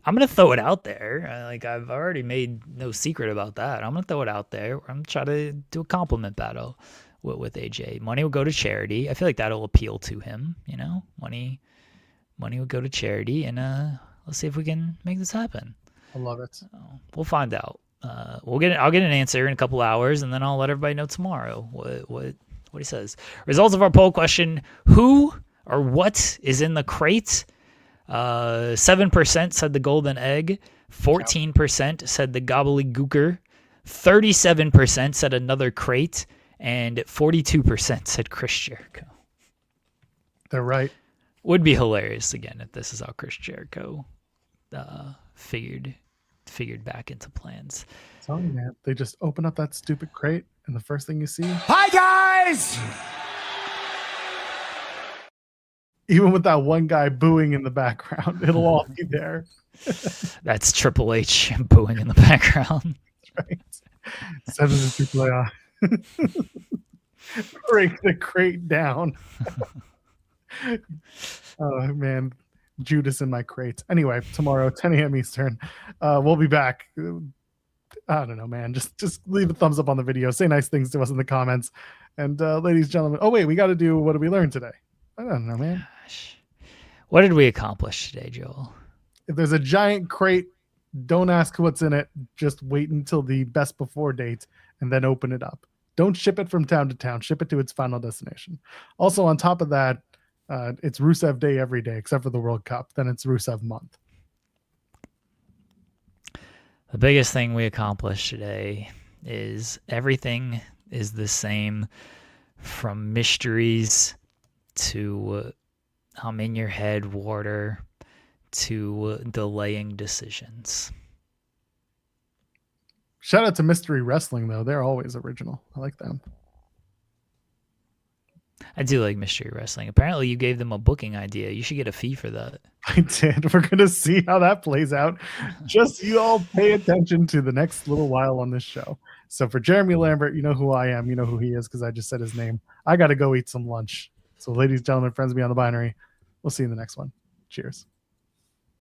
I'm gonna throw it out there. I've already made no secret about that. I'm gonna throw it out there. I'm trying to do a compliment battle with AJ. Money will go to charity. I feel like that'll appeal to him. You know, money will go to charity, and let's see if we can make this happen. I love it. So we'll find out. I'll get an answer in a couple hours, and then I'll let everybody know tomorrow what he says. Results of our poll question: who or what is in the crate? 7% said the golden egg, 14% said the gobbledygooker, 37% said another crate, and 42% said Chris Jericho. They're right. Would be hilarious again if this is how Chris Jericho figured back into plans. I'm telling you, man, they just open up that stupid crate, and the first thing you see, Hi, guys! even with that one guy booing in the background, it'll all be there. That's Triple H booing in the background. Right. 7 to Triple A. Break the crate down. Oh man, Judas in my crates. Anyway, tomorrow, 10 a.m. Eastern, we'll be back. I don't know, man. Just leave a thumbs up on the video. Say nice things to us in the comments. And ladies and gentlemen, oh wait, we got to do what did we learn today? I don't know, man. Gosh. What did we accomplish today, Joel? If there's a giant crate, don't ask what's in it. Just wait until the best before date and then open it up. Don't ship it from town to town. Ship it to its final destination. Also, on top of that, it's Rusev Day every day except for the World Cup. Then it's Rusev Month. The biggest thing we accomplished today is everything is the same, from mysteries to I'm in your head water to delaying decisions. Shout out to Mystery Wrestling, though. They're always original. I like them. I do like Mystery Wrestling. Apparently, you gave them a booking idea. You should get a fee for that. I did. We're going to see how that plays out. Just you all pay attention to the next little while on this show. So for Jeremy Lambert, you know who I am. You know who he is because I just said his name. I got to go eat some lunch. So ladies, gentlemen, friends beyond the binary, we'll see you in the next one. Cheers.